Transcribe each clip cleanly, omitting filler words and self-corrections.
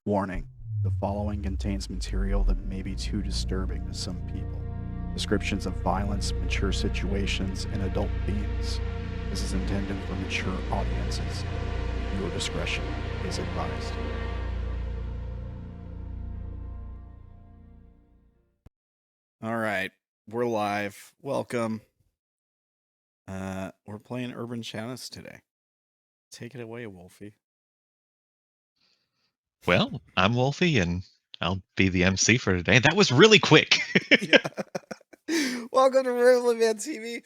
Warning: the following contains material that may be too disturbing to some people. Descriptions of violence, mature situations, and adult themes. This is intended for mature audiences. Your discretion is advised. All right, we're live. Welcome. We're playing Urban Shadows today. Take it away, Wolfy. Well, I'm Wolfy, and I'll be the MC for today. That was really quick. Welcome to Riverland TV.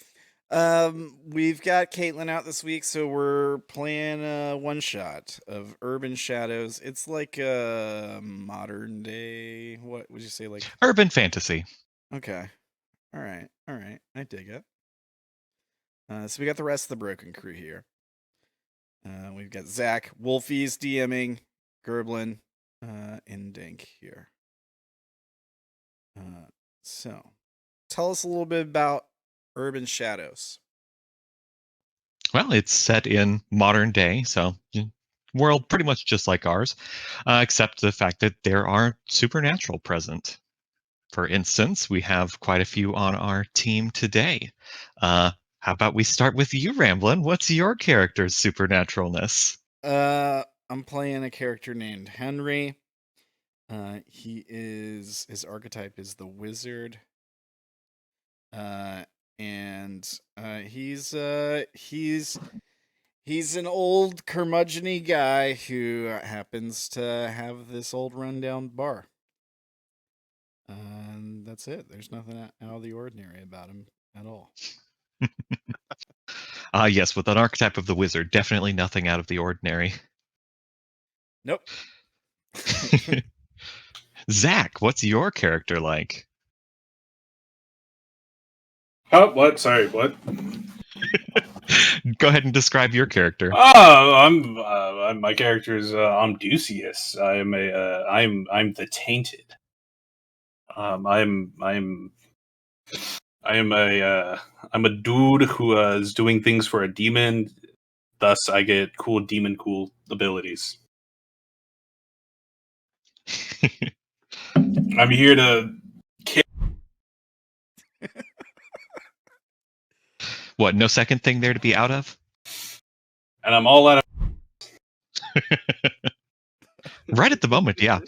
We've got Caitlin out this week, so we're playing a one-shot of Urban Shadows. It's like a modern day, what would you say, like Urban fantasy. Okay. All right. I dig it. So we got the rest of the Broken crew here. We've got Zach, Wolfy's DMing, Gerblin, and Dink here. So, tell us a little bit about Urban Shadows. Well, it's set in modern day, so world pretty much just like ours, except the fact that there are supernatural present. For instance, we have quite a few on our team today. How about we start with you, Ramblin'? What's your character's supernaturalness? I'm playing a character named Henry. His archetype is the wizard. And he's an old curmudgeon-y guy who happens to have this old rundown bar. And that's it. There's nothing out of the ordinary about him at all. Yes, with an archetype of the wizard, definitely nothing out of the ordinary. Nope. Zach, what's your character like? Oh, what? Sorry, what? Go ahead and describe your character. Oh, my character is Amdusius. I'm the Tainted. I'm a dude who is doing things for a demon. Thus, I get cool abilities. I'm here to kill. What, no second thing there to be out of? And I'm all out of. Right at the moment, yeah.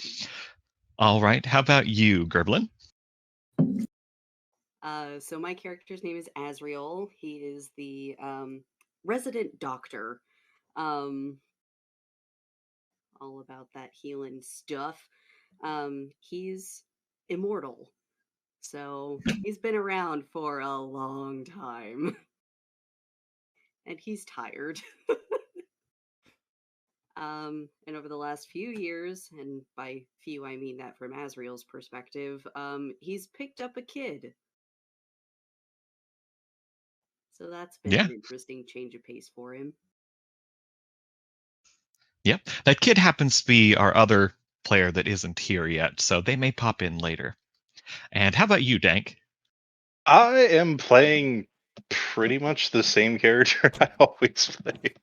All right, how about you, Gerblin? So my character's name is Azriel. He is the resident doctor. All about that healing stuff. He's immortal. So he's been around for a long time. And he's tired. And over the last few years, and by few I mean that from Azriel's perspective, he's picked up a kid. So that's been an interesting change of pace for him. Yep, that kid happens to be our other player that isn't here yet, so they may pop in later. And how about you, Dank? I am playing pretty much the same character I always play.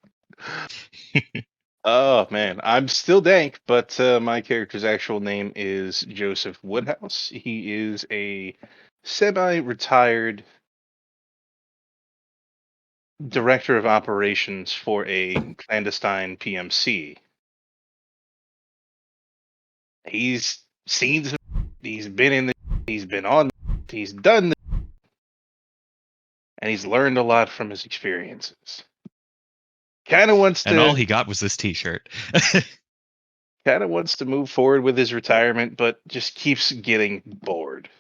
Oh man, I'm still Dank, but my character's actual name is Joseph Woodhouse. He is a semi-retired director of operations for a clandestine PMC. He's seen some, he's been in the, he's been on, he's done, and he's learned a lot from his experiences. Kind of wants to, and all he got was this T-shirt. kind of wants to move forward with his retirement, but just keeps getting bored.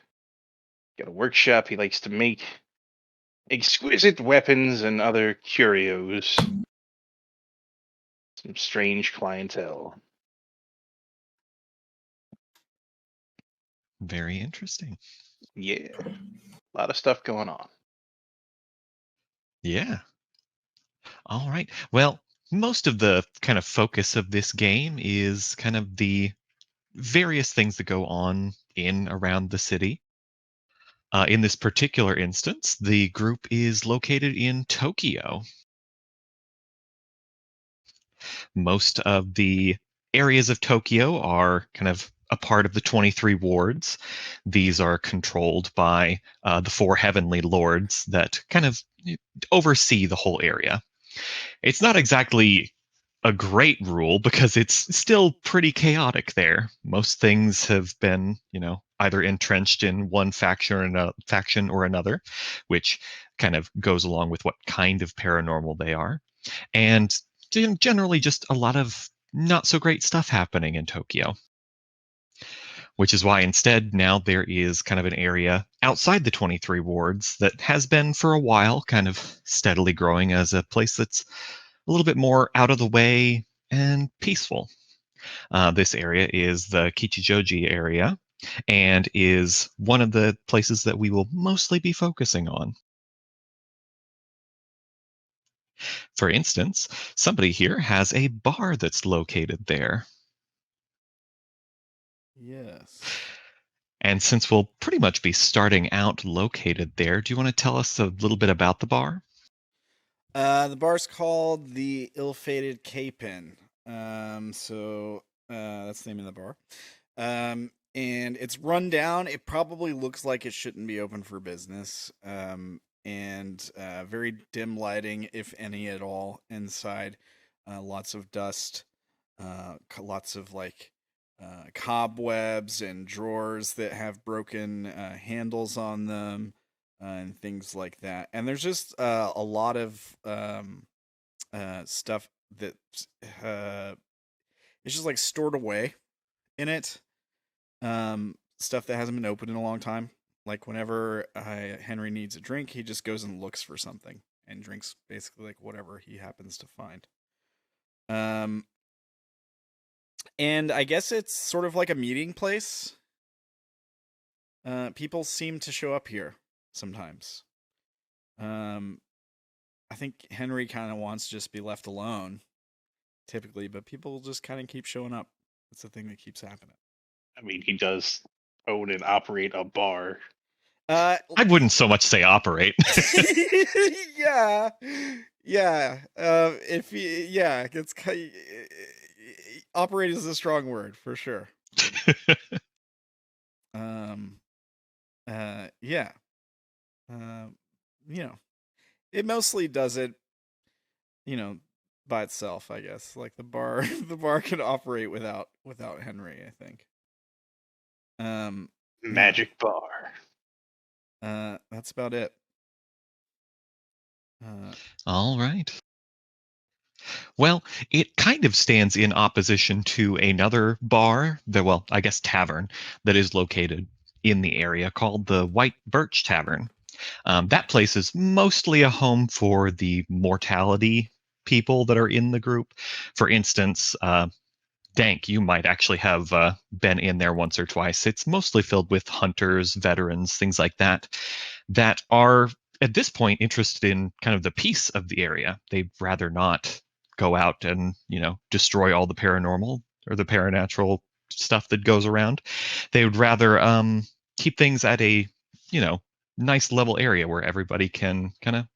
Got a workshop. He likes to make exquisite weapons and other curios. Some strange clientele. Very interesting. Yeah, a lot of stuff going on. Yeah. All right. Well, most of the kind of focus of this game is kind of the various things that go on in around the city. In this particular instance, the group is located in Tokyo. Most of the areas of Tokyo are kind of a part of the 23 wards. These are controlled by the four heavenly lords that kind of oversee the whole area. It's not exactly a great rule because it's still pretty chaotic there. Most things have been, either entrenched in one faction or another, which kind of goes along with what kind of paranormal they are. And generally just a lot of not so great stuff happening in Tokyo. Which is why instead now there is kind of an area outside the 23 wards that has been for a while kind of steadily growing as a place that's a little bit more out of the way and peaceful. This area is the Kichijoji area and is one of the places that we will mostly be focusing on. For instance, somebody here has a bar that's located there. Yes. And since we'll pretty much be starting out located there, do you want to tell us a little bit about the bar? The bar's called the Ill-Fated K-Pin. So that's the name of the bar. And it's run down. It probably looks like it shouldn't be open for business. And very dim lighting, if any at all, inside. Lots of dust. Lots of cobwebs and drawers that have broken handles on them. And things like that. And there's just a lot of stuff that it's just stored away in it. Stuff that hasn't been opened in a long time. Like whenever Henry needs a drink, he just goes and looks for something and drinks basically whatever he happens to find. And I guess it's sort of like a meeting place. People seem to show up here sometimes. I think Henry kind of wants to just be left alone, typically, but people just kind of keep showing up. That's the thing that keeps happening. I mean, he does own and operate a bar. I wouldn't so much say operate. Yeah. It's operate is a strong word for sure. Yeah. It mostly does it, by itself, I guess. Like the bar can operate without Henry, I think. Magic bar. That's about it. All right. Well, it kind of stands in opposition to another bar, I guess tavern, that is located in the area called the White Birch Tavern. That place is mostly a home for the mortality people that are in the group. For instance, Dank, you might actually have been in there once or twice. It's mostly filled with hunters, veterans, things like that are at this point interested in kind of the peace of the area. They'd rather not go out and, destroy all the paranormal or the paranatural stuff that goes around. They would rather keep things at a, nice level area where everybody can kind of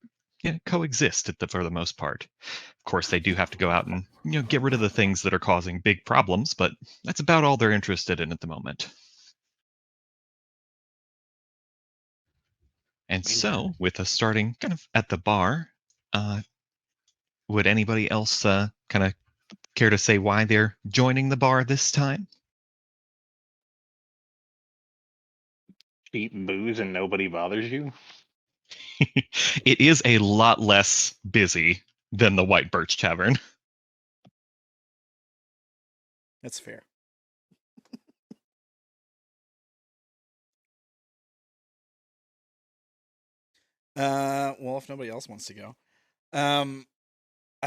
coexist for the most part. Of course, they do have to go out and get rid of the things that are causing big problems, but that's about all they're interested in at the moment. And so, with us starting kind of at the bar, would anybody else kind of care to say why they're joining the bar this time? Cheap booze and nobody bothers you? It is a lot less busy than the White Birch Tavern. That's fair. Well, if nobody else wants to go, I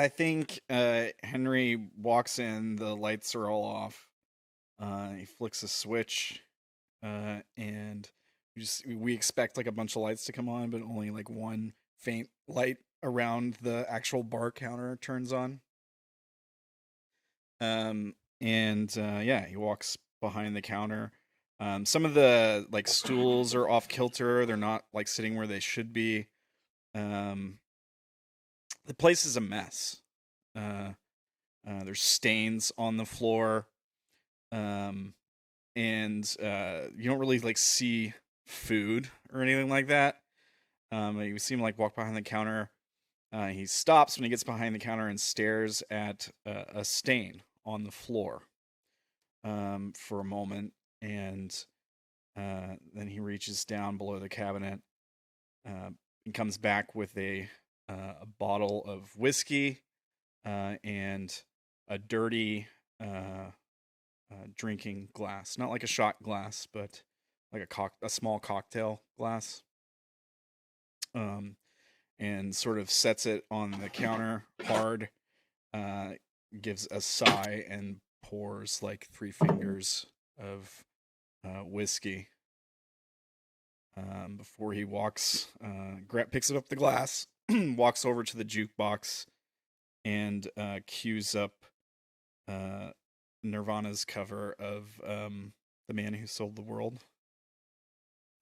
think Henry walks in. The lights are all off. He flicks a switch, and we expect a bunch of lights to come on, but only one faint light around the actual bar counter turns on. Yeah, he walks behind the counter. Some of the like stools are off kilter. They're not like sitting where they should be. The place is a mess. There's stains on the floor. And you don't really like see food or anything like that. You see him like walk behind the counter. He stops when he gets behind the counter and stares at a stain on the floor for a moment, and then he reaches down below the cabinet and comes back with a bottle of whiskey and a dirty drinking glass, not like a shot glass, but like a small cocktail glass. And sort of sets it on the counter hard, gives a sigh and pours like 3 fingers of whiskey before he walks, picks up the glass, walks over to the jukebox, and cues up Nirvana's cover of The Man Who Sold the World,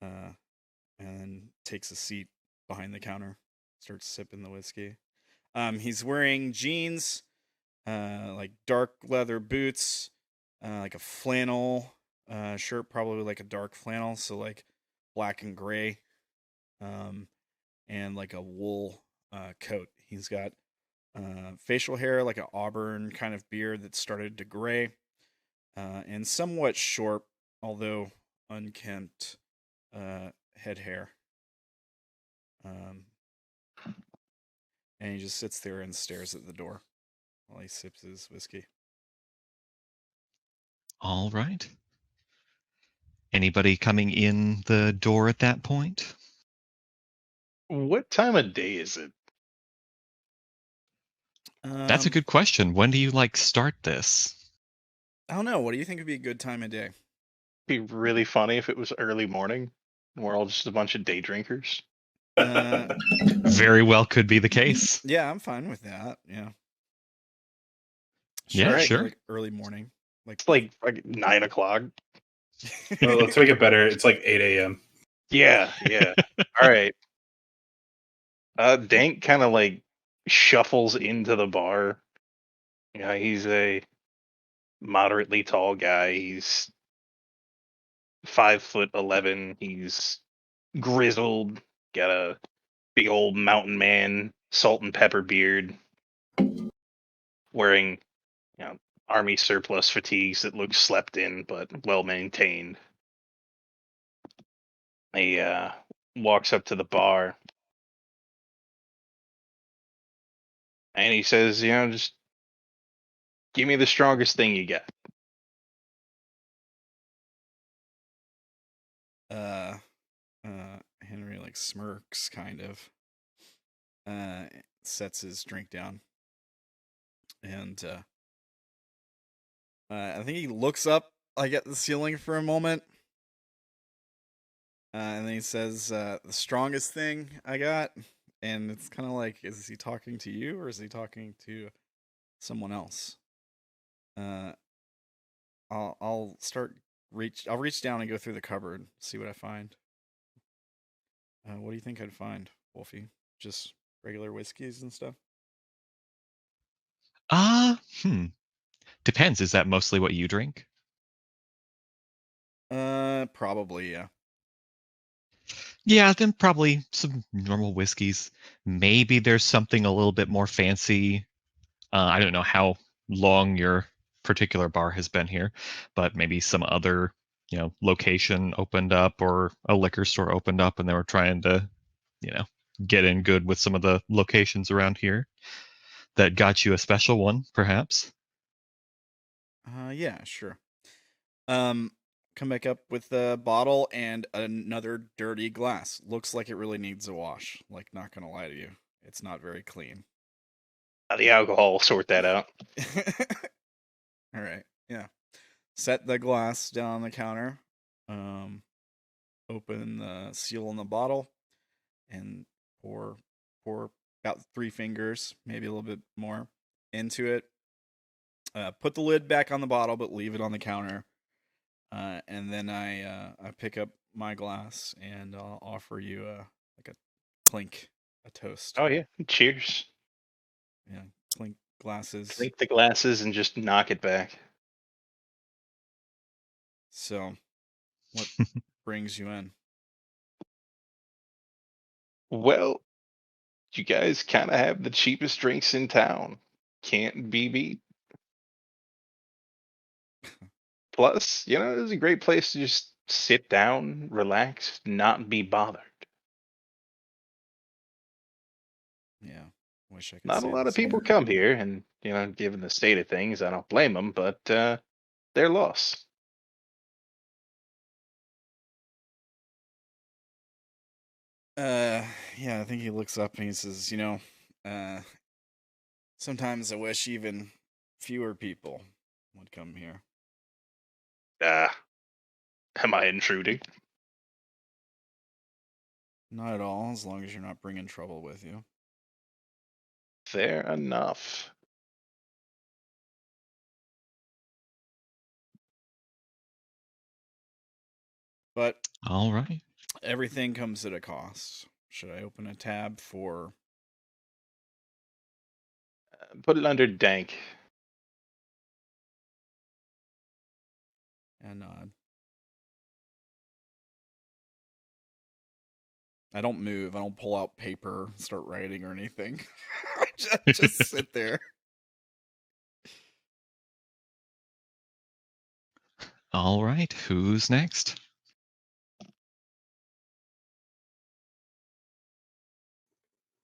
and takes a seat behind the counter, starts sipping the whiskey. He's wearing jeans, like dark leather boots, like a flannel shirt, probably like a dark flannel, so like black and gray, and like a wool coat. He's got facial hair, like an auburn kind of beard that started to gray, and somewhat short, although unkempt, head hair. And he just sits there and stares at the door while he sips his whiskey. All right. Anybody coming in the door at that point? What time of day is it? That's a good question. When do you like start this? I don't know. What do you think would be a good time of day? Be really funny if it was early morning. And we're all just a bunch of day drinkers. Very well could be the case. Yeah, I'm fine with that. Yeah. Yeah, right, sure. Like early morning. It's like 9 o'clock. Well, let's make it better. It's like 8 a.m. Yeah. All right. Dank kind of like shuffles into the bar. Yeah, he's a moderately tall guy. He's 5'11". He's grizzled, got a big old mountain man salt and pepper beard, wearing army surplus fatigues that look slept in but well maintained. He walks up to the bar and he says, just give me the strongest thing you got. Henry like smirks, kind of. Sets his drink down, and I think he looks up like at the ceiling for a moment, and then he says, "The strongest thing I got." And it's kind of like, is he talking to you or is he talking to someone else? I'll reach down and go through the cupboard, see what I find. What do you think I'd find, Wolfie? Just regular whiskeys and stuff? Depends. Is that mostly what you drink? Probably, yeah. Yeah, then probably some normal whiskeys. Maybe there's something a little bit more fancy. I don't know how long your particular bar has been here, but maybe some other, location opened up or a liquor store opened up and they were trying to, get in good with some of the locations around here that got you a special one, perhaps. Yeah, sure. Come back up with a bottle and another dirty glass. Looks like it really needs a wash. Like, not gonna lie to you, it's not very clean. The alcohol will sort that out. All right, yeah. Set the glass down on the counter. Open the seal on the bottle, and pour about 3 fingers, maybe a little bit more, into it. Put the lid back on the bottle, but leave it on the counter. And then I pick up my glass and I'll offer you like a clink, a toast. Oh yeah, cheers. Yeah, clink glasses. Clink the glasses and just knock it back. So, what brings you in? Well, you guys kind of have the cheapest drinks in town. Can't be beat. Plus, it's a great place to just sit down, relax, not be bothered. Yeah, wish I could Not a say lot the of people same. come here, and given the state of things, I don't blame them. But their loss. Yeah, I think he looks up and he says, sometimes I wish even fewer people would come here. Am I intruding? Not at all, as long as you're not bringing trouble with you. Fair enough. But All right. everything comes at a cost. Should I open a tab for? Put it under dank. And I don't move. I don't pull out paper, start writing or anything. I just sit there. All right. Who's next?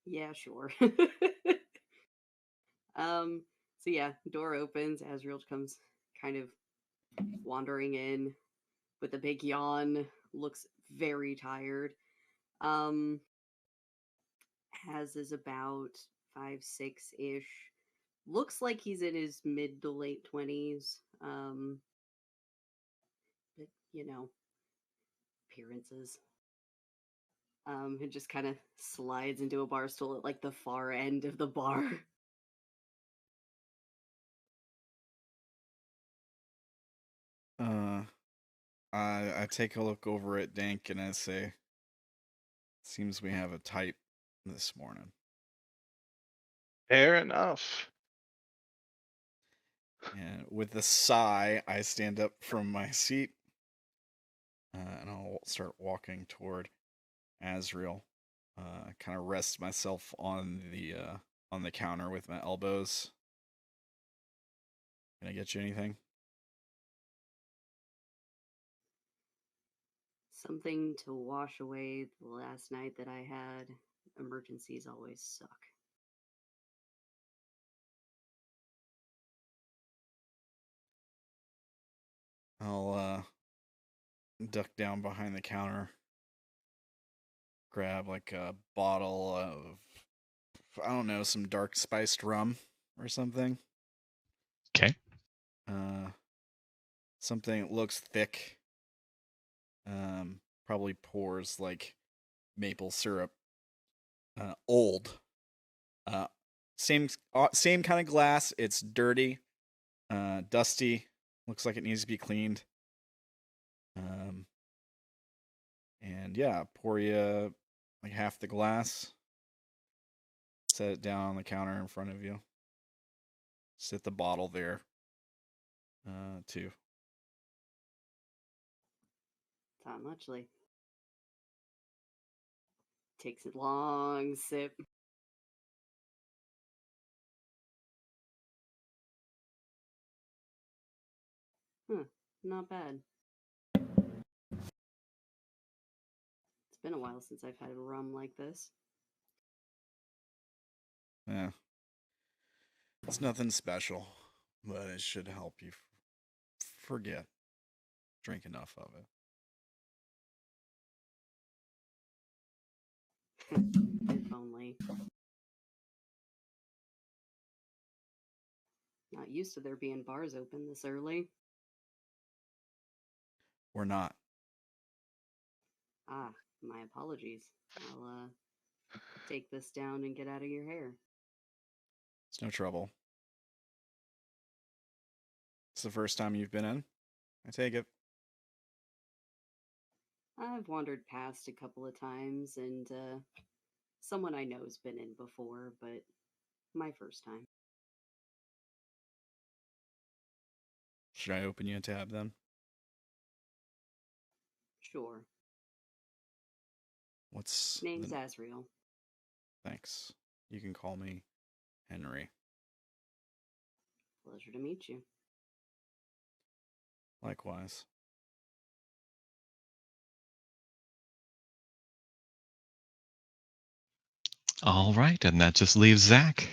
Yeah, sure. So yeah, door opens, Azrael comes kind of wandering in with a big yawn, looks very tired. Has is about 5'6" ish. Looks like he's in his mid to late 20s. But appearances. It just kind of slides into a bar stool at like the far end of the bar. I take a look over at Dank and I say, seems we have a type this morning. Fair enough. And with a sigh, I stand up from my seat and I'll start walking toward Azrael. Kind of rest myself on the counter with my elbows. Can I get you anything? Something to wash away the last night that I had. Emergencies always suck. I'll duck down behind the counter, grab like a bottle of, I don't know, some dark spiced rum or something. Okay. Something that looks thick. Probably pours like maple syrup. Old. Same kind of glass. It's dirty, dusty. Looks like it needs to be cleaned. And yeah, pour you like half the glass. Set it down on the counter in front of you. Set the bottle there. Too. Not muchly. Takes a long sip. Not bad. It's been a while since I've had rum like this. Yeah. It's nothing special, but it should help you forget. Drink enough of it. If only. Not used to there being bars open this early. Or not. Ah, my apologies. I'll take this down and get out of your hair. It's no trouble. It's the first time you've been in. I take it. I've wandered past a couple of times, and someone I know's been in before, but my first time. Should I open you a tab then? Sure. What's Name's the... Asriel. Thanks. You can call me Henry. Pleasure to meet you. Likewise. All right, and that just leaves Zach.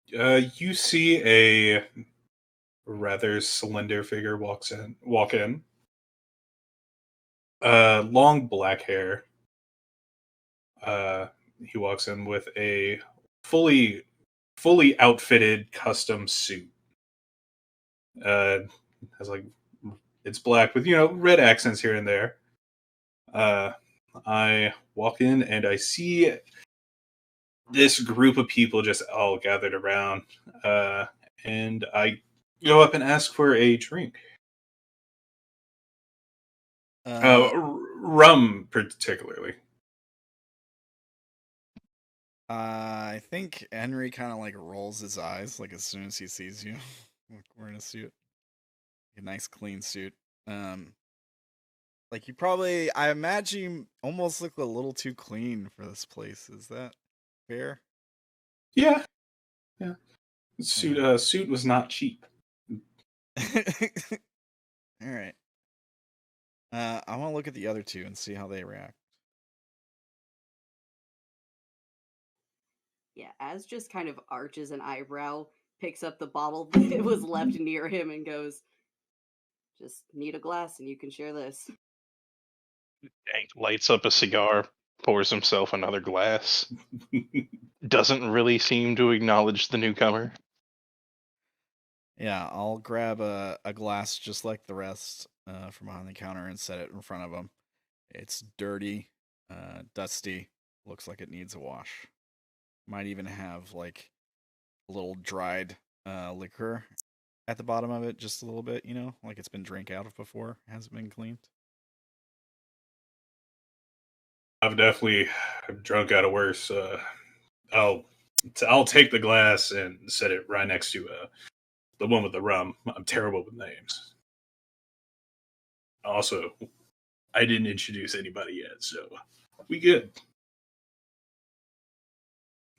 You see a rather slender figure walk in. Long black hair. He walks in with a fully outfitted custom suit. Has like, it's black with red accents here and there. I walk in and I see this group of people just all gathered around, and I go up and ask for a drink. Rum, particularly. I think Henry kind of like rolls his eyes like as soon as he sees you wearing a suit, a nice clean suit. Like you probably, I imagine you almost look a little too clean for this place. Is that fair? Yeah. Suit was not cheap. All right. I want to look at the other two and see how they react. Yeah, Az just kind of arches an eyebrow, picks up the bottle that was left near him, and goes, "Just need a glass and you can share this." Hank lights up a cigar, pours himself another glass. Doesn't really seem to acknowledge the newcomer. Yeah, I'll grab a glass just like the rest from behind the counter and set it in front of him. It's dirty, dusty, looks like it needs a wash. Might even have like a little dried liquor at the bottom of it, just a little bit, like it's been drank out of before, hasn't been cleaned. I've definitely drunk out of worse. I'll take the glass and set it right next to the one with the rum. I'm terrible with names. Also, I didn't introduce anybody yet, so we good.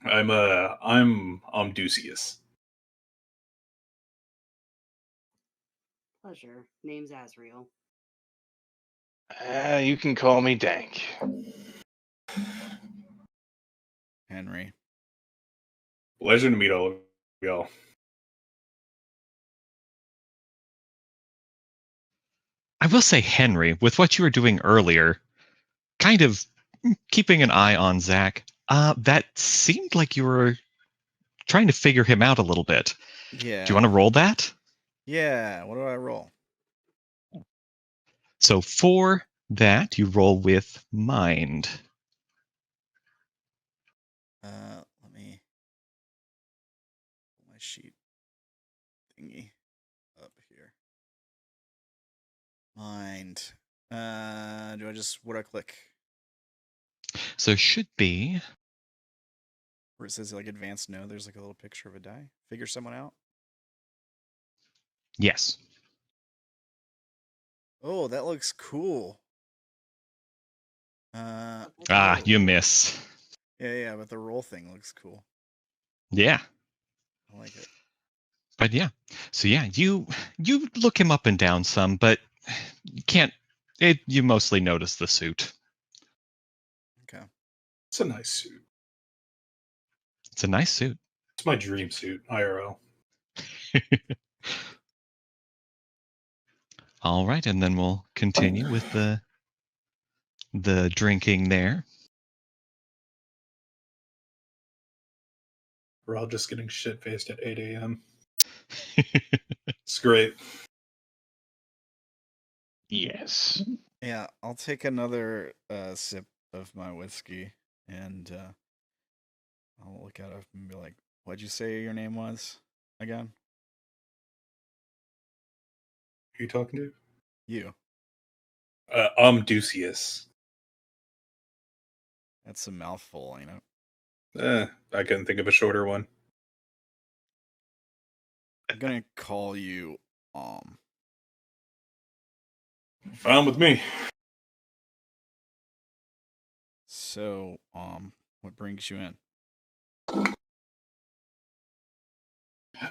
I'm Omdusius. Pleasure. Name's Asriel. You can call me Dank. Henry. Pleasure to meet all of y'all. I will say, Henry, with what you were doing earlier, kind of keeping an eye on Zach, that seemed like you were trying to figure him out a little bit. Yeah. Do you want to roll that? Yeah, what do I roll? So for that, you roll with mind. Let me pull my sheet thingy up here. Mind. Do I just, what do I click? So it should be, Where it says like advanced no, there's like a little picture of a die. Figure someone out. yes. Oh, that looks cool. You miss. Yeah, but the roll thing looks cool. Yeah. I like it. But yeah. So yeah, you look him up and down some, but you can't, you mostly notice the suit. Okay. It's a nice suit. It's a nice suit. It's my dream suit, IRL. All right, and then we'll continue with the drinking there. We're all just getting shit faced at 8 a.m. It's great. Yes. Yeah, I'll take another sip of my whiskey, and I'll look at it and be like, "What'd you say your name was again?" Who are you talking to? You. Ducius. That's a mouthful, you know. I couldn't think of a shorter one. I'm gonna call you Fine with me. So, what brings you in?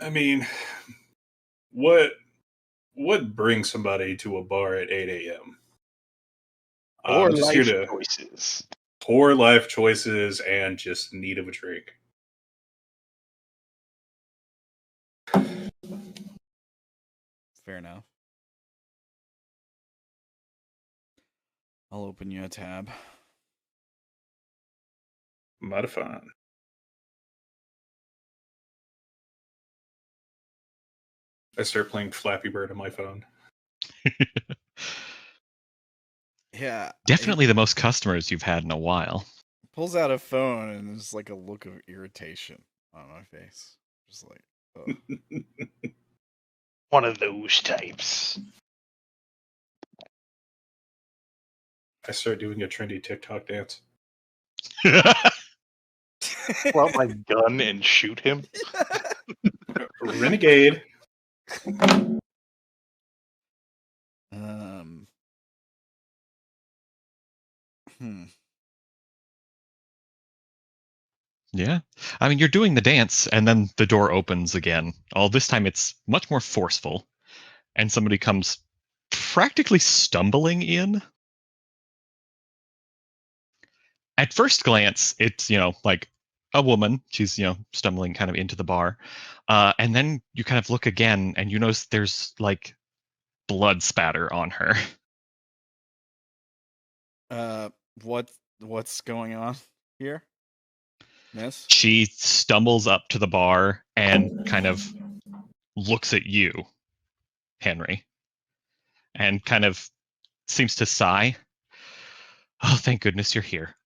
I mean, what brings somebody to a bar at 8 a.m.? Or I'm just here life to choices. poor life choices and just need of a drink. Fair enough. I'll open you a tab. Mighty fine. I start playing Flappy Bird on my phone. Yeah. Definitely the most customers you've had in a while. He pulls out a phone and there's like a look of irritation on my face. Just like, ugh. One of those types. I start doing a trendy TikTok dance. Pull out my gun and shoot him. Renegade. Hmm. Yeah. I mean, you're doing the dance, and then the door opens again. All this time, it's much more forceful, and somebody comes practically stumbling in. At first glance, it's, like a woman. She's, stumbling kind of into the bar. And then you kind of look again, and you notice there's, like, blood spatter on her. What's going on here, miss? She stumbles up to the bar and kind of looks at you, Henry, and kind of seems to sigh. Oh, thank goodness you're here.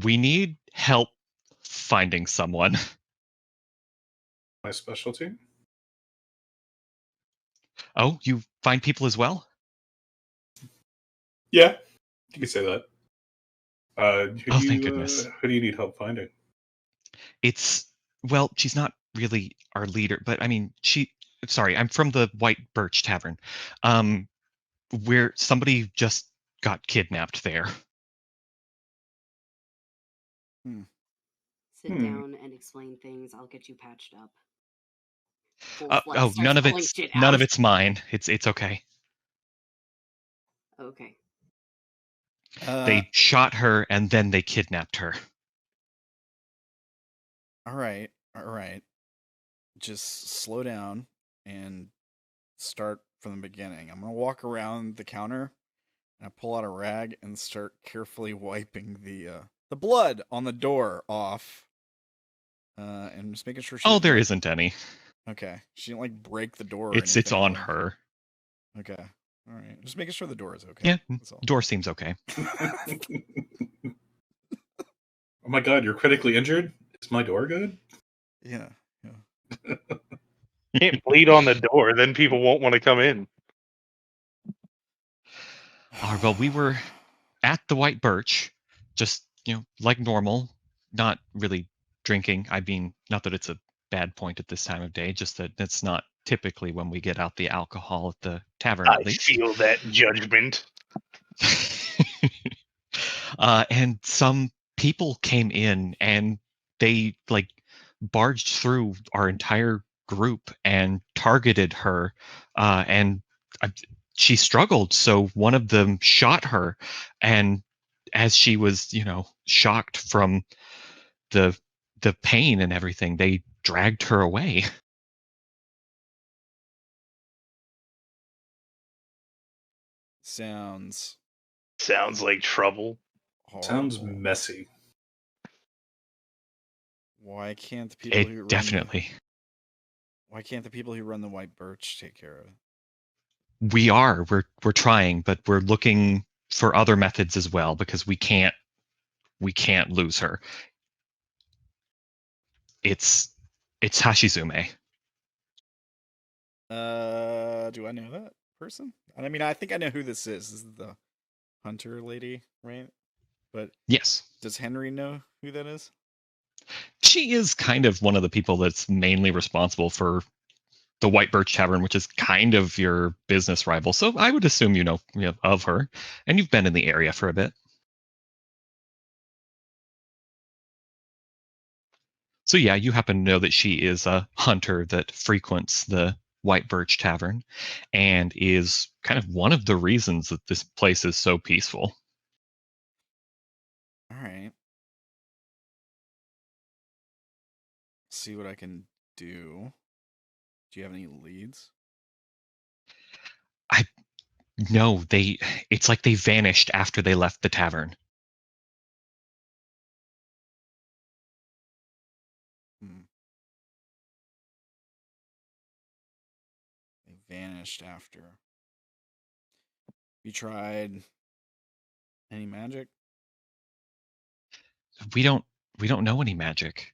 We need help finding someone. My specialty. Oh, you find people as well? Yeah, you could say that. Thank goodness. Who do you need help finding? Well, she's not really our leader, but I mean, sorry, I'm from the White Birch Tavern. Where somebody just got kidnapped there. Sit down and explain things. I'll get you patched up. None of it's mine. It's okay. Okay. They shot her and then they kidnapped her. All right. Just slow down and start from the beginning. I'm gonna walk around the counter and I pull out a rag and start carefully wiping the blood on the door off. And just making sure she. There isn't any. Okay, she didn't like break the door. It's on her. Okay, all right. Just making sure the door is okay. Yeah, that's all. Door seems okay. Oh my god, you're critically injured? Is my door good? Yeah. You can't bleed on the door, then people won't want to come in. Well, we were at the White Birch, just, like normal, not really drinking. I mean, not that it's a bad point at this time of day, just that it's not typically when we get out the alcohol at the tavern, at least. I feel that judgment. And some people came in and they like barged through our entire group and targeted her, and she struggled, so one of them shot her, and as she was shocked from the pain and everything, they dragged her away. Sounds like trouble. horrible. Sounds messy. Why can't the people who Definitely. Why can't the people who run the White Birch take care of it? We're trying, but we're looking for other methods as well, because we can't lose her. It's Hashizume. Do I know that person? I mean, I think I know who this is. This is the hunter lady, right? But Yes. does Henry know who that is? She is kind of one of the people that's mainly responsible for the White Birch Tavern, which is kind of your business rival. So I would assume you know of her, and you've been in the area for a bit. So yeah, you happen to know that she is a hunter that frequents the White Birch Tavern and is kind of one of the reasons that this place is so peaceful. All right. See what I can do. Do you have any leads? No, it's like they vanished after they left the tavern. They vanished after. You tried any magic? We don't know any magic.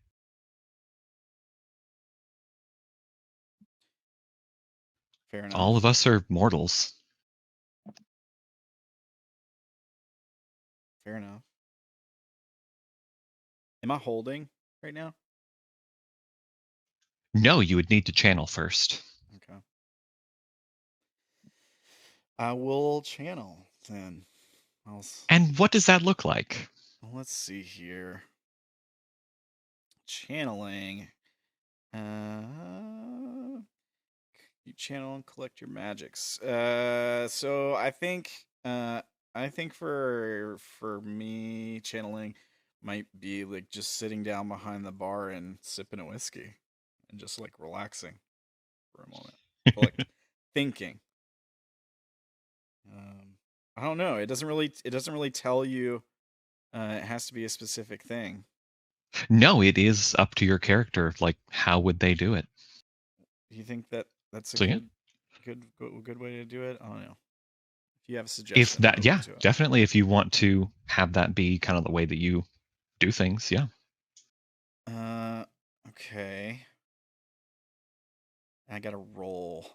Fair enough. All of us are mortals. Fair enough. Am I holding right now? No, you would need to channel first. Okay. I will channel then. And what does that look like? Let's see here. Channeling. You channel and collect your magics. So I think for me, channeling might be like just sitting down behind the bar and sipping a whiskey and just like relaxing for a moment, or, like thinking. I don't know. It doesn't really tell you. It has to be a specific thing. No, it is up to your character. Like, how would they do it? Do you think that's a So, yeah. good way to do it? I don't know. If you have a suggestion, If that, I'm yeah, open to it. definitely. If you want to have that be kind of the way that you do things, yeah. Okay. I got to roll.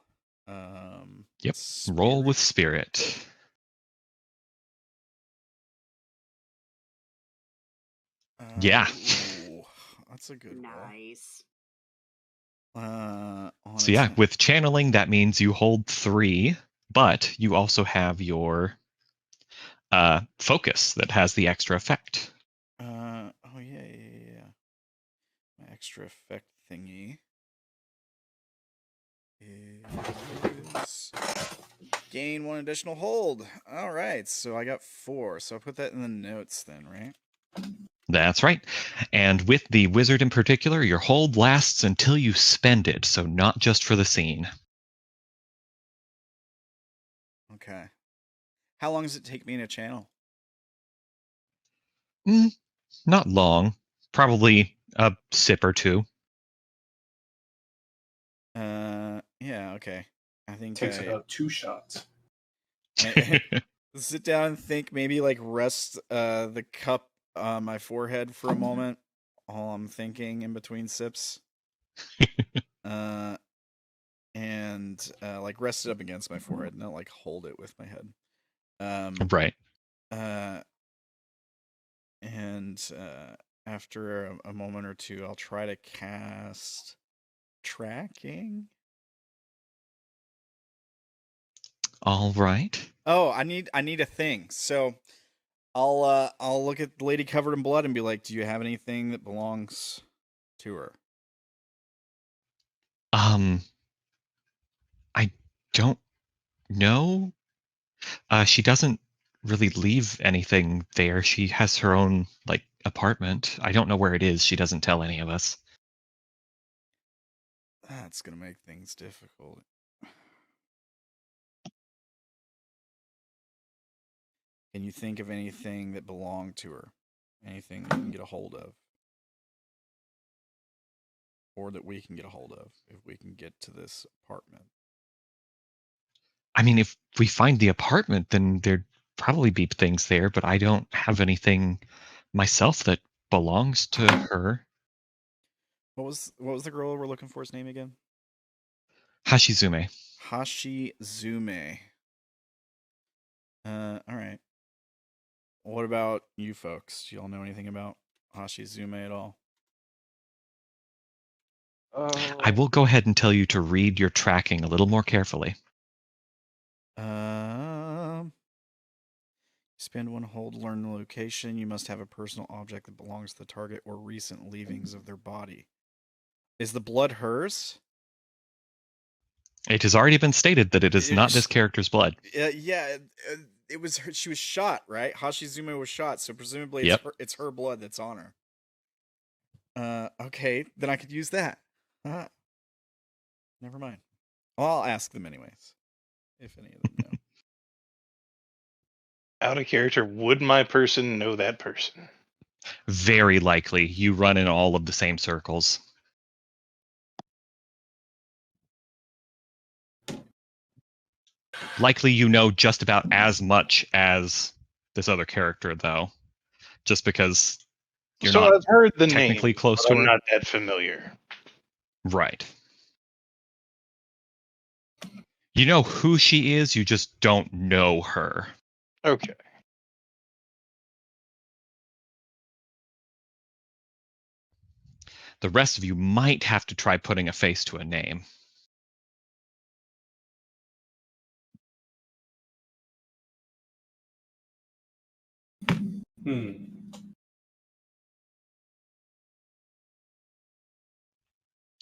Yep. Roll with spirit. spirit. Yeah. Ooh, that's a good Nice. roll. So yeah, with channeling, that means you hold 3, but you also have your focus that has the extra effect. Oh yeah. My extra effect thingy is gain 1 additional hold. All right, so I got 4. So I'll put that in the notes then, right? That's right. And with the wizard in particular, your hold lasts until you spend it, so not just for the scene. Okay. How long does it take me to channel? Not long. Probably a sip or 2. Yeah, okay. I think Takes about 2 shots. Sit down and think, maybe like rest the cup on my forehead for a moment while I'm thinking in between sips. And like rest it up against my forehead, not like hold it with my head. Right. And after a moment or two, I'll try to cast tracking. All right. Oh, I need a thing. So I'll look at the lady covered in blood and be like, "Do you have anything that belongs to her?" I don't know. She doesn't really leave anything there. She has her own like apartment. I don't know where it is. She doesn't tell any of us. That's gonna make things difficult. Can you think of anything that belonged to her? Anything that you can get a hold of? Or that we can get a hold of if we can get to this apartment? I mean, if we find the apartment, then there'd probably be things there, but I don't have anything myself that belongs to her. What was the girl we're looking for's name again? Hashizume. Hashizume. All right. What about you folks? Do y'all know anything about Hashizume at all? I will go ahead and tell you to read your tracking a little more carefully. Spend one hold to learn the location. You must have a personal object that belongs to the target or recent leavings of their body. Is the blood hers? It has already been stated that it is not this character's blood. Yeah, it was her. She was shot, right? Hashizume was shot, so presumably Yep. it's her blood that's on her. Okay, then I could use that. Never mind. Well, I'll ask them anyways, if any of them know. Out of character, would my person know that person? Very likely. You run in all of the same circles. Likely you know just about as much as this other character, though. Just because you're So not I've heard the technically name, close but to I'm her. not that familiar. Right. You know who she is, you just don't know her. Okay. The rest of you might have to try putting a face to a name.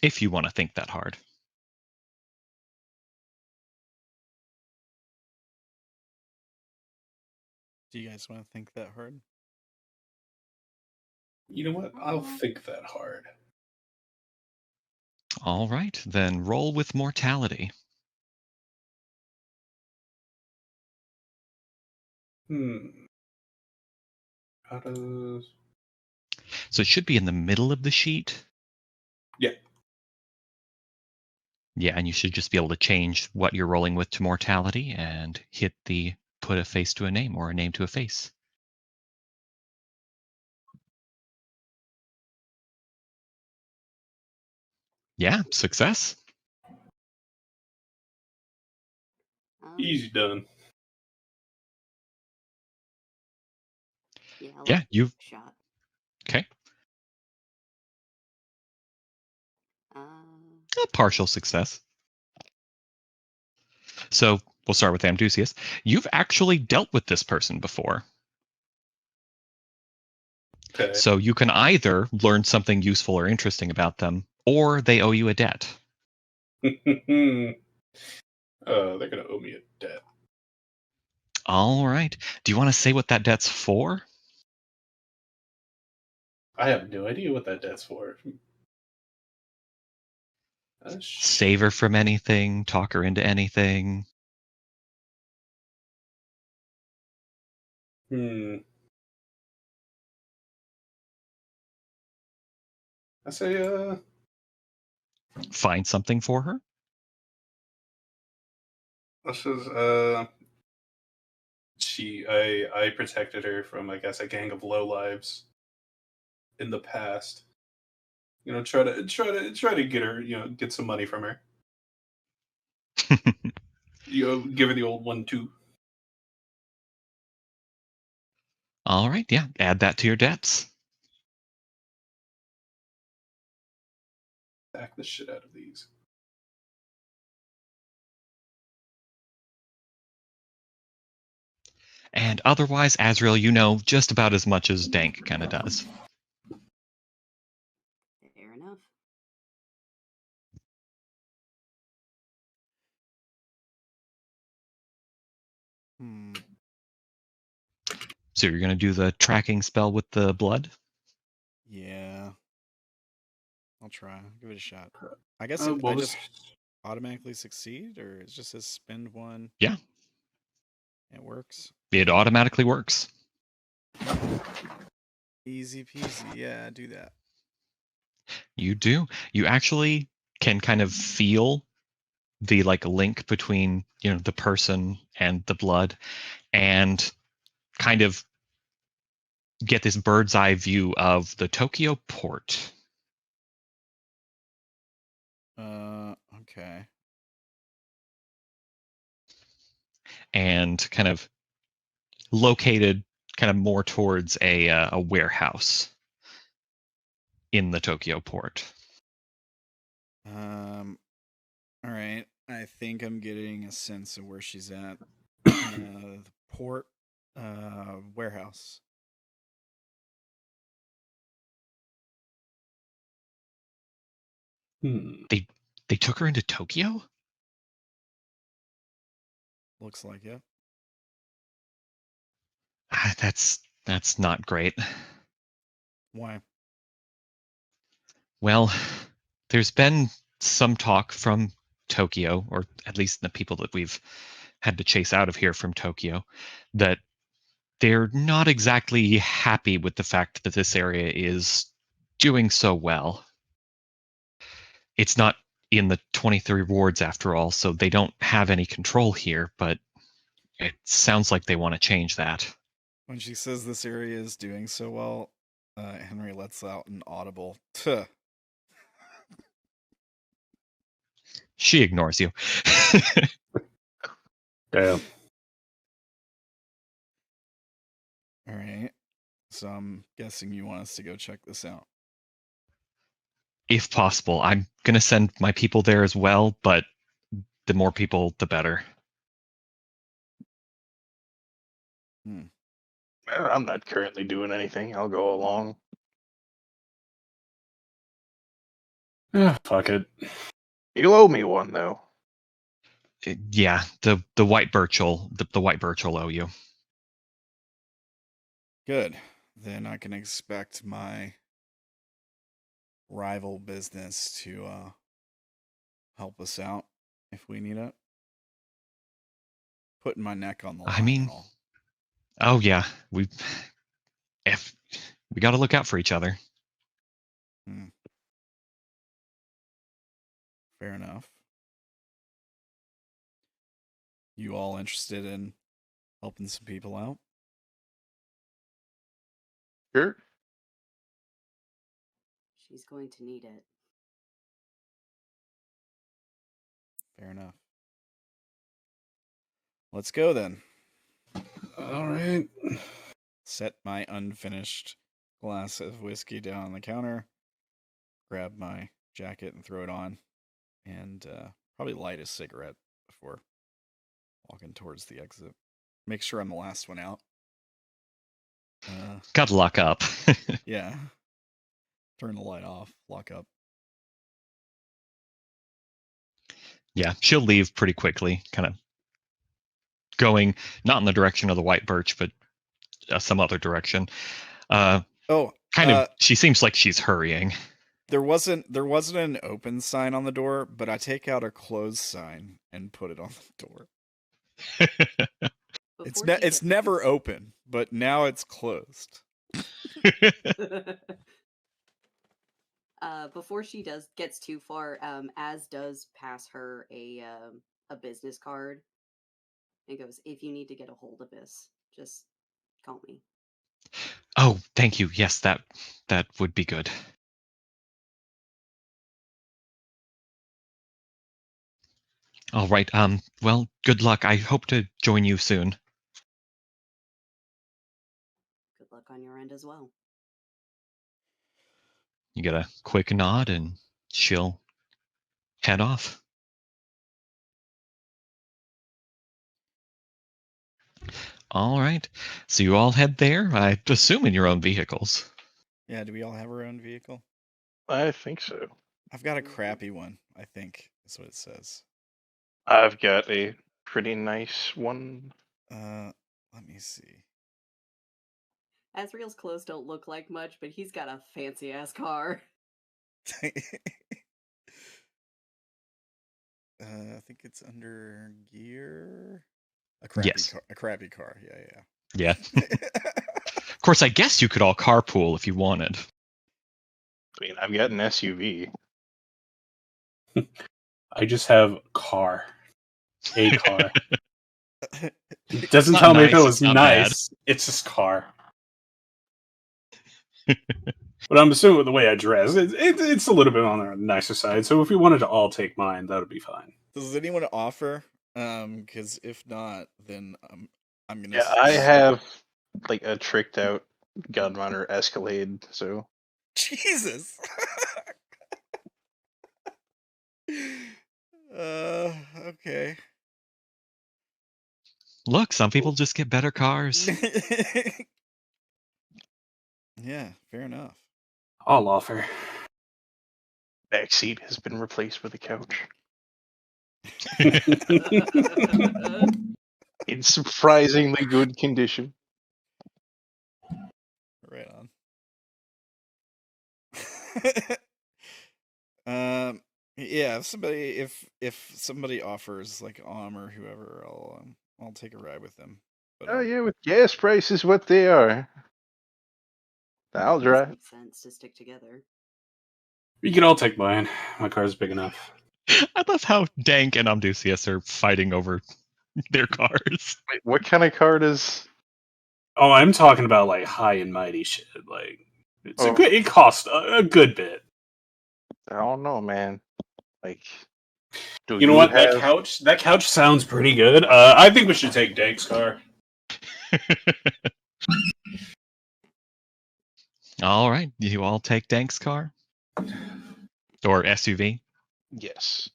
If you want to think that hard. Do you guys want to think that hard? You know what? I'll think that hard. All right, then roll with mortality. How does... So it should be in the middle of the sheet. Yeah. Yeah, and you should just be able to change what you're rolling with to mortality and hit the put a face to a name or a name to a face. Yeah, success. Easy done. Yeah, you've shot. Okay. Uh, A partial success. So we'll start with Amdusius. You've actually dealt with this person before. Okay. So you can either learn something useful or interesting about them, or they owe you a debt. They're gonna owe me a debt. All right. Do you want to say what that debt's for? I have no idea what that debt's for. Save her from anything, talk her into anything. I say, Find something for her. this is, I protected her from, I guess, a gang of lowlives in the past. You know, try to get her, get some money from her. Give her the old 1-2. All right, yeah. Add that to your debts. Stack the shit out of these. And otherwise, Azrael, you know just about as much as Dank kind of does. Fair enough. So you're going to do the tracking spell with the blood? Yeah. I'll try. Give it a shot. I guess I just automatically succeed, or it just says spend one? Yeah. It works. It automatically works. Easy peasy. Yeah, do that. You do. You actually can kind of feel the link between the person and the blood, and kind of get this bird's eye view of the Tokyo port. Okay. And kind of located kind of more towards a warehouse in the Tokyo port. All right. I think I'm getting a sense of where she's at. The port warehouse. They took her into Tokyo? Looks like it. That's not great. Why? Well, there's been some talk from Tokyo, or at least the people that we've had to chase out of here from Tokyo, that they're not exactly happy with the fact that this area is doing so well. It's not in the 23 wards after all, so they don't have any control here, but it sounds like they want to change that. When she says this area is doing so well, Henry lets out an audible "Tuh." She ignores you. Damn. All right. So I'm guessing you want us to go check this out. If possible, I'm going to send my people there as well, but the more people, the better. I'm not currently doing anything. I'll go along. Fuck it. You'll owe me one, though. Yeah, the white birch will owe you. Good. Then I can expect my rival business to help us out if we need it. Putting my neck on the line. I mean, and all. oh yeah, we got to look out for each other. Fair enough. You all interested in helping some people out? Sure. She's going to need it. Fair enough. Let's go then. All right. Set my unfinished glass of whiskey down on the counter, grab my jacket and throw it on, and probably light a cigarette before walking towards the exit. Make sure I'm the last one out. Got to lock up. Yeah. Turn the light off, lock up. Yeah, she'll leave pretty quickly, kind of going not in the direction of the white birch, but some other direction. She seems like she's hurrying. There wasn't an open sign on the door, but I take out a closed sign and put it on the door. It's never open, but now it's closed. Before she gets too far, Az does pass her a business card and goes, "If you need to get a hold of this, just call me." Oh, thank you. Yes, that would be good. All right. Well, good luck. I hope to join you soon. Good luck on your end as well. You get a quick nod and she'll head off. All right. So you all head there, I assume in your own vehicles. Yeah, do we all have our own vehicle? I think so. I've got a crappy one, I think is what it says. I've got a pretty nice one. Let me see. Asriel's clothes don't look like much, but he's got a fancy ass car. I think it's under gear. A crappy car. Yeah. Of course, I guess you could all carpool if you wanted. I mean, I've got an SUV. I just have car. A car. It doesn't not tell me if it nice, was it's not bad. nice. It's just car. But I'm assuming with the way I dress, it's a little bit on the nicer side. So if we wanted to all take mine, that would be fine. Does anyone offer? Because if not, then I'm gonna. Yeah, I have like a tricked out Gunrunner Escalade, so Jesus. Okay. Look, some people just get better cars. Yeah, fair enough. I'll offer. back seat has been replaced with a couch. In surprisingly good condition. Right on. Yeah, if somebody offers like or whoever, I'll take a ride with them. But Oh yeah, with gas prices what they are. I'll Doesn't drive. make sense to stick together. You can all take mine. My car's big enough. I love how Dank and Amdusias are fighting over their cars. Wait, what kind of car does? Oh, I'm talking about like high and mighty shit. Like it's Oh. a good. It costs a good bit. I don't know, man. Like, do You know what? have- That couch sounds pretty good. I think we should take Dank's car. All right, you all take Dank's car or SUV. Yes.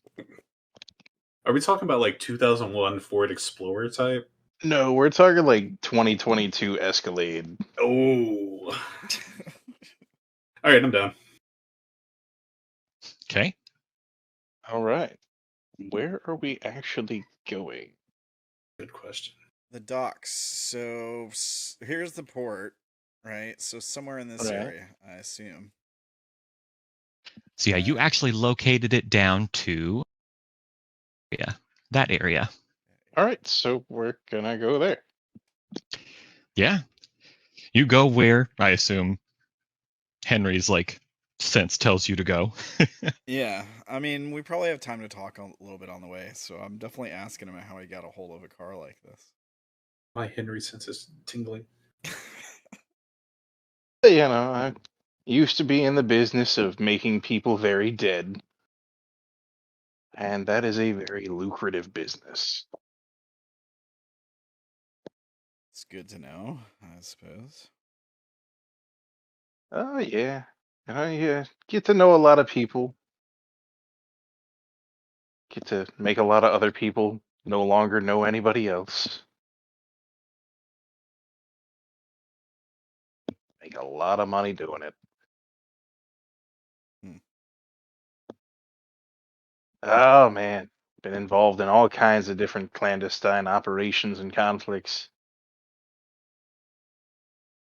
Are we talking about like 2001 Ford Explorer type? No, we're talking like 2022 Escalade. Oh. All right, I'm down. Okay. All right. Where are we actually going? Good question. the docks. So here's the port, right? So somewhere in this Right. area, I assume. So yeah, you actually located it down to that area. All right, so we're gonna go there. Yeah. You go where I assume Henry's like sense tells you to go. Yeah, I mean, we probably have time to talk a little bit on the way, so I'm definitely asking him how he got a hold of a car like this. My Henry sense is tingling. You know, I used to be in the business of making people very dead. And that is a very lucrative business. It's good to know, I suppose. Oh, yeah. I get to know a lot of people. Get to make a lot of other people no longer know anybody else. Make a lot of money doing it. Hmm. Oh, man. Been involved in all kinds of different clandestine operations and conflicts.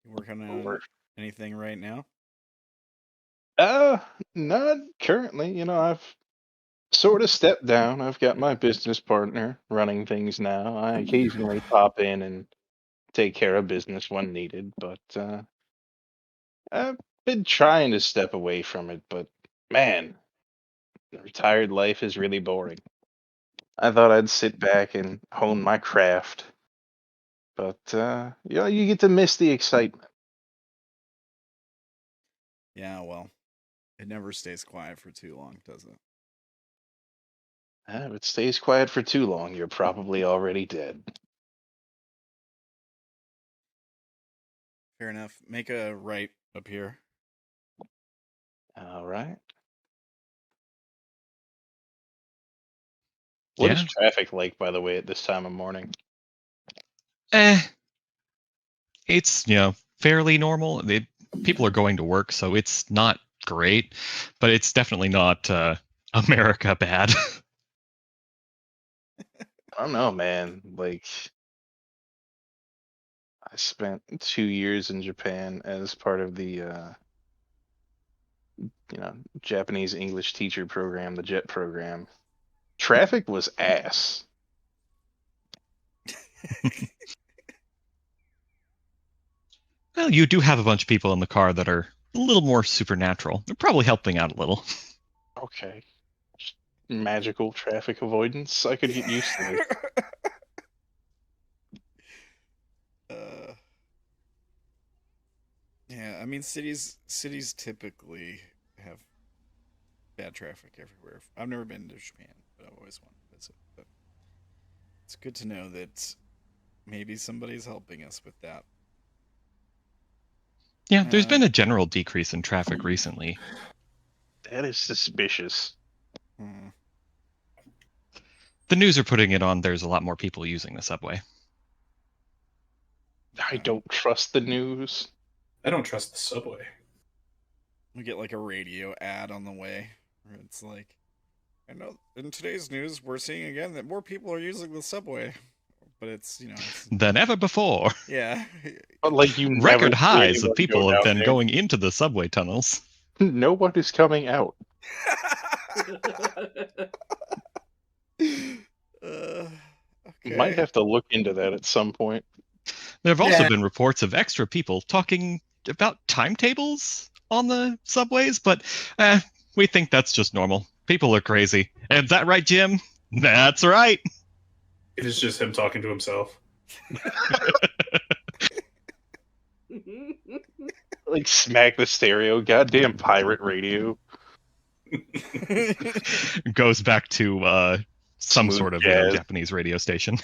You working on Or- anything right now? Not currently. You know, I've sort of stepped down. I've got my business partner running things now. I occasionally pop in and take care of business when needed, but I've been trying to step away from it, but man, the retired life is really boring. I thought I'd sit back and hone my craft, but you know, you get to miss the excitement. Yeah, well, it never stays quiet for too long, does it? If it stays quiet for too long, you're probably already dead. Fair enough. Make a right up here. All right. What is Yeah. traffic like, by the way, at this time of morning? It's fairly normal. People are going to work, so it's not great, but it's definitely not America bad. I don't know, man. Like, I spent 2 years in Japan as part of the Japanese English teacher program, the JET program. Traffic was ass. Well, you do have a bunch of people in the car that are a little more supernatural. They're probably helping out a little. Okay. Just magical traffic avoidance. I could get used to it. Yeah, I mean cities typically have bad traffic everywhere. I've never been to Japan, but I've always wanted to visit. But it's good to know that maybe somebody's helping us with that. Yeah, there's been a general decrease in traffic recently. That is suspicious. Hmm. The news are putting it on. There's a lot more people using the subway. I don't trust the news. I don't trust the subway. We get like a radio ad on the way where it's like, I know in today's news we're seeing again that more people are using the subway, but it's it's, Than ever before. yeah. But like you never Record see highs of anyone people go have down been there. going into the subway tunnels. No one is coming out. Okay. Might have to look into that at some point. There have also Yeah. been reports of extra people talking about timetables on the subways, but we think that's just normal. People are crazy. Is that right, Jim? That's right. It is just him talking to himself. Like smack the stereo. Goddamn pirate radio. Goes back to some Smooth sort of jazz. Japanese radio station.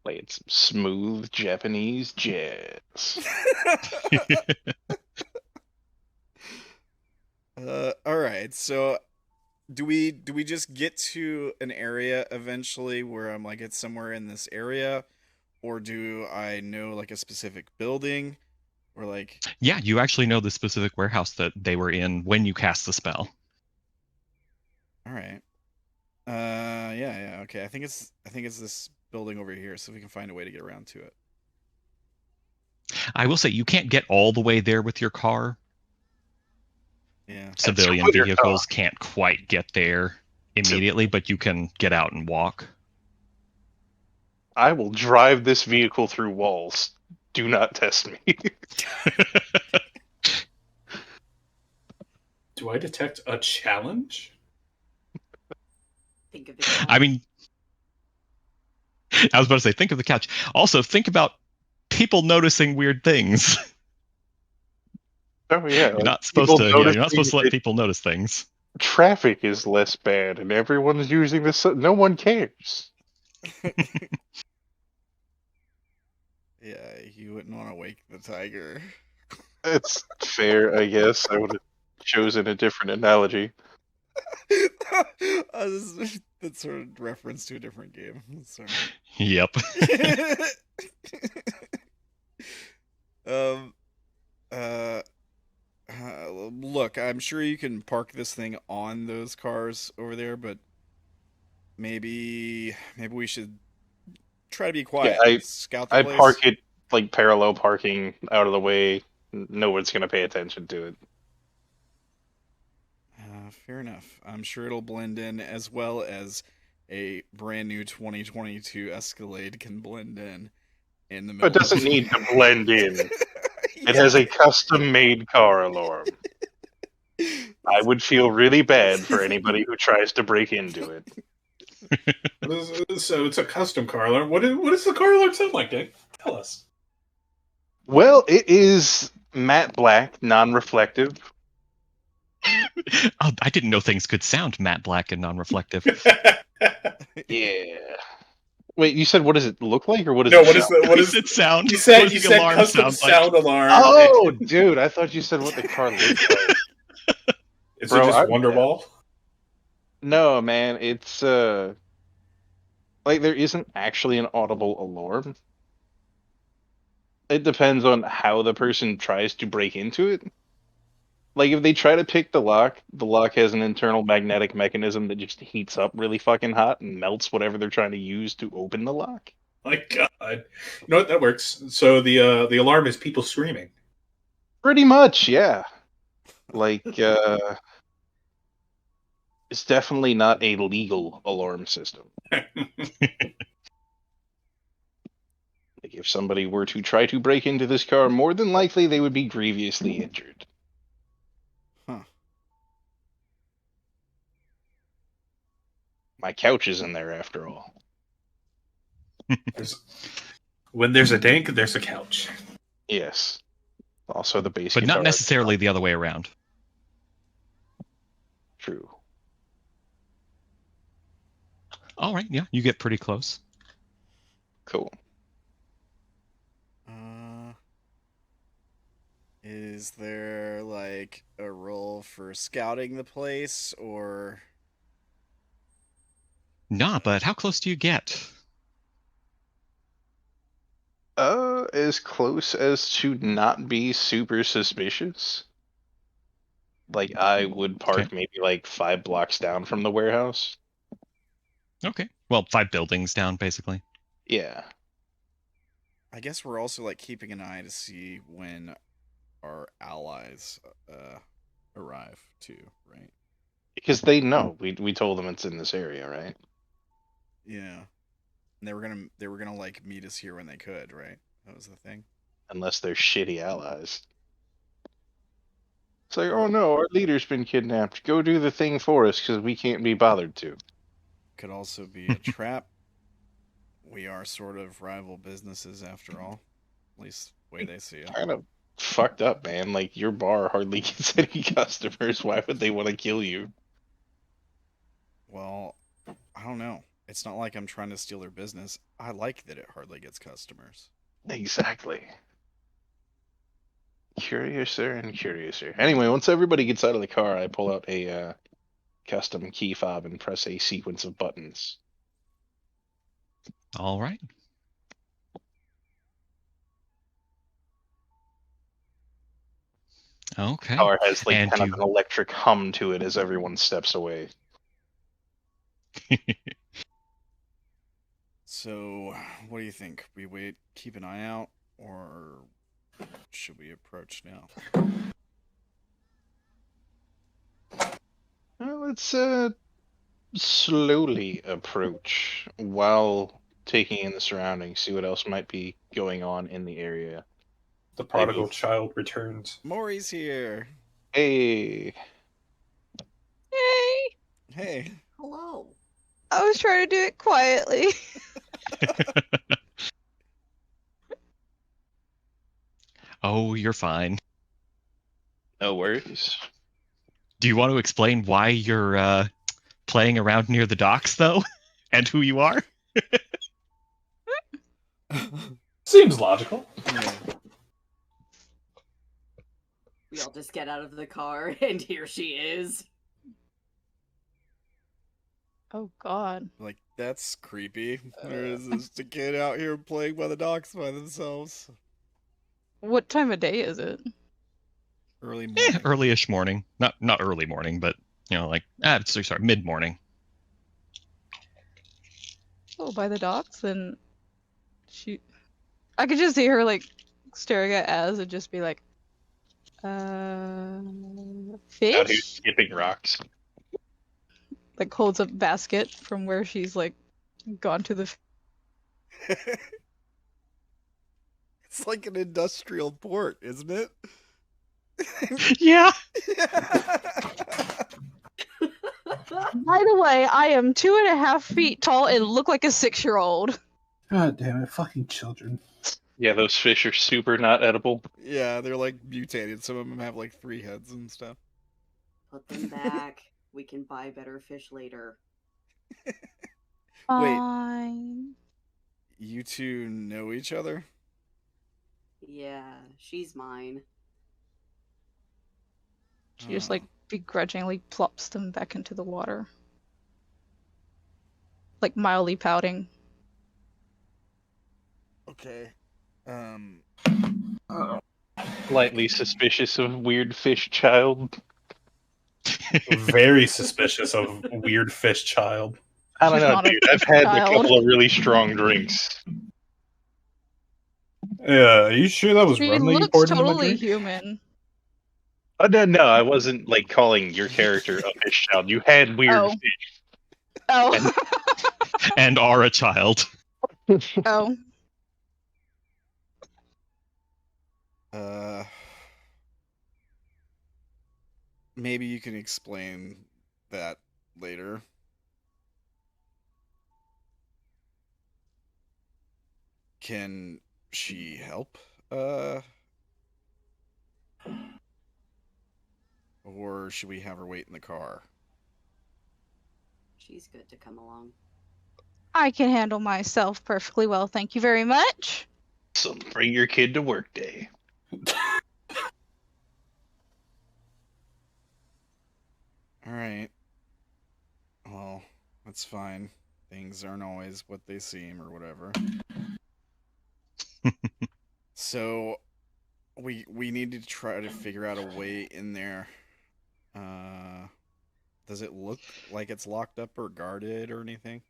Playing some smooth Japanese jazz. All right. So do we just get to an area eventually where I'm like it's somewhere in this area, or do I know like a specific building, or like Yeah, you actually know the specific warehouse that they were in when you cast the spell. all right. Yeah, okay. I think it's this building over here, so we can find a way to get around to it. I will say you can't get all the way there with your car. Yeah. Civilian with your vehicles can't quite get there immediately, but you can get out and walk. I will drive this vehicle through walls. Do not test me. Do I detect a challenge? Think of the couch. I mean, I was about to say, think of the couch. Also, think about people noticing weird things. Oh yeah, You're not supposed to. people Yeah, you're not supposed to let noticing people notice things. traffic is less bad, and everyone's using this. No one cares. Yeah, you wouldn't want to wake the tiger. It's fair, I guess. I would have chosen a different analogy. That's sort of reference to a different game. Sorry. Yep. um. Look, I'm sure you can park this thing on those cars over there, but maybe we should try to be quiet. Yeah, Scout the I place. park it like parallel parking out of the way. No one's gonna pay attention to it. Fair enough. I'm sure it'll blend in as well as a brand new 2022 Escalade can blend in the middle. It doesn't need to blend in. It has a custom-made car alarm. I would feel really bad for anybody who tries to break into it. So it's a custom car alarm. What does the car alarm sound like, Dick? Tell us. Well, it is matte black, non-reflective. Oh, I didn't know things could sound matte black and non-reflective. Yeah. Wait, you said what does it look like, or what does No, it what is sound? the what is it sound? you said? What does You the said alarm custom sound like? sound alarm. Oh, dude, I thought you said what the car looked like. Is Bro, it just I'm- Wonderwall? No, man, it's like there isn't actually an audible alarm. It depends on how the person tries to break into it. Like if they try to pick the lock has an internal magnetic mechanism that just heats up really fucking hot and melts whatever they're trying to use to open the lock. My God, you know what? That works. So the alarm is people screaming. Pretty much, yeah. Like it's definitely not a legal alarm system. Like if somebody were to try to break into this car, more than likely they would be grievously injured. Huh. My couch is in there after all. When there's a dank, there's a couch. Yes. Also the bass but guitar. not necessarily the other way around. True. All right, yeah, you get pretty close. Cool. Is there like a role for scouting the place, or Nah, but how close do you get? As close as to not be super suspicious. Like, I would park Okay. maybe like 5 blocks down from the warehouse. Okay. Well, 5 buildings down, basically. Yeah. I guess we're also like keeping an eye to see when our allies arrive too, right? Because they know. We told them it's in this area, right? Yeah. And they were gonna like meet us here when they could, right? That was the thing. Unless they're shitty allies. It's like, oh no, our leader's been kidnapped. Go do the thing for us because we can't be bothered to. Could also be a trap. We are sort of rival businesses after all. At least the way they see it. Kind of fucked up, man. Like, your bar hardly gets any customers. Why would they want to kill you? Well, I don't know. It's not like I'm trying to steal their business. I like that it hardly gets customers. Exactly. Curiouser and curiouser. Anyway, once everybody gets out of the car, I pull out a custom key fob and press a sequence of buttons. All right. Okay. Car has like And kind you of an electric hum to it as everyone steps away. So, what do you think? We wait, keep an eye out, or should we approach now? Well, let's slowly approach while taking in the surroundings, see what else might be going on in the area. The prodigal child returns. Maury's here. Hey, Yay! Hey. Hello. I was trying to do it quietly. Oh, you're fine. no worries. Do you want to explain why you're playing around near the docks, though? And who you are? Seems logical. Yeah. We all just get out of the car, and here she is. Oh God. Like, that's creepy. There is just a kid out here playing by the docks by themselves. What time of day is it? Early morning. Early-ish morning. Not early morning, but like sorry, mid-morning. Oh, by the docks, and I could just see her like staring at Az and just be like, Out here fish? skipping rocks. Like holds up basket from where she's like gone to the. It's like an industrial port, isn't it? Yeah. By the way, I am 2.5 feet tall and look like a 6-year-old. God damn it, fucking children. Yeah, those fish are super not edible. Yeah, they're like mutated. Some of them have like 3 heads and stuff. Put them back. We can buy better fish later. Fine. You two know each other? Yeah, she's mine. She just like begrudgingly plops them back into the water. Like mildly pouting. Okay. Slightly suspicious of weird fish child. Very suspicious of weird fish child. I don't She's know, not a dude. I've had a child. couple of really strong drinks. Yeah, are you sure that was She rum that you looks poured into my totally drink? human. No, I wasn't like calling your character a fish child. You had weird Oh. fish. Oh. And are a child. Oh. Maybe you can explain that later. Can she help Or should we have her wait in the car? She's good to come along. I can handle myself perfectly well, thank you very much. So bring your kid to work day. Alright. Well, that's fine. Things aren't always what they seem or whatever. So we need to try to figure out a way in there. Does it look like it's locked up or guarded or anything?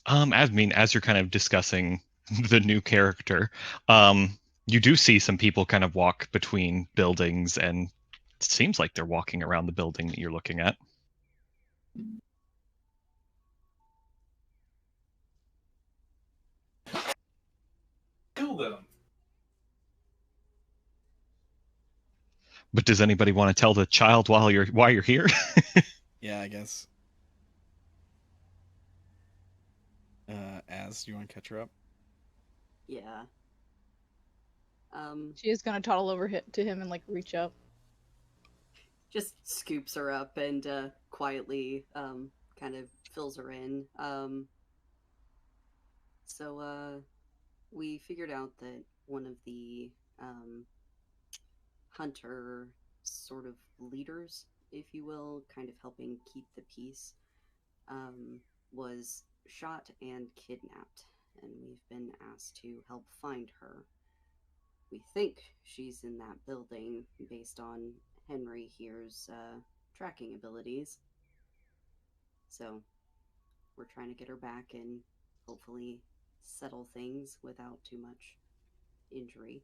As you're kind of discussing the new character, you do see some people kind of walk between buildings, and it seems like they're walking around the building that you're looking at. Kill them. But does anybody want to tell the child why you're here? Yeah, I guess. Az, do you want to catch her up? Yeah. She is gonna toddle over to him and like reach up. Just scoops her up and quietly kind of fills her in. So we figured out that one of the hunter sort of leaders, if you will, kind of helping keep the peace, was shot and kidnapped, and we've been asked to help find her. We think she's in that building based on Henry here's tracking abilities. So we're trying to get her back and hopefully settle things without too much injury.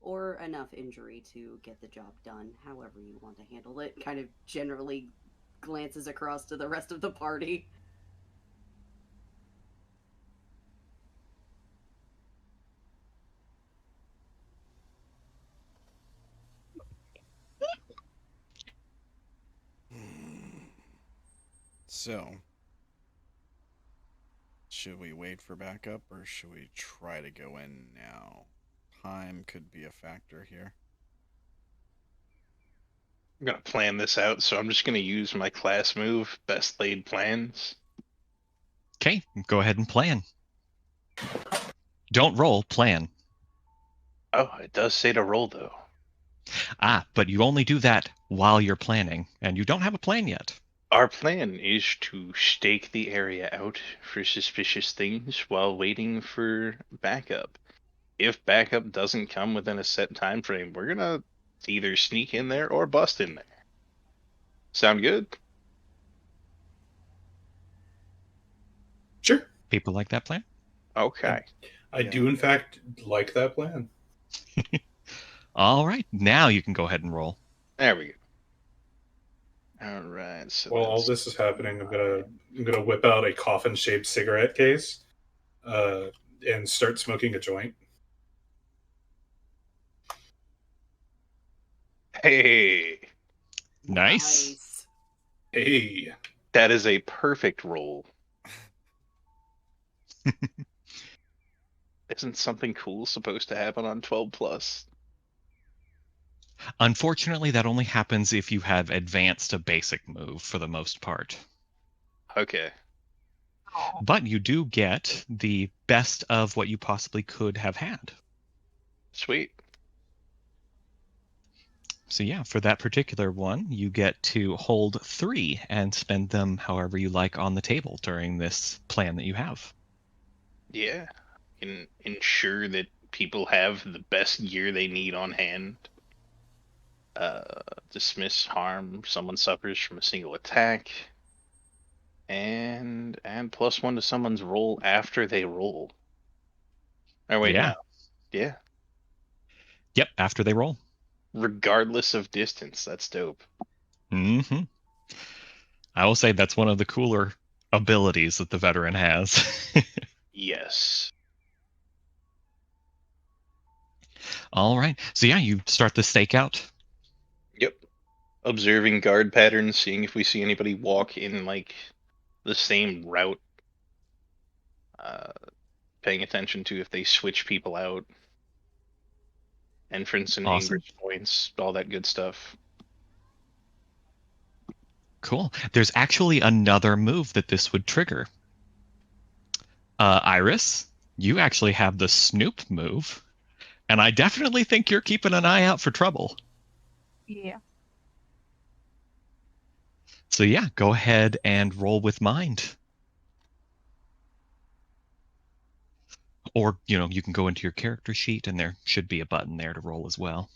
Or enough injury to get the job done, however you want to handle it. Kind of generally glances across to the rest of the party. So, should we wait for backup or should we try to go in now? Time could be a factor here. I'm gonna plan this out, so I'm just gonna use my class move, best laid plans. Okay, go ahead and plan. Don't roll, plan. Oh, it does say to roll though. But you only do that while you're planning, and you don't have a plan yet. Our plan is to stake the area out for suspicious things while waiting for backup. If backup doesn't come within a set time frame, we're gonna either sneak in there or bust in there. Sound good? Sure. People like that plan? Okay. I Yeah. do, in fact, like that plan. All right, now you can go ahead and roll. There we go. All right. So While all that's- this is happening, I'm gonna whip out a coffin-shaped cigarette case, and start smoking a joint. Hey, Nice. Hey, that is a perfect roll. Isn't something cool supposed to happen on 12 plus? Unfortunately, that only happens if you have advanced a basic move for the most part. Okay. But you do get the best of what you possibly could have had. Sweet. So yeah, for that particular one, you get to hold 3 and spend them however you like on the table during this plan that you have. Yeah. Can ensure that people have the best gear they need on hand. Dismiss harm someone suffers from a single attack. And add +1 to someone's roll after they roll. Oh wait, Yeah. no. Yeah. Yep, after they roll. Regardless of distance. That's dope. Mm-hmm. I will say that's one of the cooler abilities that the veteran has. Yes. All right. So yeah, you start the stakeout. Yep. Observing guard patterns, seeing if we see anybody walk in like the same route. Paying attention to if they switch people out. entrance and Awesome. ingress points, all that good stuff. Cool. There's actually another move that this would trigger. Iris, you actually have the snoop move, and I definitely think you're keeping an eye out for trouble. Yeah. So yeah, go ahead and roll with mind. Or, you can go into your character sheet and there should be a button there to roll as well.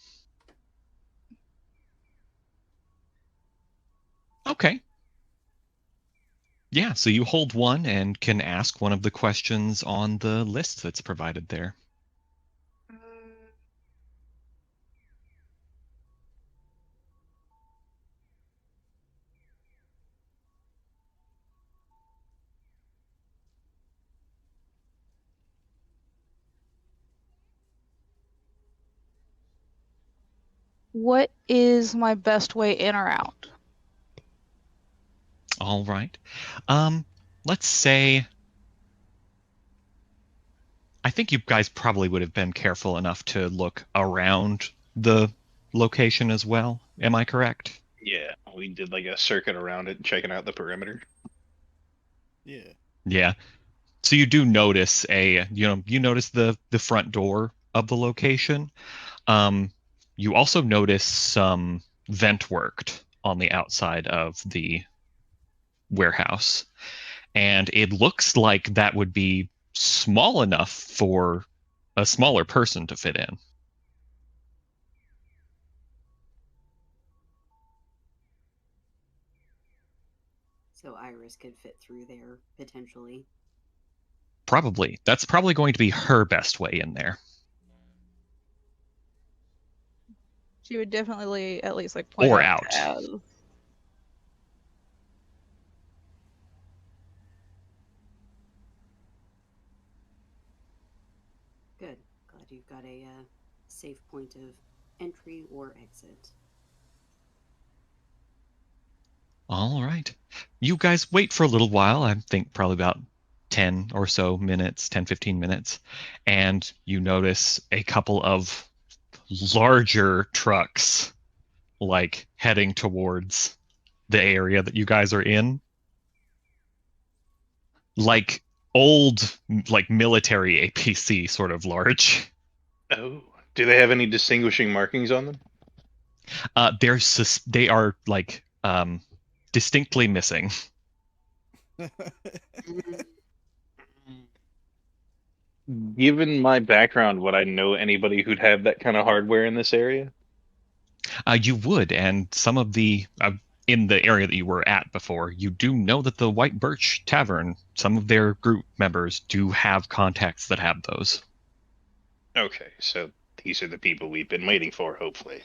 Okay. Yeah, so you hold one and can ask one of the questions on the list that's provided there. What is my best way in or out? All right. Let's say, I think you guys probably would have been careful enough to look around the location as well. Am I correct? Yeah, we did like a circuit around it, checking out the perimeter. Yeah. Yeah. So you do notice you notice the front door of the location. You also notice some vent worked on the outside of the warehouse. And it looks like that would be small enough for a smaller person to fit in. So Iris could fit through there, potentially. Probably. That's probably going to be her best way in there. She would definitely at least like point Or out. out. Good. Glad you've got a safe point of entry or exit. All right. You guys wait for a little while. I think probably about 10 or so minutes, 10, 15 minutes. And you notice a couple of larger trucks like heading towards the area that you guys are in. Like old, like military APC sort of large. Oh, do they have any distinguishing markings on them? They are like distinctly missing. Given my background, would I know anybody who'd have that kind of hardware in this area? You would, and some of the in the area that you were at before, you do know that the White Birch Tavern, some of their group members do have contacts that have those. Okay, so these are the people we've been waiting for, hopefully.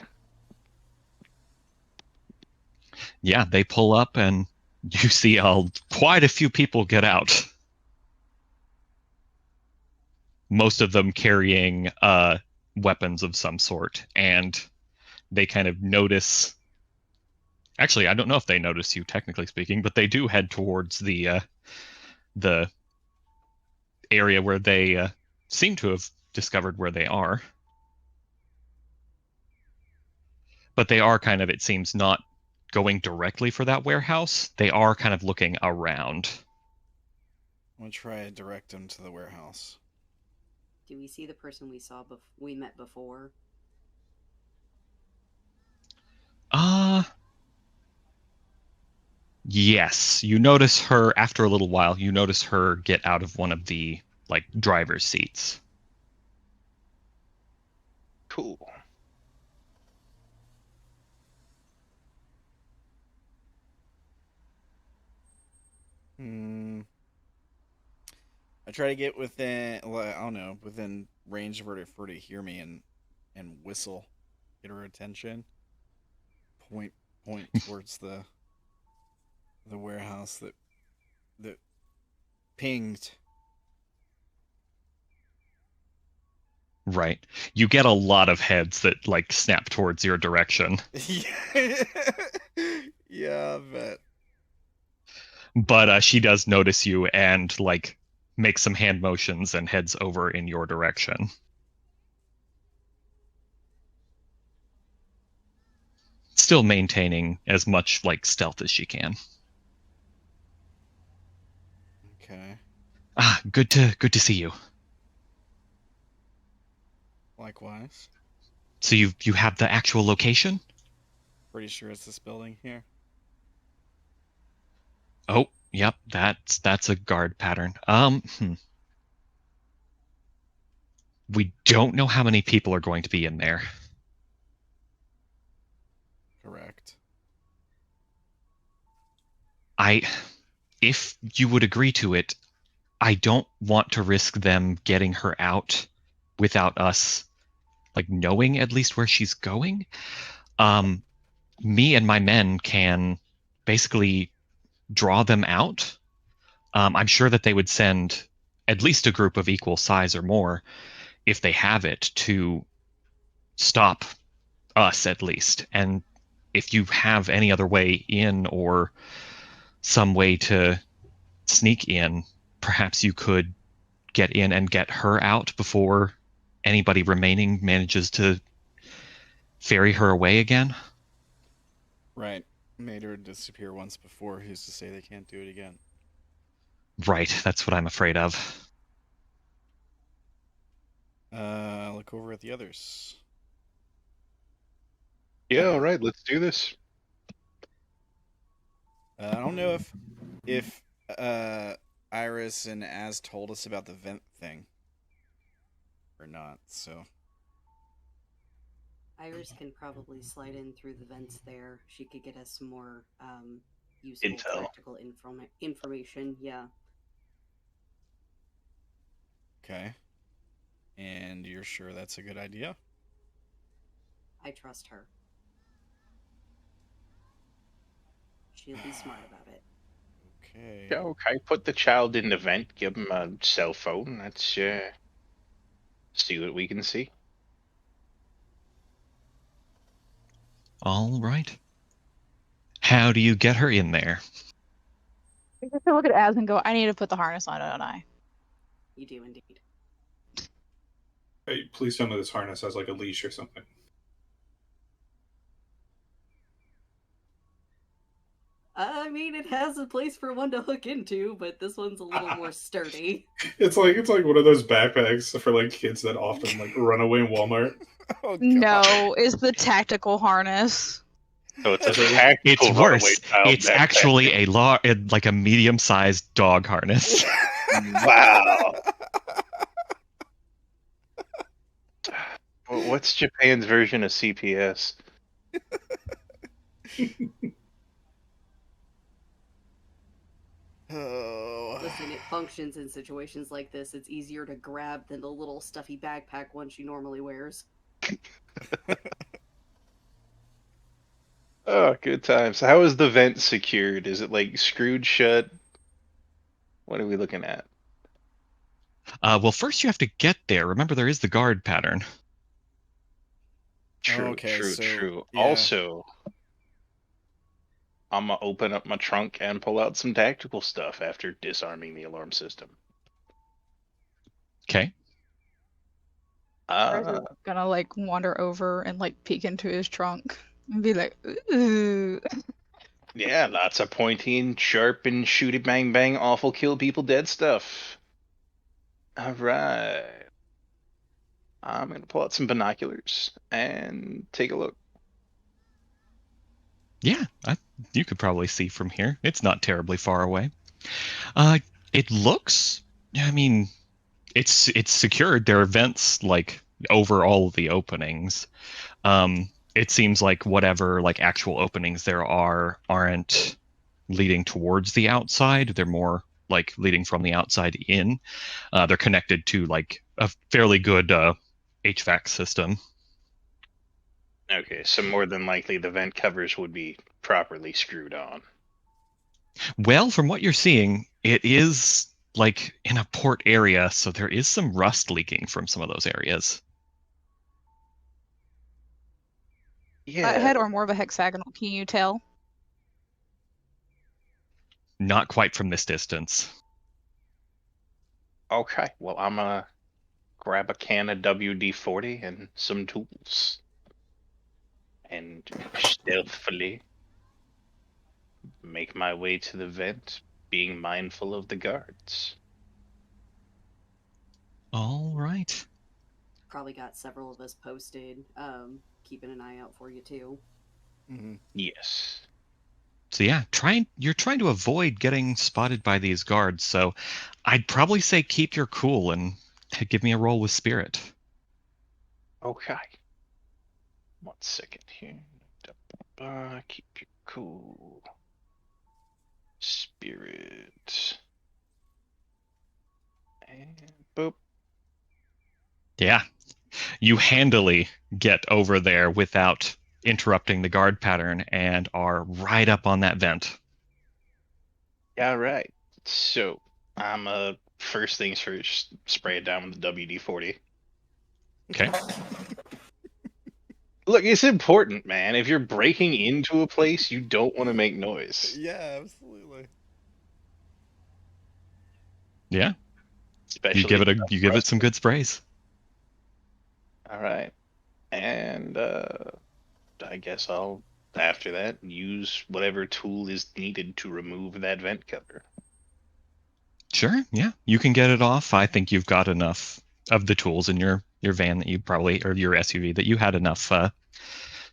Yeah, they pull up and you see quite a few people get out. Most of them carrying weapons of some sort, and they kind of notice. Actually, I don't know if they notice you, technically speaking, but they do head towards the area where they seem to have discovered where they are. But they are kind of, it seems, not going directly for that warehouse. They are kind of looking around. I'm gonna try to direct them to the warehouse. Do we see the person we met before? Yes. You notice her after a little while. You notice her get out of one of the like driver's seats. Cool. I try to get within, well, I don't know, within range of her to hear me and whistle, get her attention. Point towards the warehouse that pinged. Right. You get a lot of heads that like snap towards your direction. Yeah, I bet. But she does notice you and like makes some hand motions and heads over in your direction. still maintaining as much like stealth as she can. Okay. Ah, good to see you. Likewise. So you have the actual location? Pretty sure it's this building here. Oh, yep, that's a guard pattern. We don't know how many people are going to be in there. Correct. If you would agree to it, I don't want to risk them getting her out without us like knowing at least where she's going. Me and my men can basically draw them out. I'm sure that they would send at least a group of equal size or more if they have it to stop us at least. And if you have any other way in or some way to sneak in, perhaps you could get in and get her out before anybody remaining manages to ferry her away again. Right. Made her disappear once before. Who's to say they can't do it again? Right, that's what I'm afraid of. Look over at the others. Yeah, all right, let's do this. I don't know if Iris and Az told us about the vent thing or not. So Iris can probably slide in through the vents there. She could get us some more useful Intel. tactical information. Yeah. okay. And you're sure that's a good idea? I trust her. She'll be smart about it. Okay. Yeah, okay, put the child in the vent, give him a cell phone. Let's see what we can see. All right. How do you get her in there? You have to look at Az and go, I need to put the harness on, don't I? You do indeed. Hey, please tell me this harness has like a leash or something. I mean, it has a place for one to hook into, but this one's a little more sturdy. It's like one of those backpacks for like kids that often like run away in Walmart. Oh, God. No, it's the tactical harness. So it's a It's tactical It's runaway worse. child It's backpack. actually like a medium-sized dog harness. Wow. Well, what's Japan's version of CPS? Oh. Listen, it functions in situations like this. It's easier to grab than the little stuffy backpack one she normally wears. Oh, good times. How is the vent secured? Is it like screwed shut? What are we looking at? Well, first you have to get there. Remember, there is the guard pattern. True, Okay, true, so, true. yeah. Also, I'm gonna open up my trunk and pull out some tactical stuff after disarming the alarm system. Okay. Gonna like wander over and like peek into his trunk and be like, ooh. Yeah, lots of pointy and sharp and shooty bang bang awful kill people dead stuff. Alright. I'm gonna pull out some binoculars and take a look. Yeah, you could probably see from here. It's not terribly far away. It looks. I mean, it's secured. There are vents like over all of the openings. It seems like whatever like actual openings there aren't leading towards the outside. They're more like leading from the outside in. They're connected to like a fairly good HVAC system. Okay, so more than likely the vent covers would be properly screwed on. Well, from what you're seeing, it is like in a port area, so there is some rust leaking from some of those areas. Yeah. Head or more of a hexagonal, can you tell? Not quite from this distance. Okay, well, I'm gonna grab a can of WD-40 and some tools. And stealth stealthily make my way to the vent, being mindful of the guards. All right. Probably got several of us posted, keeping an eye out for you too. Mm-hmm. Yes. So yeah, you're trying to avoid getting spotted by these guards. So I'd probably say keep your cool and give me a roll with spirit. Okay. 1 second here. Keep you cool. Spirit. And boop. Yeah. You handily get over there without interrupting the guard pattern and are right up on that vent. Yeah, right. So I'm first things first, spray it down with the WD-40. Okay. Look, it's important, man. If you're breaking into a place, you don't want to make noise. Yeah, absolutely. Yeah. Especially You give it some good sprays. All right. And I guess I'll after that use whatever tool is needed to remove that vent cover. Sure, yeah. You can get it off. I think you've got enough of the tools in your van that you probably, or your SUV, that you had enough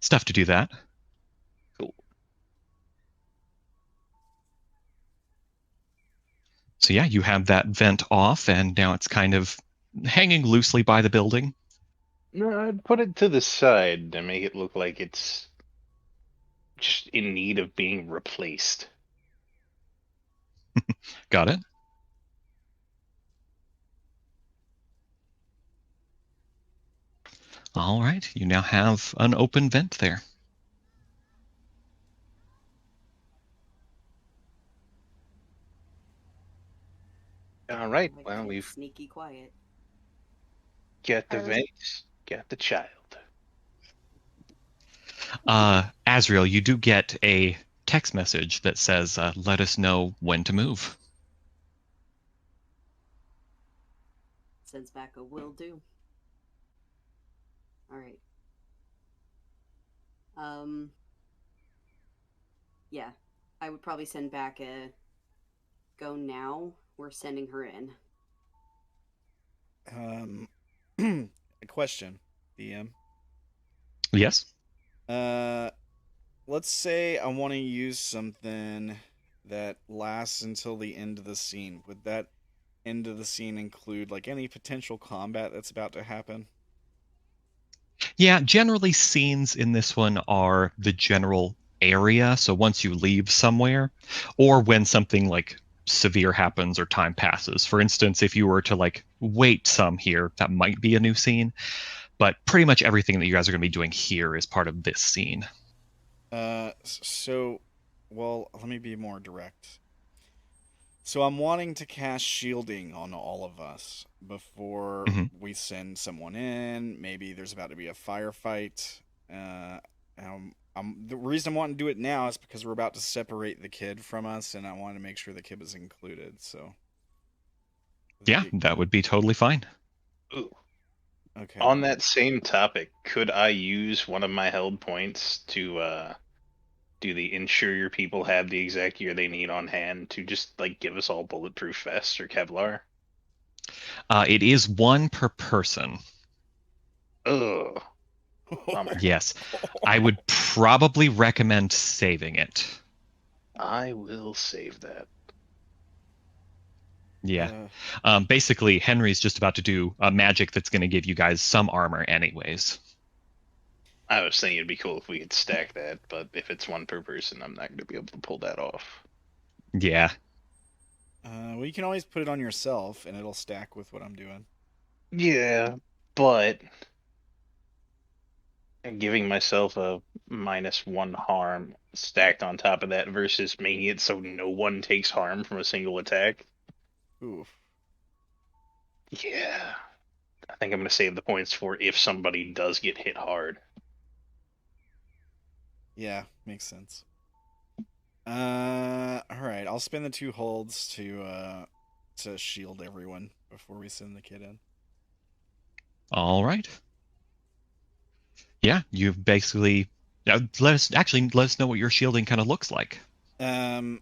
stuff to do that. Cool. So yeah, you have that vent off, and now it's kind of hanging loosely by the building. No, I'd put it to the side to make it look like it's just in need of being replaced. Got it? All right, you now have an open vent there. All right. Like Well, kids, we've sneaky quiet. got the vent, got the child. Azriel, you do get a text message that says, let us know when to move. Sends back a will do. Alright. Yeah. I would probably send back a go now. We're sending her in. A question, DM. Yes? Let's say I want to use something that lasts until the end of the scene. Would that end of the scene include like any potential combat that's about to happen? Yeah, generally scenes in this one are the general area. So once you leave somewhere, or when something like severe happens or time passes. For instance, if you were to like wait some here, that might be a new scene. But pretty much everything that you guys are going to be doing here is part of this scene. Well, let me be more direct. So I'm wanting to cast shielding on all of us before Mhm. we send someone in. Maybe there's about to be a firefight. The reason I'm wanting to do it now is because we're about to separate the kid from us, and I wanted to make sure the kid was included. So Yeah, that would be totally fine. Ooh. Okay. On that same topic, could I use one of my held points to do the ensure your people have the exact gear they need on hand to just like give us all bulletproof vests or Kevlar? It is one per person. Ugh. Bummer. Yes. I would probably recommend saving it. I will save that. Yeah. Basically, Henry's just about to do a magic that's going to give you guys some armor anyways. I was thinking it'd be cool if we could stack that, but if it's one per person, I'm not going to be able to pull that off. Yeah. Well, you can always put it on yourself, and it'll stack with what I'm doing. Yeah, but giving myself a -1 harm stacked on top of that versus making it so no one takes harm from a single attack. Oof. Yeah. I think I'm going to save the points for if somebody does get hit hard. Yeah, makes sense. All right. I'll spend the 2 holds to shield everyone before we send the kid in. All right. Yeah, you've basically Now, let us know what your shielding kind of looks like. I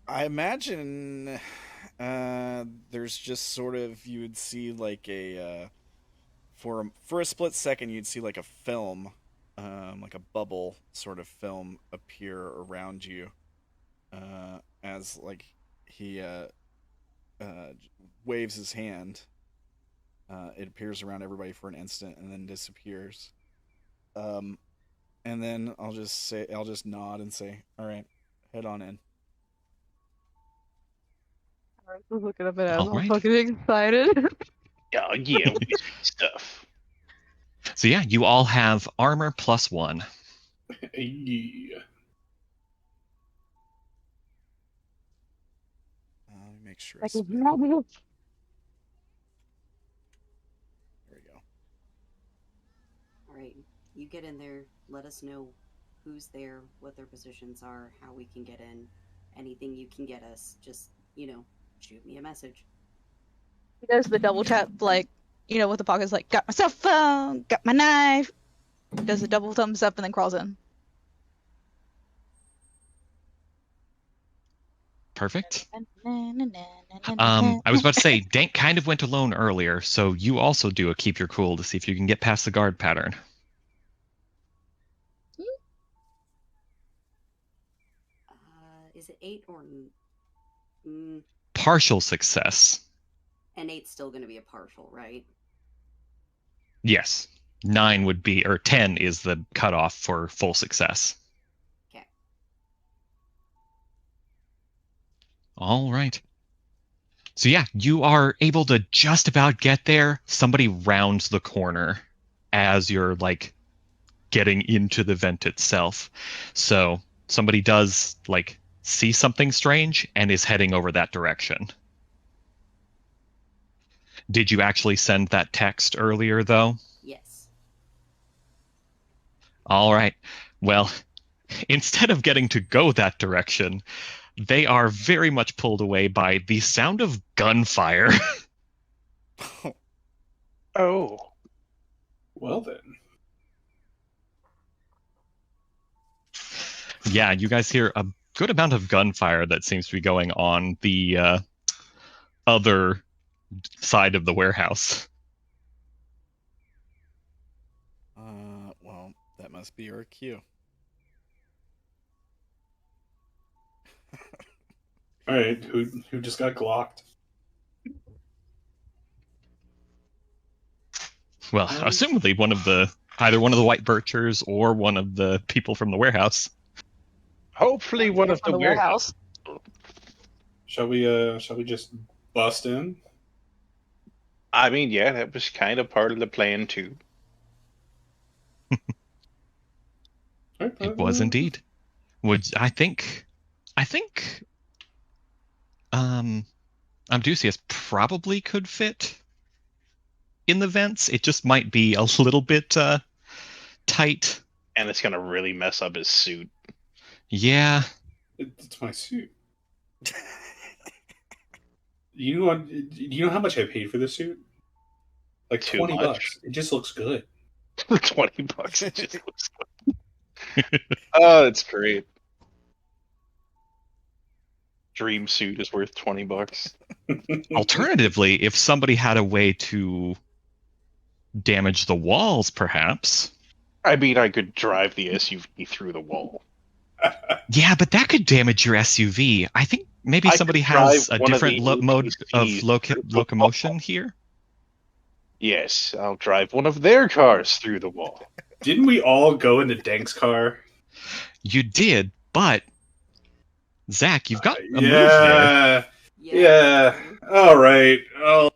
imagine there's just sort of, you would see like a for a split second you'd see like a film, like a bubble sort of film appear around you, as like he waves his hand. It appears around everybody for an instant and then disappears. And then I'll just nod and say, "All right, head on in." I was looking up at us, All all right. fucking excited. Oh, yeah, wizard stuff. So yeah, you all have armor +1. Yeah. Let me make sure. Like, There we go. All right, you get in there. Let us know who's there, what their positions are, how we can get in. Anything you can get us, just shoot me a message. He does the double tap, like, with the pockets, like, got my cell phone, got my knife. Does a double thumbs up and then crawls in. Perfect. I was about to say, Dank kind of went alone earlier, so you also do a keep your cool to see if you can get past the guard pattern. Is it 8 or... Partial success. And 8's still going to be a partial, right? Yes. 9 would be, or 10 is the cutoff for full success. Okay. All right. So yeah, you are able to just about get there. Somebody rounds the corner as you're like getting into the vent itself. So somebody does like see something strange and is heading over that direction. Did you actually send that text earlier though? Yes. All right. Well, instead of getting to go that direction, they are very much pulled away by the sound of gunfire. Oh. Well then. Yeah, you guys hear a good amount of gunfire that seems to be going on the other side of the warehouse. Well, that must be our cue. All right, who just got glocked? Well, assumably either one of the white birchers or one of the people from the warehouse. Hopefully one of On the the warehouse. Shall we just bust in? I mean, yeah, that was kind of part of the plan too. It was indeed. I think Amdusias probably could fit in the vents. It just might be a little bit tight. And it's gonna really mess up his suit. Yeah. It's my suit. You know how much I paid for this suit? Like Too $20. much. It just looks good. $20. It just looks good. Oh, it's great. Dream suit is worth $20. Alternatively, if somebody had a way to damage the walls, perhaps. I mean, I could drive the SUV through the wall. Yeah, but that could damage your SUV. I think maybe I somebody could has drive a one of different the mode of APCs through the locomotion wall. here. Yes, I'll drive one of their cars through the wall. Didn't we all go into Dank's car? You did, but Zach, you've got a move there. Yeah. All right. I'll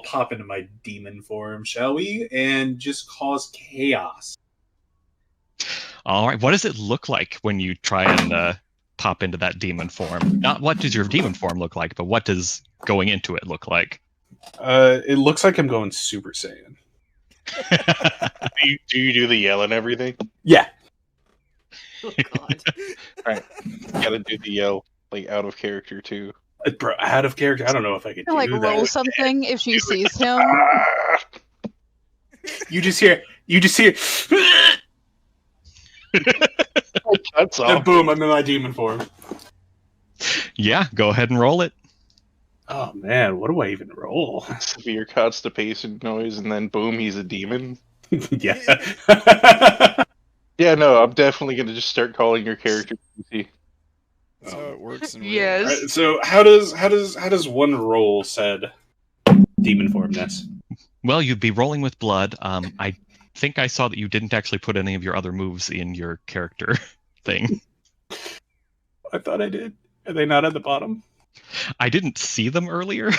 pop into my demon form, shall we? And just cause chaos. All right. What does it look like when you try and pop into that demon form? Not what does your demon form look like, but what does going into it look like? It looks like I'm going Super Saiyan. Do you do the yell and everything? Yeah. Oh God. Alright. Gotta do the yell, like, out of character, too. Bro, out of character? I don't know if I could do Like that. roll something if she sees him. Ah! You just hear. That's all. And boom! I'm in my demon form. Yeah, go ahead and roll it. Oh man, what do I even roll? Severe constipation noise, and then boom, he's a demon. Yeah. Yeah, no, I'm definitely gonna just start calling your character PC. That's how it works in real Yes. life. Alright, so how does one roll said demon formness? Well, you'd be rolling with blood. I think I saw that you didn't actually put any of your other moves in your character thing. I thought I did. Are they not at the bottom? I didn't see them earlier.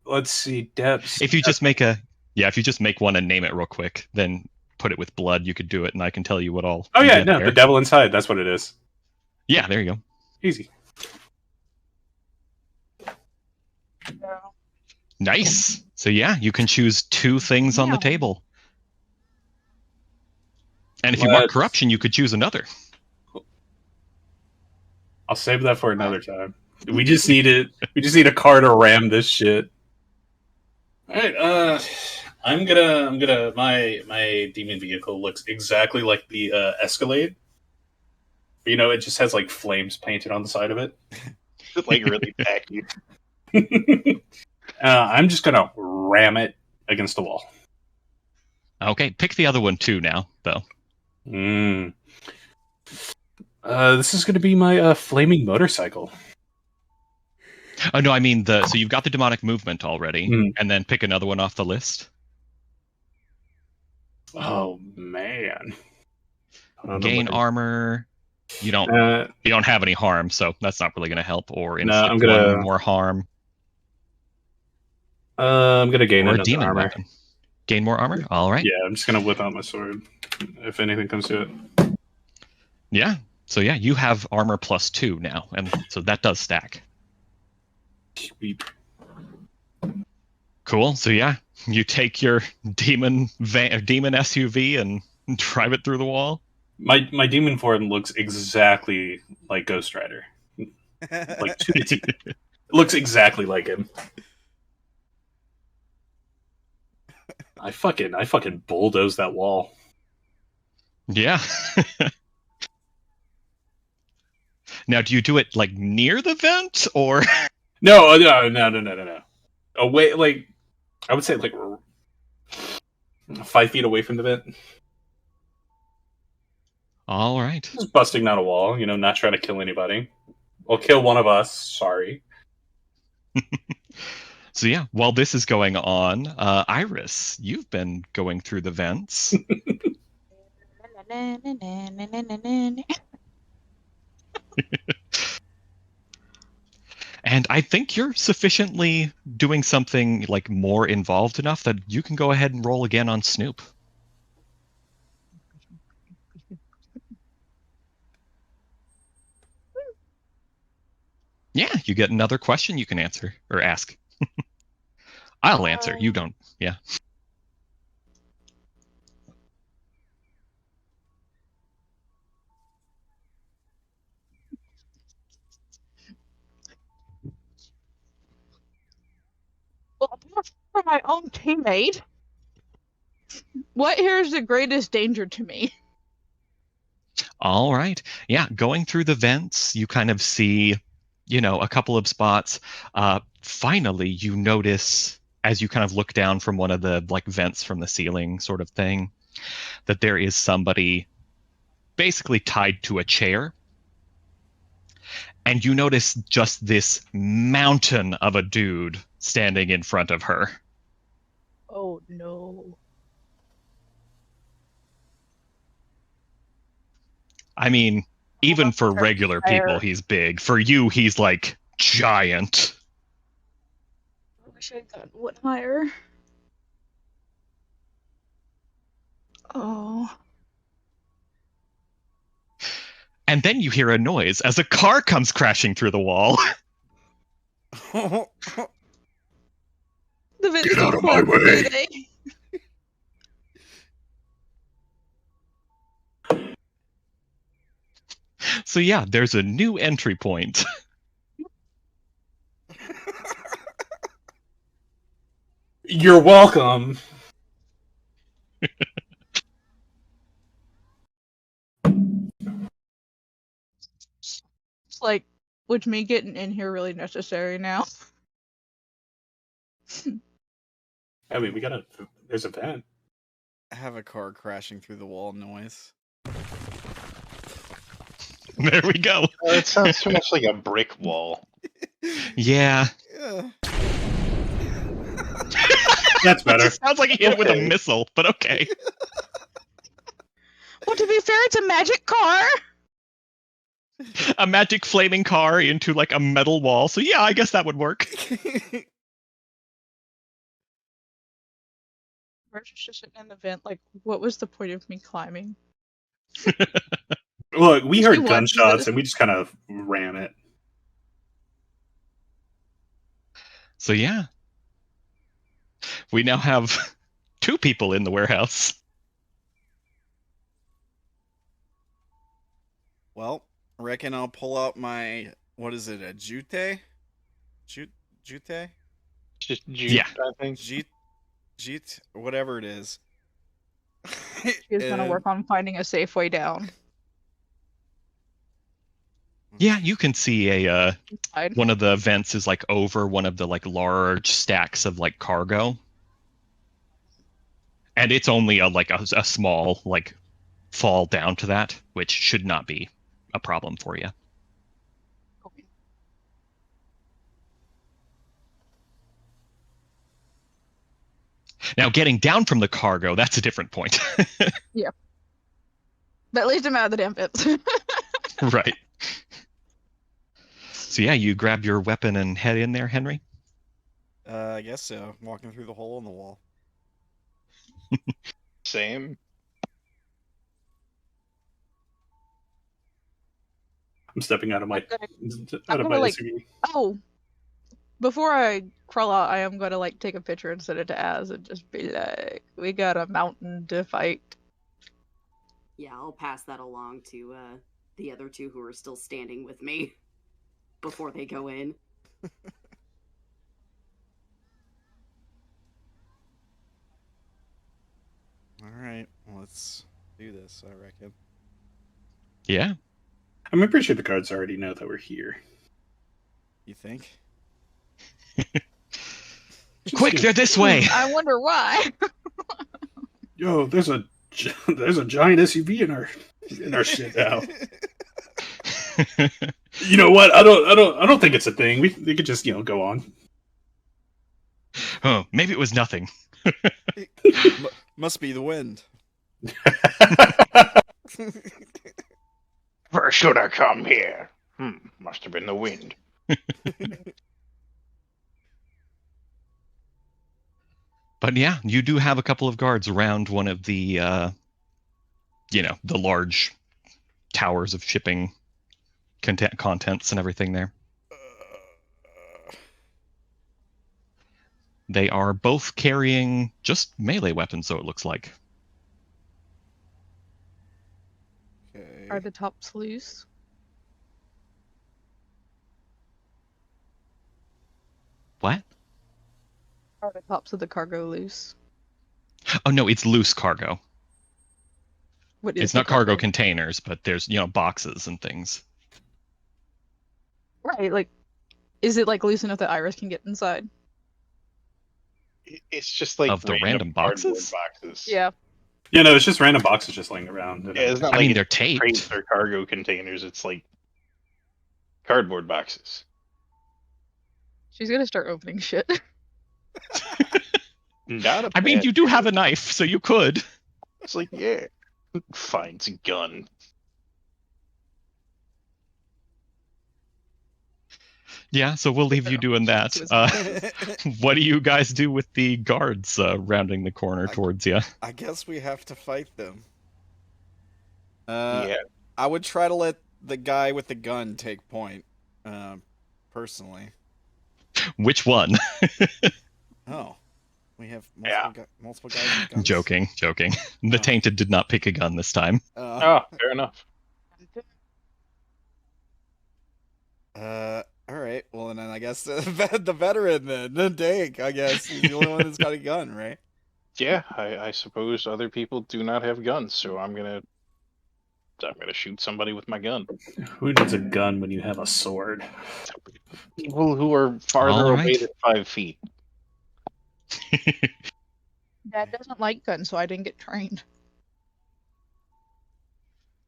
Let's see, depths. If you just make one and name it real quick, then put it with blood, you could do it, and I can tell you what all. Oh you yeah, get no, there. the devil inside. That's what it is. Yeah, there you go. Easy. Nice. So yeah, you can choose 2 things on the Yeah. table. And if you mark Let's- corruption, you could choose another. I'll save that for another time. We just need it. We just need a car to ram this shit. All right. I'm gonna. My demon vehicle looks exactly like the Escalade. You know, it just has like flames painted on the side of it. Like really tacky. I'm just gonna ram it against the wall. Okay, pick the other one too now, though. This is gonna be my flaming motorcycle. Oh no, I mean so you've got the demonic movement already, Mm. and then pick another one off the list. Oh man! Gain armor. You don't have any harm, so that's not really going to help. Or No, inflict I'm gonna- one more harm. I'm gonna gain Or a another demon armor. weapon. Gain more armor. All right. Yeah, I'm just gonna whip out my sword if anything comes to it. Yeah. So yeah, you have armor +2 now, and so that does stack. Sweet. Cool. So yeah, you take your demon SUV and drive it through the wall. My demon form looks exactly like Ghost Rider. Like to the T. It looks exactly like him. I fucking bulldoze that wall. Yeah. Now, do you do it like near the vent or? No. Away, like I would say, like 5 feet away from the vent. All right. Just busting down a wall. You know, not trying to kill anybody. I'll kill one of us. Sorry. So yeah, while this is going on, Iris, you've been going through the vents. And I think you're sufficiently doing something like more involved enough that you can go ahead and roll again on Snoop. Yeah, you get another question you can answer or ask. I'll answer. You don't. Yeah. Well, apart from my own teammate, what here is the greatest danger to me? All right. Yeah, going through the vents, you kind of see, a couple of spots. Finally, you notice as you kind of look down from one of the like vents from the ceiling sort of thing, that there is somebody basically tied to a chair. And you notice just this mountain of a dude standing in front of her. Oh no. I mean, even for regular people, Fire. he's big. For you, he's like giant. I wish I'd gotten one higher. Oh. And then you hear a noise as a car comes crashing through the wall. The vents Get out don't of my work, way. do they? So yeah, there's a new entry point. You're welcome. curious, like, was me getting in here really necessary now? I mean, there's a vent. I have a car crashing through the wall noise. There we go. It sounds too much like a brick wall. Yeah. Yeah. That's better. It sounds like he hit it with a Okay. missile, but okay. Well, to be fair, it's a magic car. A magic flaming car into like a metal wall. So yeah, I guess that would work. Versus just sitting in the vent. Like, what was the point of me climbing? Look, we Just heard do one, gunshots just- and we just kind of ran it. So yeah. We now have 2 people in the warehouse. Well, I reckon I'll pull out my, what is it, a jute? Jute? Just Yeah. I think. Jeet, whatever it is. She's gonna And- work on finding a safe way down. Yeah, you can see a Fine. one of the vents is like over one of the like large stacks of like cargo. And it's only a small like fall down to that, which should not be a problem for you. Okay. Now getting down from the cargo, that's a different point. But at least I'm out of the damn vents. Right. So yeah, you grab your weapon and head in there, Henry. I guess so. Walking through the hole in the wall. Same. I'm stepping out of my I'm gonna, like- SUV. Oh, before I crawl out, I am gonna like take a picture and send it to Az and just be like, "We got a mountain to fight." Yeah, I'll pass that along to the other 2 who are still standing with me before they go in. Alright, well, let's do this, I reckon. Yeah. I'm pretty sure the guards already know that we're here. You think? Quick, they're this way. I wonder why. Yo, there's a giant SUV in our shit now. You know what? I don't think it's a thing. We could just go on. Oh, maybe it was nothing. Must be the wind. Where should I come here? Must have been the wind. But yeah, you do have a couple of guards around one of the, the large towers of shipping contents and everything there. They are both carrying just melee weapons, so it looks like. Okay. Are the tops loose? What? Are the tops of the cargo loose? Oh no, it's loose cargo. What is It's the not cargo containers, but there's boxes and things. Right, like, is it like loose enough that Iris can get inside? It's just like Of the random cardboard boxes? boxes. Yeah. Yeah, no, it's just random boxes just laying around. Yeah, it's not I like mean, they're it's crates taped. or cargo containers. It's like cardboard boxes. She's gonna start opening shit. Not a I mean, bad you do have a thing. knife, so you could. It's like, yeah, who finds a gun? Yeah, so we'll leave you doing that. What do you guys do with the guards rounding the corner towards you? I guess we have to fight them. Yeah, I would try to let the guy with the gun take point, personally. Which one? Oh, we have Yeah. multiple guys with guns? Joking. The Oh. Tainted did not pick a gun this time. oh, fair enough. All right. Well, then I guess the veteran then Dake, I guess, he's the only one that's got a gun, right? Yeah, I suppose other people do not have guns, so I'm gonna I'm gonna shoot somebody with my gun. Who needs a gun when you have a sword? People who are farther All away right. than 5 feet. Dad doesn't like guns, so I didn't get trained.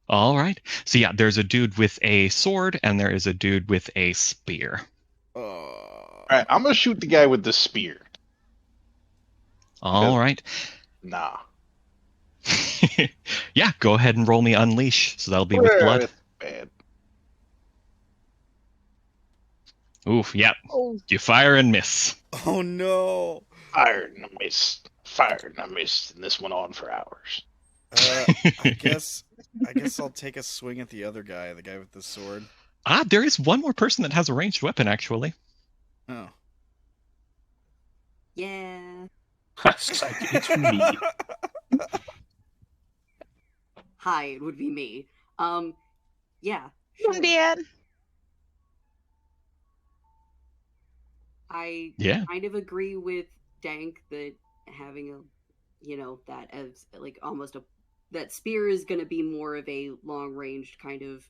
All right. So yeah, there's a dude with a sword and there is a dude with a spear. All right, I'm gonna shoot the guy with the spear. All right. Nah. Yeah, go ahead and roll me unleash. So that'll be with blood. That's bad. Oof, yep. Oh, You fire and miss. Oh no! Fired and I missed. Fired and I missed. And this went on for hours. I guess I'll take a swing at the other guy, the guy with the sword. There is one more person that has a ranged weapon, actually. Oh. Yeah. Psych, it's me. Hi, it would be me. Yeah. Sure. Dad. I Yeah. kind of agree with Dank that having that as like almost that spear is going to be more of a long ranged kind of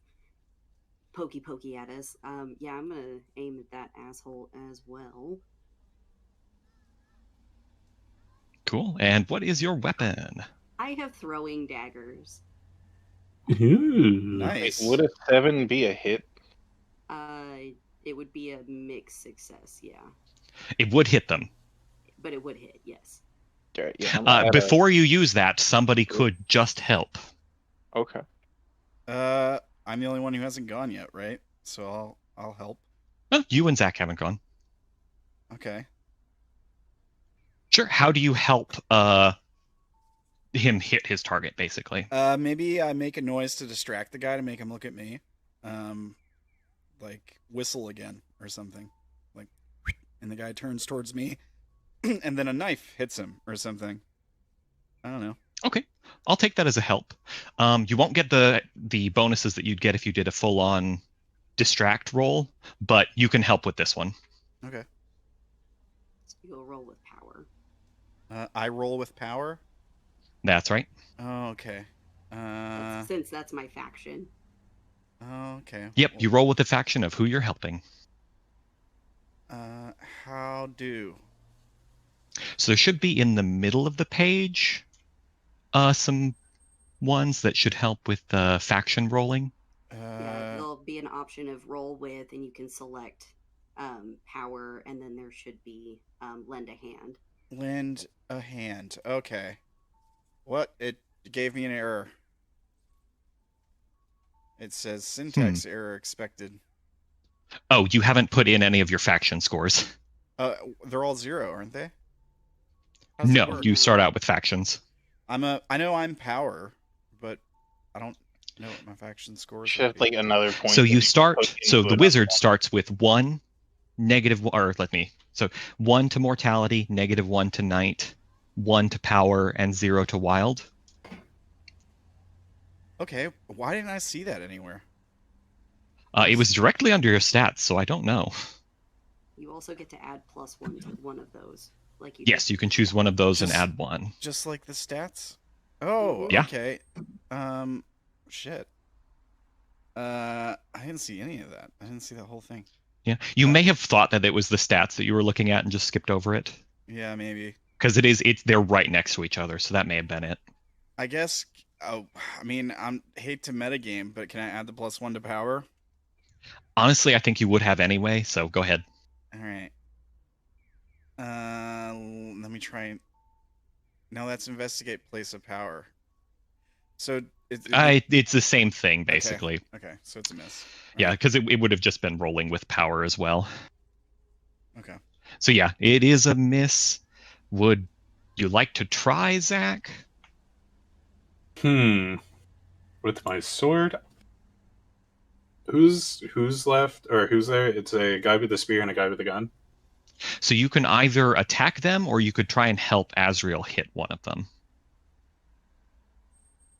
pokey at us. Yeah, I'm going to aim at that asshole as well. Cool. And what is your weapon? I have throwing daggers. Ooh. Nice. Would a 7 be a hit? It would be a mixed success, yeah. It would hit them. But it would hit, yes. Okay, yeah, I'm not Before you use that, somebody could just help. Okay. I'm the only one who hasn't gone yet, right? So I'll help. Well, you and Zach haven't gone. Okay. Sure. How do you help him hit his target, basically? Maybe I make a noise to distract the guy to make him look at me. Like whistle again or something. Like, and the guy turns towards me, and then a knife hits him or something. I don't know. Okay. I'll take that as a help. You won't get the bonuses that you'd get if you did a full-on distract roll, but you can help with this one. Okay. So you'll roll with power. I roll with power. That's right. Oh, okay. Since that's my faction. Oh, okay. Yep, you roll with the faction of who you're helping. How do? So there should be in the middle of the page some ones that should help with faction rolling. Yeah, there'll be an option of roll with, and you can select power, and then there should be lend a hand. Lend a hand. Okay. What? It gave me an error. It says syntax error expected. Oh, you haven't put in any of your faction scores. They're all 0, aren't they? How does it No, work? you start out with factions. I know I'm power, but I don't know what my faction scores. Should have like another point. So that you can start. put So into the it. wizard starts with 1, -1 to mortality, -1 to night, 1 to power, and 0 to wild. Okay, why didn't I see that anywhere? It was directly under your stats, so I don't know. You also get to add +1 to one of those. Like you Yes, you can choose one of those and Just- add 1. Just like the stats? Oh, Yeah. okay. Shit. I didn't see any of that. I didn't see the whole thing. Yeah, you may have thought that it was the stats that you were looking at and just skipped over it, Yeah, maybe. because they're right next to each other, so that may have been it. I guess. Oh, I mean, I hate to metagame, but can I add the +1 to power? Honestly, I think you would have anyway, so go ahead. All right. Let me try. No, that's investigate place of power. So It's the same thing, basically. Okay, so it's a miss. Yeah, because it would have just been rolling with power as well. Okay. So yeah, it is a miss. Would you like to try, Zach? With my sword. Who's left, or who's there? It's a guy with a spear and a guy with a gun. So you can either attack them, or you could try and help Azrael hit one of them.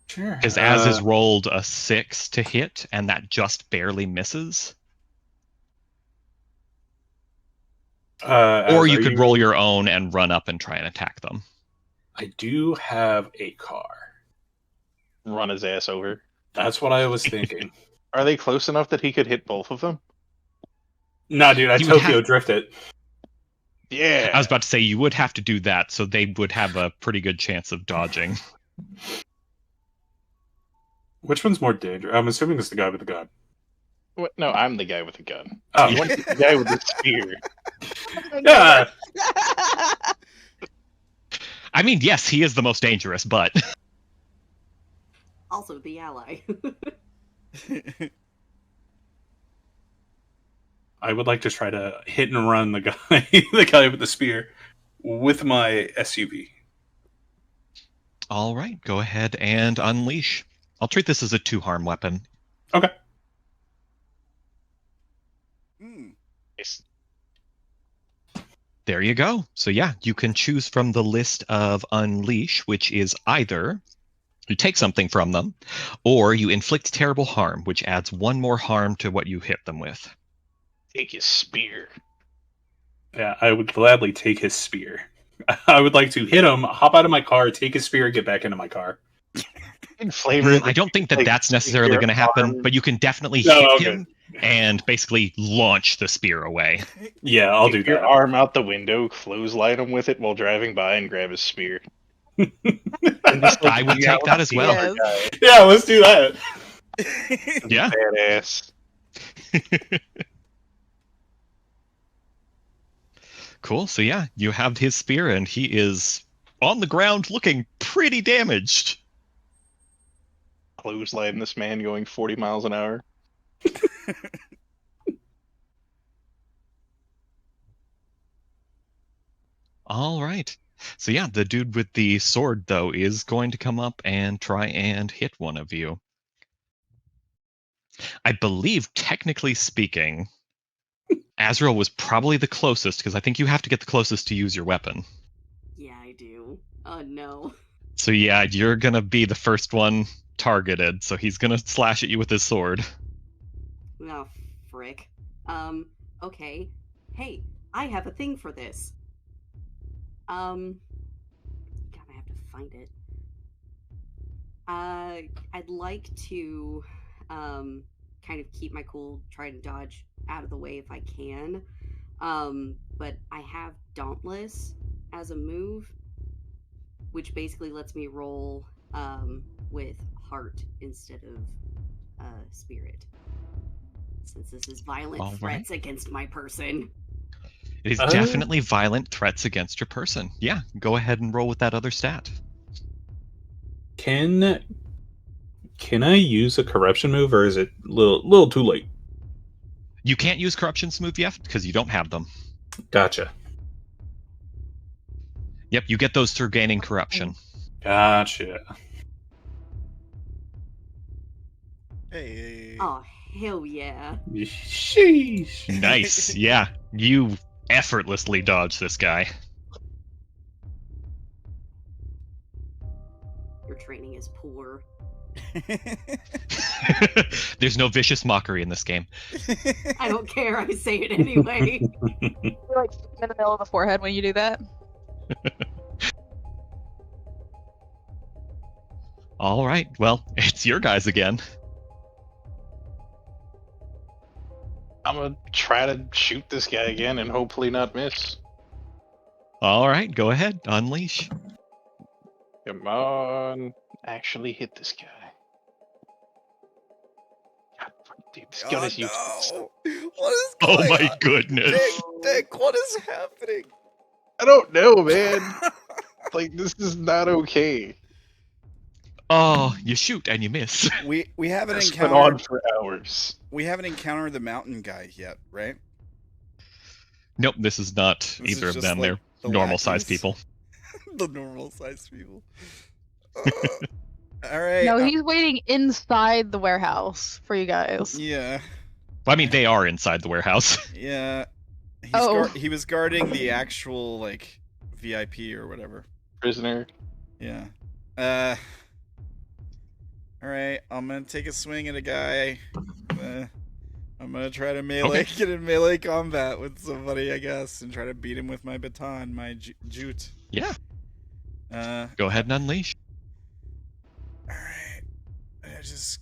Sure. Because Az has rolled a 6 to hit, and that just barely misses. Or you could roll your own and run up and try and attack them. I do have a car. Run his ass over. That's what I was thinking. Are they close enough that he could hit both of them? Nah, dude, I You would Tokyo have- drift it. Yeah. I was about to say you would have to do that, so they would have a pretty good chance of dodging. Which one's more dangerous? I'm assuming it's the guy with the gun. What? No, I'm the guy with the gun. Oh, You want the guy with the spear. yeah. I mean, yes, he is the most dangerous, but Also the ally. I would like to try to hit and run the guy, the guy with the spear, with my SUV. all right, go ahead and unleash. I'll treat this as a 2-harm weapon. Okay. Yes. There you go. So yeah, you can choose from the list of unleash, which is either you take something from them, or you inflict terrible harm, which adds 1 more harm to what you hit them with. Take his spear. Yeah, I would gladly take his spear. I would like to hit him, hop out of my car, take his spear, and get back into my car. And flavor. I don't think that like, that's necessarily going to happen, harm. but you can definitely No, hit okay. him and basically launch the spear away. Yeah, I'll do Take your that. arm out the window, clothesline him with it while driving by, and grab his spear. And just, I would take that as well. Yes. Yeah, let's do that. Yeah. Badass. Cool. So yeah, you have his spear, and he is on the ground looking pretty damaged. Clothesline this man going 40 miles an hour. All right. So yeah, the dude with the sword, though, is going to come up and try and hit one of you. I believe, technically speaking, Azrael was probably the closest, because I think you have to get the closest to use your weapon. Yeah, I do. Oh no. So yeah, you're going to be the first one targeted, so he's going to slash at you with his sword. Oh, frick. Okay. Hey, I have a thing for this. God, I have to find it. I'd like to, kind of keep my cool, try to dodge out of the way if I can. But I have Dauntless as a move, which basically lets me roll, with heart instead of, spirit. Since this is violent All right. threats against my person. It is Oh. definitely violent threats against your person. Yeah, go ahead and roll with that other stat. Can I use a corruption move, or is it a little too late? You can't use corruption smooth yet because you don't have them. Gotcha. Yep, you get those through gaining corruption. Gotcha. Hey. Oh, hell yeah. Sheesh. Nice. Yeah, you effortlessly dodge this guy. Your training is poor. There's no vicious mockery in this game. I don't care, I say it anyway. You're like in the middle of the forehead when you do that. All right, well, it's your guys again. I'm gonna try to shoot this guy again and hopefully not miss. All right, go ahead, unleash. Come on. Actually hit this guy. God, fuck, dude, this gun is useless. no. What is Oh going my on? goodness. Dick, what is happening? I don't know, man. Like, this is not okay. Oh, you shoot and you miss. we haven't This went on encountered for hours. we haven't encountered the mountain guy yet, right? Nope, this is not This either is of just them. like They're the normal-sized lackeys? people. The normal sized people. All right. No, he's waiting inside the warehouse for you guys. Yeah. I mean, they are inside the warehouse. Yeah. He's Oh. he was guarding the actual like VIP or whatever. Prisoner. Yeah. All right. I'm gonna take a swing at a guy. I'm gonna try to melee get in melee combat with somebody, I guess, and try to beat him with my baton, my jute. Yeah, All go ahead and unleash. right. I just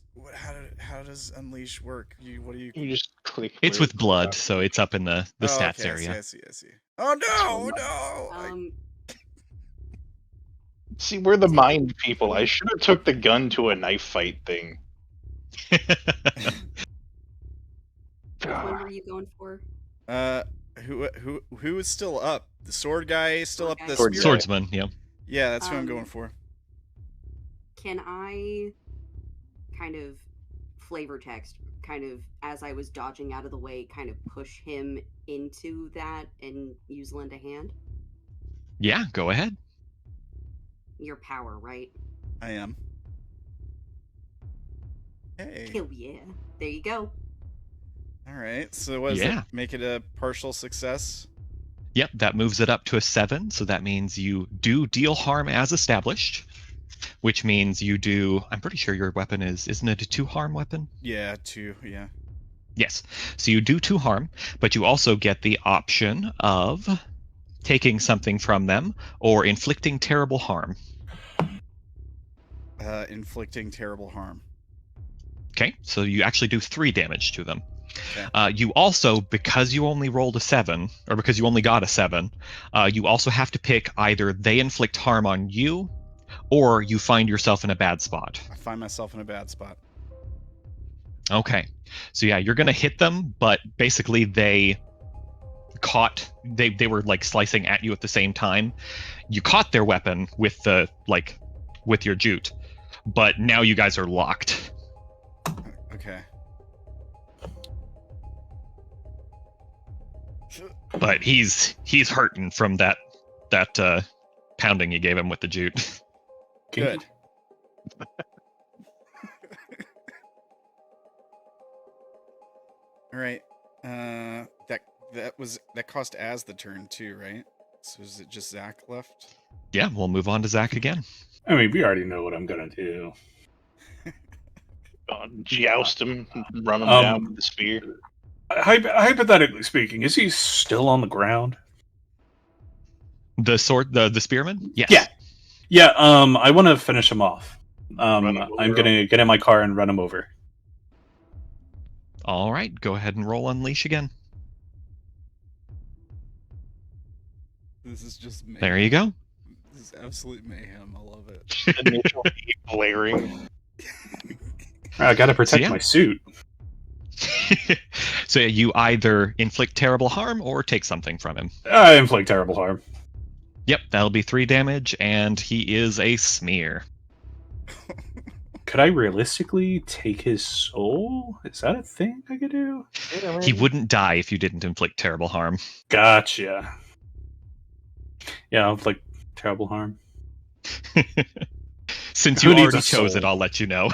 how does unleash work? What do you? You just click. It's where with blood, so it's up in the stats okay, area. I see. Oh no, no! See, we're the Is it- mind people. I should have took the gun to a knife fight thing. Which one were you going for? Who is still up? The sword guy is still Sword up. guy. The Sword spear. guy. Swordsman, yeah. Yeah, that's who I'm going for. Can I kind of flavor text, kind of as I was dodging out of the way, kind of push him into that and use lend a hand? Yeah, go ahead. Your power, right? I am. Hey. Hell yeah. There you go. All right. So what does Yeah. it make it a partial success? Yep, that moves it up to a 7, so that means you do deal harm as established, which means you do. I'm pretty sure your weapon isn't it a 2 harm weapon? Yeah, 2. Yeah. Yes. So you do 2 harm, but you also get the option of taking something from them or inflicting terrible harm. Inflicting terrible harm. Okay, so you actually do 3 damage to them. Okay. You also, because you only rolled a 7, or because you only got a 7, you also have to pick either they inflict harm on you, or you find yourself in a bad spot. I find myself in a bad spot. Okay, so yeah, you're gonna hit them, but basically they were like slicing at you at the same time. You caught their weapon with your jute, but now you guys are locked. Okay. But he's hurting from that pounding you gave him with the jute. Good. All right. That cost Az the turn too, right? So is it just Zach left? Yeah, we'll move on to Zach again. I mean, we already know what I'm gonna do. Joust him, run him down with the spear. Hypothetically speaking, is he still on the ground? The spearman? Yes. Yeah. Yeah. I want to finish him off. Run him I'm over. gonna get in my car and run him over. All right, go ahead and roll Unleash again. This is just mayhem. There you go. This is absolute mayhem. I love it. Initial hate blaring. I gotta protect yeah. my suit. So you either inflict terrible harm or take something from him. I inflict terrible harm. Yep, that'll be 3 damage, and he is a smear. Could I realistically take his soul? Is that a thing I could do? He wouldn't die if you didn't inflict terrible harm. Gotcha. Yeah, I'll inflict terrible harm. Since Who you needs already a chose soul? it, I'll let you know.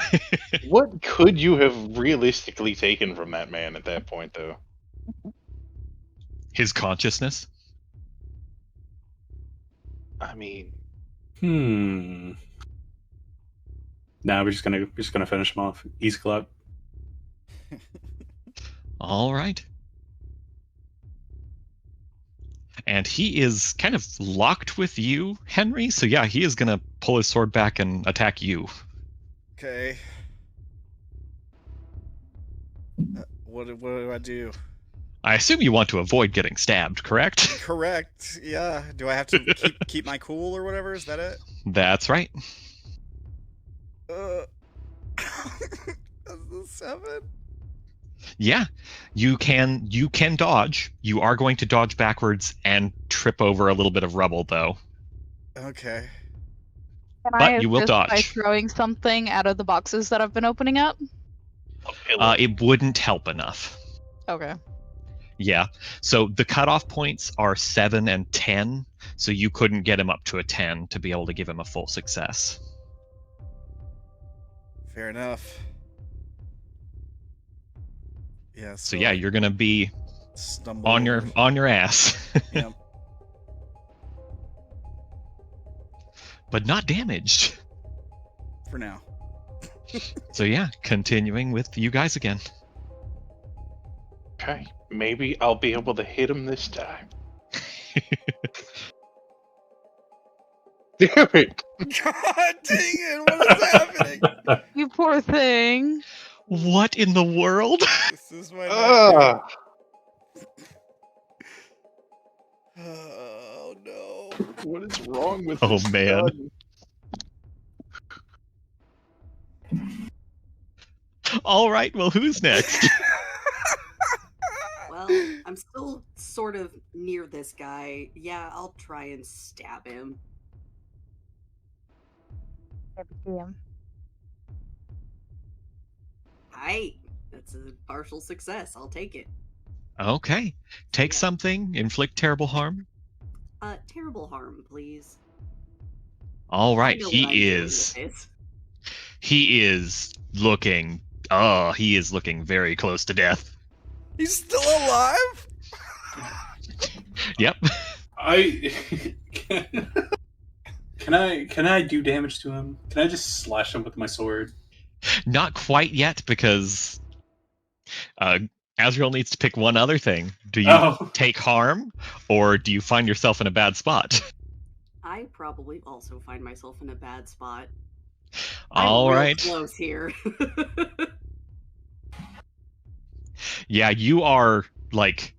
What could you have realistically taken from that man at that point, though? His consciousness. I mean, Nah, we're just gonna finish him off. Easy clap. All right. And he is kind of locked with you, Henry. So yeah, he is gonna pull his sword back and attack you. Okay. What do I do? I assume you want to avoid getting stabbed, correct? Correct. Yeah. Do I have to keep my cool or whatever? Is that it? That's right. That's the 7. Yeah, you can dodge. You are going to dodge backwards and trip over a little bit of rubble, though. Okay. Can But I you will assist by dodge. throwing something out of the boxes that I've been opening up? a pillow. It wouldn't help enough. Okay. Yeah. So the cutoff points are 7 and 10, so you couldn't get him up to a 10 to be able to give him a full success. Fair enough. Yeah. So yeah, you're gonna be stumble on your ass. Yep. But not damaged. For now. So yeah, continuing with you guys again. Okay, maybe I'll be able to hit him this time. Damn it! God dang it! What is happening? You poor thing. What in the world? This is my nightmare. Ah, Oh no. what is wrong with Oh, this man. gun? All right, well, who's next? Well, I'm still sort of near this guy. Yeah, I'll try and stab him. DM. Aight, that's a partial success. I'll take it. Okay. Take Yeah. something, inflict terrible harm. Terrible harm, please. All right, I know what I'm he doing with is. this. He is looking. Oh, he is looking very close to death. He's still alive? Yep. I can I do damage to him? Can I just slash him with my sword? Not quite yet because Azrael needs to pick one other thing. Do you Oh, take harm, or do you find yourself in a bad spot? I probably also find myself in a bad spot. All I'm real right. close here. Yeah, you are like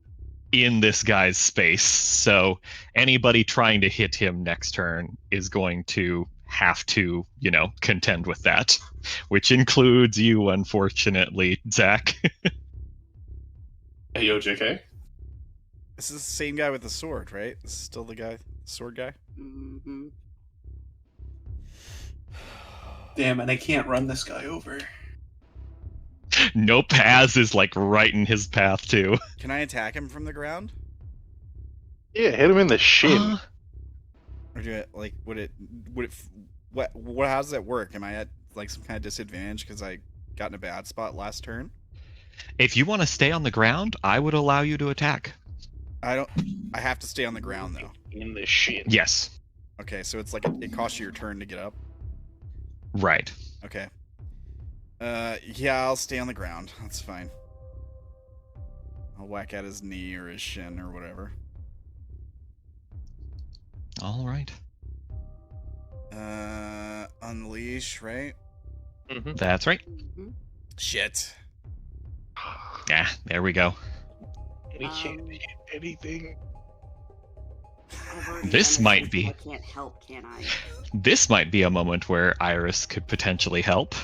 in this guy's space, so anybody trying to hit him next turn is going to have to, contend with that, which includes you, unfortunately, Zach. hey yo, JK. This is the same guy with the sword, right? This is still the guy, the sword guy? hmm Damn, and I can't run this guy over. Nope, Az is like right in his path too. Can I attack him from the ground? Yeah, hit him in the shin. Or do it like would it what how does that work? Am I at like some kind of disadvantage because I got in a bad spot last turn? If you want to stay on the ground, I would allow you to attack. I have to stay on the ground though. In the shin. Yes. Okay, so it's like it costs you your turn to get up. Right. Okay. Yeah, I'll stay on the ground. That's fine. I'll whack at his knee or his shin or whatever. All right. Unleash, right? That's right. hmm Shit. Yeah, there we go. We can't hit anything. I've already This done might so be- I can't help, can I? This might be a moment where Iris could potentially help.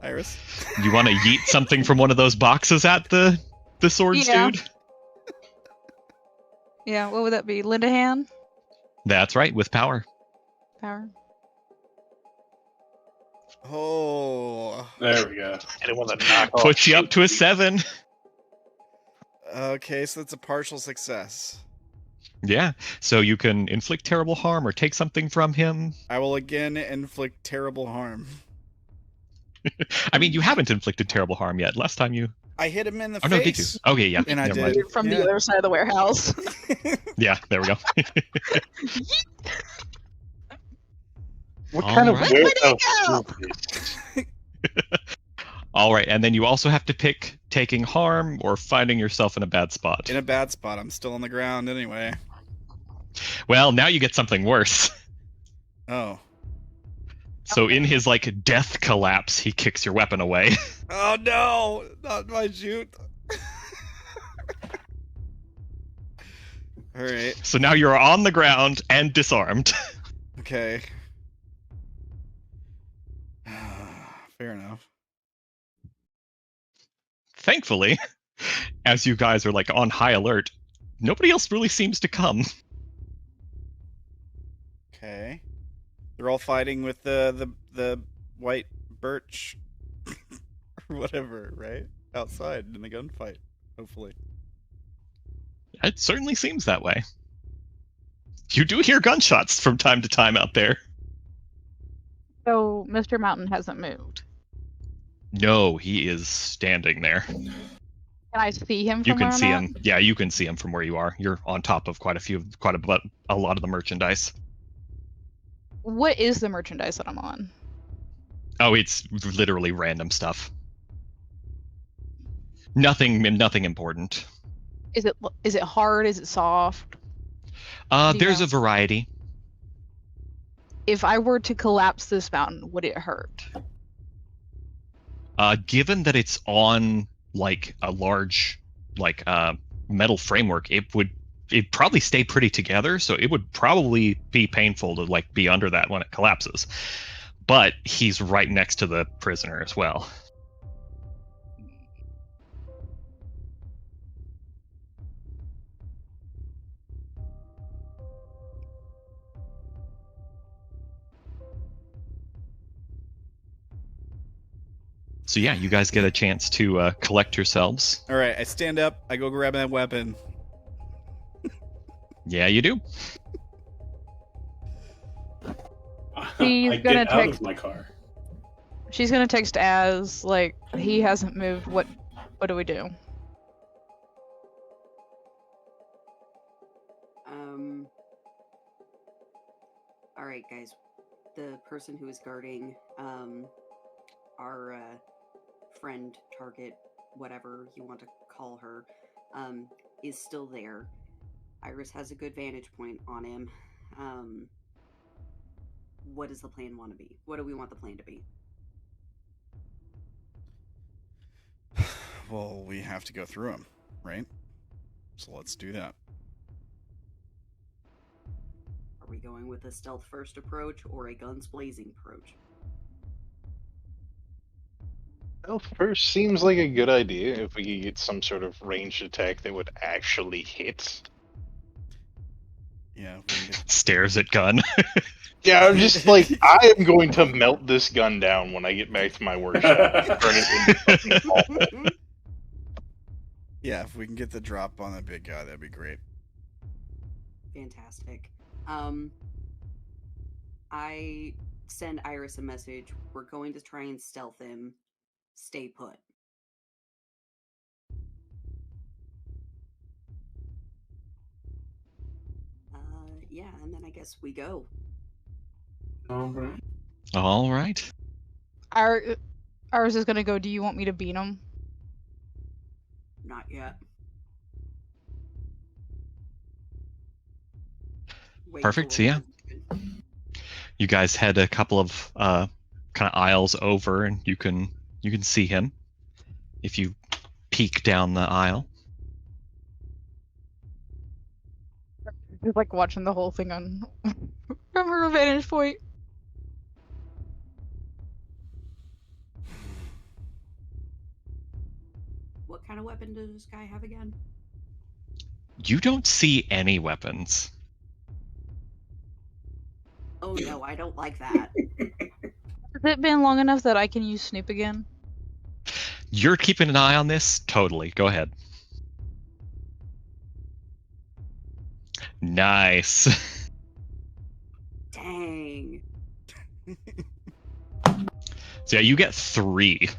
Iris. You want to yeet something from one of those boxes at the swords Yeah. dude? Yeah, what would that be? Linda hand? That's right, with power. Power. Oh. There we go. Anyone that knock off Puts you up shit. to a 7. Okay, so that's a partial success. Yeah, so you can inflict terrible harm or take something from him. I will again inflict terrible harm. I mean, you haven't inflicted terrible harm yet. Last time you... I hit him in the Oh, no, did you? face. Okay, yeah. And I never mind. did. From Yeah. the other side of the warehouse. Yeah, there we go. What All kind of right. warehouse Where'd is this? All right, and then you also have to pick taking harm or finding yourself in a bad spot. In a bad spot. I'm still on the ground anyway. Well, now you get something worse. Oh. So in his death collapse, he kicks your weapon away. Oh no! Not my shoot. Alright. So now you're on the ground and disarmed. Okay. Fair enough. Thankfully, as you guys are on high alert, nobody else really seems to come. Okay. They're all fighting with the white birch or whatever, right? Outside in the gunfight, hopefully. It certainly seems that way. You do hear gunshots from time to time out there. So Mr. Mountain hasn't moved. No, he is standing there. Can I see him from You can where see I'm him. Yeah, you can see him from where you are. You're on top of quite a lot of the merchandise. at? What is the merchandise that I'm on? Oh, it's literally random stuff. Nothing important. Is it hard? Is it soft? Do you There's know? a variety. If I were to collapse this mountain, would it hurt? Given that it's on like a large metal framework, it'd probably stay pretty together, so it would probably be painful to like be under that when it collapses. But he's right next to the prisoner as well. So yeah, you guys get a chance to collect yourselves. All right, I stand up. I go grab that weapon. Yeah, you do. He's I gonna get out text- of my car. She's gonna text Az like he hasn't moved. What do we do? All right, guys. The person who is guarding our friend, target, whatever you want to call her, is still there. Iris has a good vantage point on him. What does the plan want to be? What do we want the plan to be? Well, we have to go through him, right? So let's do that. Are we going with a stealth first approach or a guns blazing approach? Well, first seems like a good idea if we could get some sort of ranged attack that would actually hit. Yeah. We can get... Stares at gun. Yeah, I'm just like, I am going to melt this gun down when I get back to my workshop. Turn it into something awful. Yeah, if we can get the drop on that big guy, that'd be great. Fantastic. I send Iris a message. We're going to try and stealth him. Stay put. Yeah, and then I guess we go. All right. All right. Ours is gonna go. Do you want me to beat him? Not yet. Wait Perfect, for so yeah. it. You guys head a couple of kind of aisles over, and you can see him if you peek down the aisle. Just like watching the whole thing on from her vantage point. What kind of weapon does this guy have again? You don't see any weapons. Oh no, I don't like that. Has it been long enough that I can use Snoop again? You're keeping an eye on this? Totally. Go ahead. Nice. Dang. So yeah, you get 3.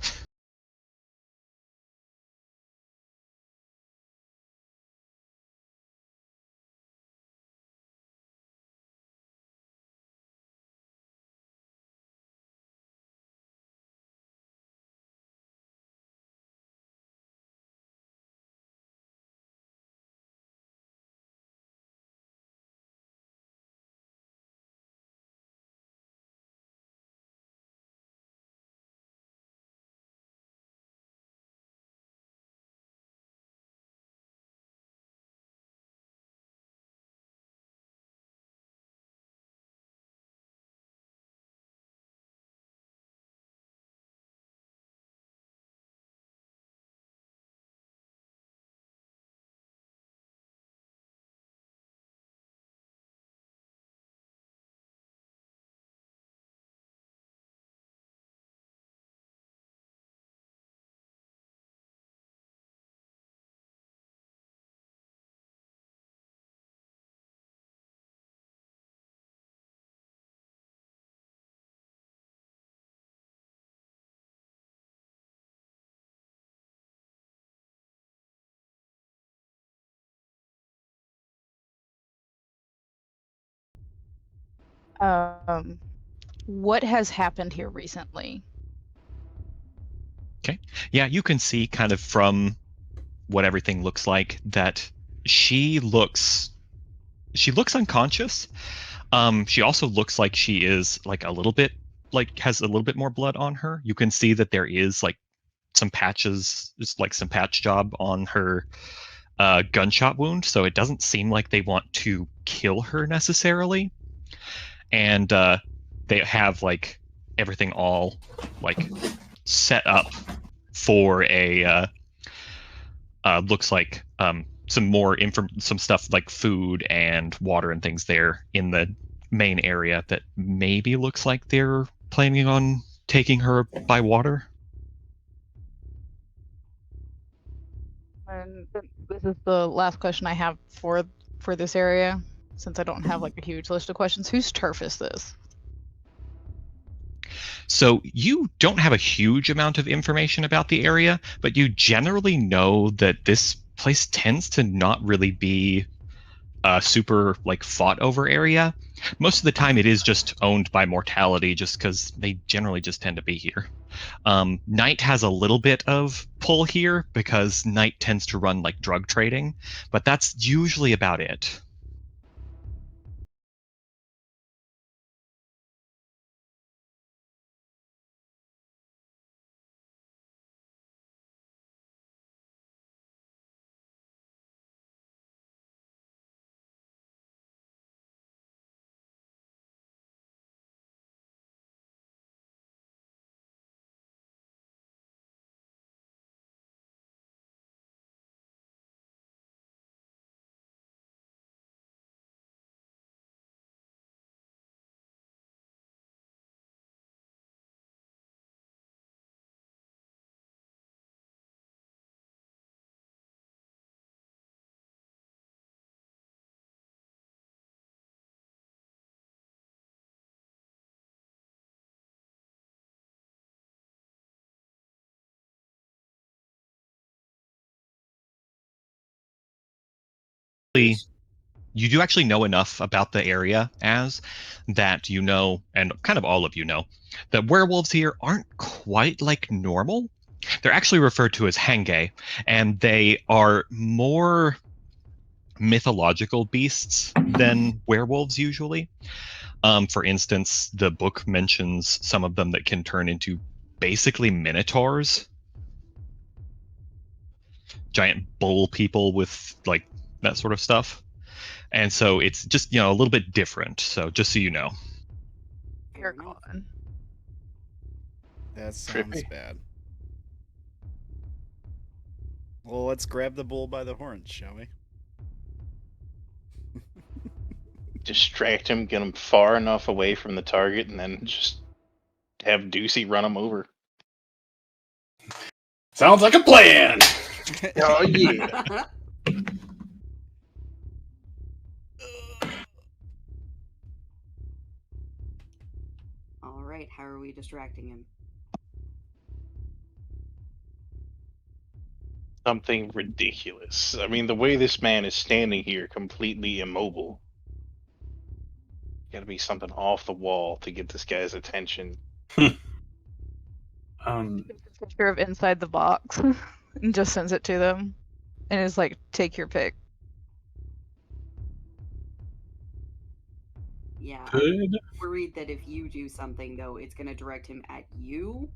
What has happened here recently? Yeah, you can see kind of from what everything looks like that she looks unconscious. She also looks like she is like a little bit like has a little bit more blood on her. You can see that there is like some patches, just like some patch job on her gunshot wound, so it doesn't seem like they want to kill her necessarily. And they have like everything all like set up for a looks like some stuff like food and water and things there in the main area that maybe looks like they're planning on taking her by water. And this is the last question I have for this area, since I don't have like a huge list of questions. Whose turf is this? So you don't have a huge amount of information about the area, but you generally know that this place tends to not really be a super like fought over area. Most of the time it is just owned by mortality, just because they generally just tend to be here. Night has a little bit of pull here because Night tends to run like drug trading, but that's usually about it. You do actually know enough about the area as that you know, and kind of all of you know, that werewolves here aren't quite like normal. They're actually referred to as henge, and they are more mythological beasts than werewolves usually. For instance, the book mentions some of them that can turn into basically minotaurs, giant bull people with like that sort of stuff. And so it's just, a little bit different. So just so you know. You're Fair enough. common. That sounds Trippy. bad. Well, let's grab the bull by the horns, shall we? Distract him, get him far enough away from the target, and then just have Deucey run him over. Sounds like a plan. Oh yeah. All right, how are we distracting him? Something ridiculous. I mean, the way this man is standing here, completely immobile. Got to be something off the wall to get this guy's attention. Picture of inside the box and just sends it to them, and is like, take your pick. Yeah, I'm Could worried that if you do something, though, it's going to direct him at you,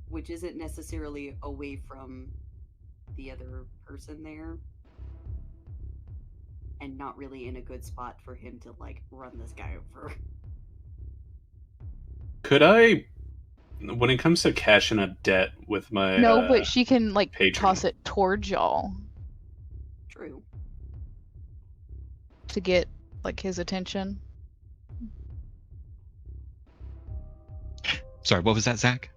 which isn't necessarily away from the other person there, and not really in a good spot for him to, like, run this guy over. I, when it comes to cashing a debt with my No, but she can like patron. toss it towards y'all True. to get like his attention. Sorry, what was that, Zach?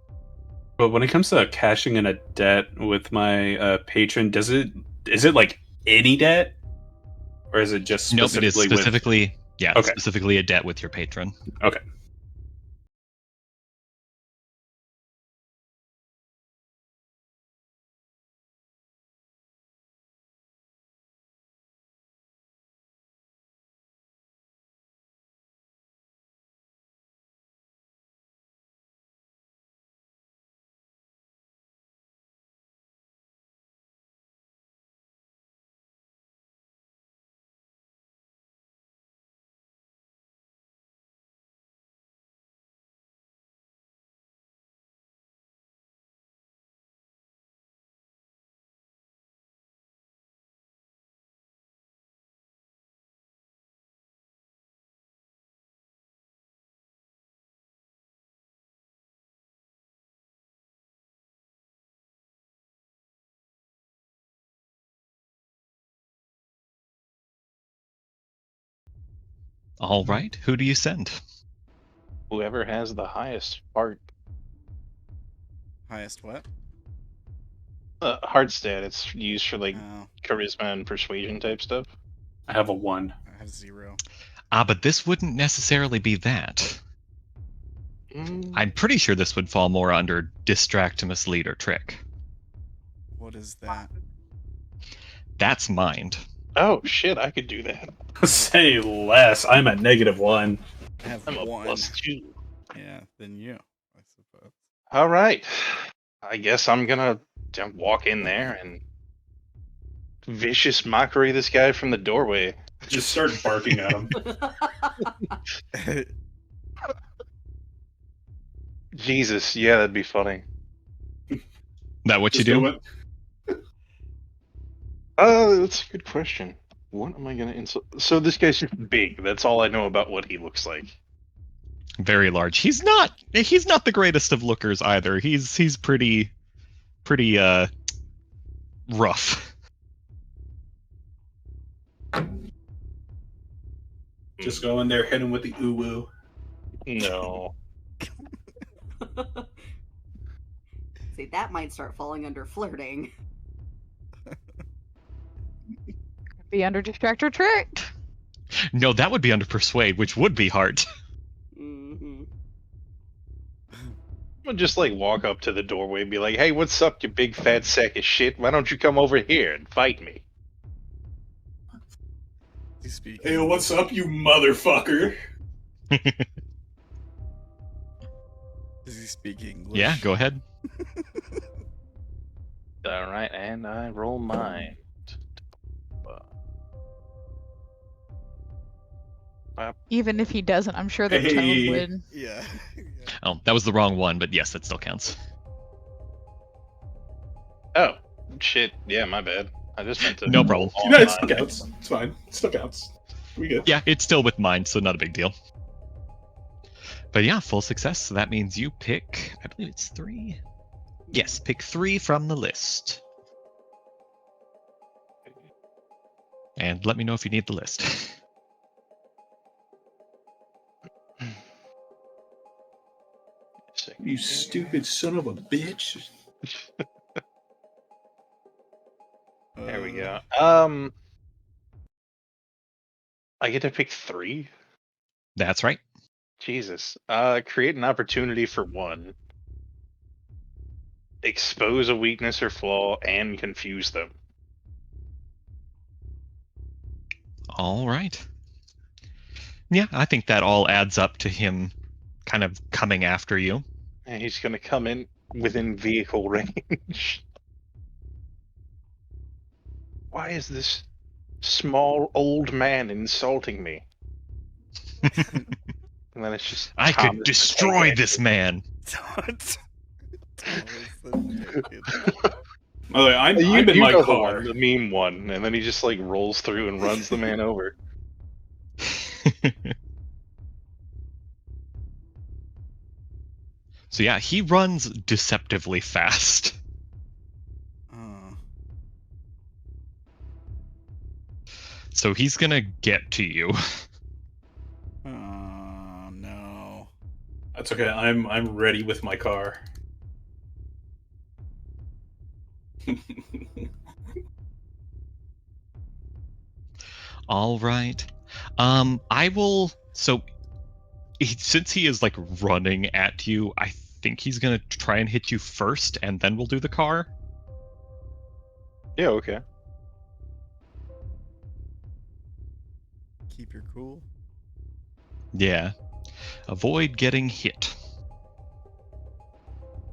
But when it comes to cashing in a debt with my patron, is it like any debt, or is it just Nope, it is specifically Okay. specifically a debt with your patron. Okay. All right, who do you send? Whoever has the highest heart Highest what? heart stat, it's used for like Oh, charisma and persuasion type stuff. I have a 1. I have 0. But this wouldn't necessarily be that. I'm pretty sure this would fall more under distract, mislead, or trick. What is that? That's mind. Oh shit, I could do that. Say less. I'm at -1. I have I'm a 1. +2. Yeah, then you, I suppose. All right, I guess I'm gonna walk in there and vicious mockery this guy from the doorway. Just start barking at him. Jesus, yeah, that'd be funny. That what you Just do do? it. That's a good question. What am I gonna insult? So this guy's just big. That's all I know about what he looks like. Very large. He's not the greatest of lookers either. He's pretty rough. Just go in there, hit him with the ooh-woo. No. See, that might start falling under flirting. Be under distract or trick. No, that would be under persuade, which would be hard. Mm-hmm. I'll just like walk up to the doorway and be like, "Hey, what's up, you big fat sack of shit? Why don't you come over here and fight me?" Is he speaking? Hey, what's up, you motherfucker? Does he speak English? Yeah, go ahead. All right, and I roll mine. Even if he doesn't, I'm sure the Hey. tone would. Yeah. Oh, that was the wrong one, but yes, that still counts. Oh, shit. Yeah, my bad. I just meant to. No problem. roll all No, it still mine. counts. It's fine. It still counts. We good. Yeah, it's still with mine, so not a big deal. But yeah, full success. So that means you pick, I believe it's 3. Yes, pick 3 from the list. And let me know if you need the list. You stupid son of a bitch. There we go. I get to pick 3? That's right. Jesus. Create an opportunity for 1. Expose a weakness or flaw and confuse them. All right. Yeah, I think that all adds up to him kind of coming after you. And he's gonna come in within vehicle range. Why is this small old man insulting me? And then it's just I could Thomas destroy the Tank this man. Thomas the Naked. By the way, I'm You, in you my know the car. one, the meme one, and then he just like rolls through and runs the man over. So yeah, he runs deceptively fast. Oh. So he's gonna get to you. Oh no. That's okay. I'm ready with my car. All right. I will. So, since he is like running at you, I think he's gonna try and hit you first, and then we'll do the car. Yeah, okay. Keep your cool. Yeah. Avoid getting hit.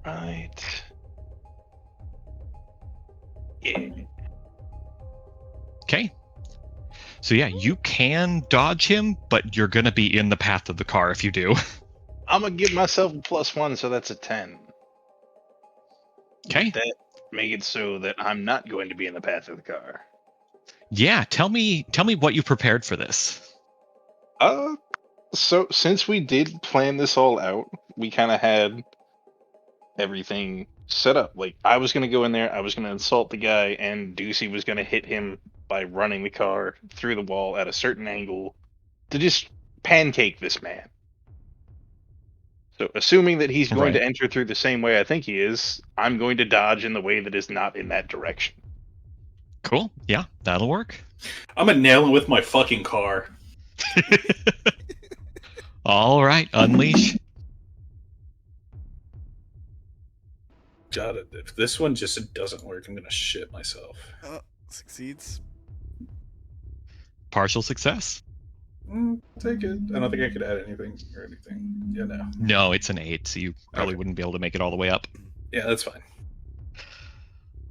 Right. Yeah. Okay. So yeah, you can dodge him, but you're gonna be in the path of the car if you do. I'm gonna give myself a +1, so that's a 10. Okay. That make it so that I'm not going to be in the path of the car. Yeah. Tell me what you prepared for this. So since we did plan this all out, we kind of had everything set up. Like, I was gonna go in there, I was gonna insult the guy, and Ducey was gonna hit him by running the car through the wall at a certain angle to just pancake this man. So, assuming that he's going Right. to enter through the same way I think he is, I'm going to dodge in the way that is not in that direction. Cool. Yeah, that'll work. I'm gonna nail him with my fucking car. All right, unleash. God, if this one just doesn't work, I'm gonna shit myself. Succeeds. Partial success. Take it. I don't think I could add anything or anything. Yeah, no. No, it's an 8, so you probably Okay. wouldn't be able to make it all the way up. Yeah, that's fine.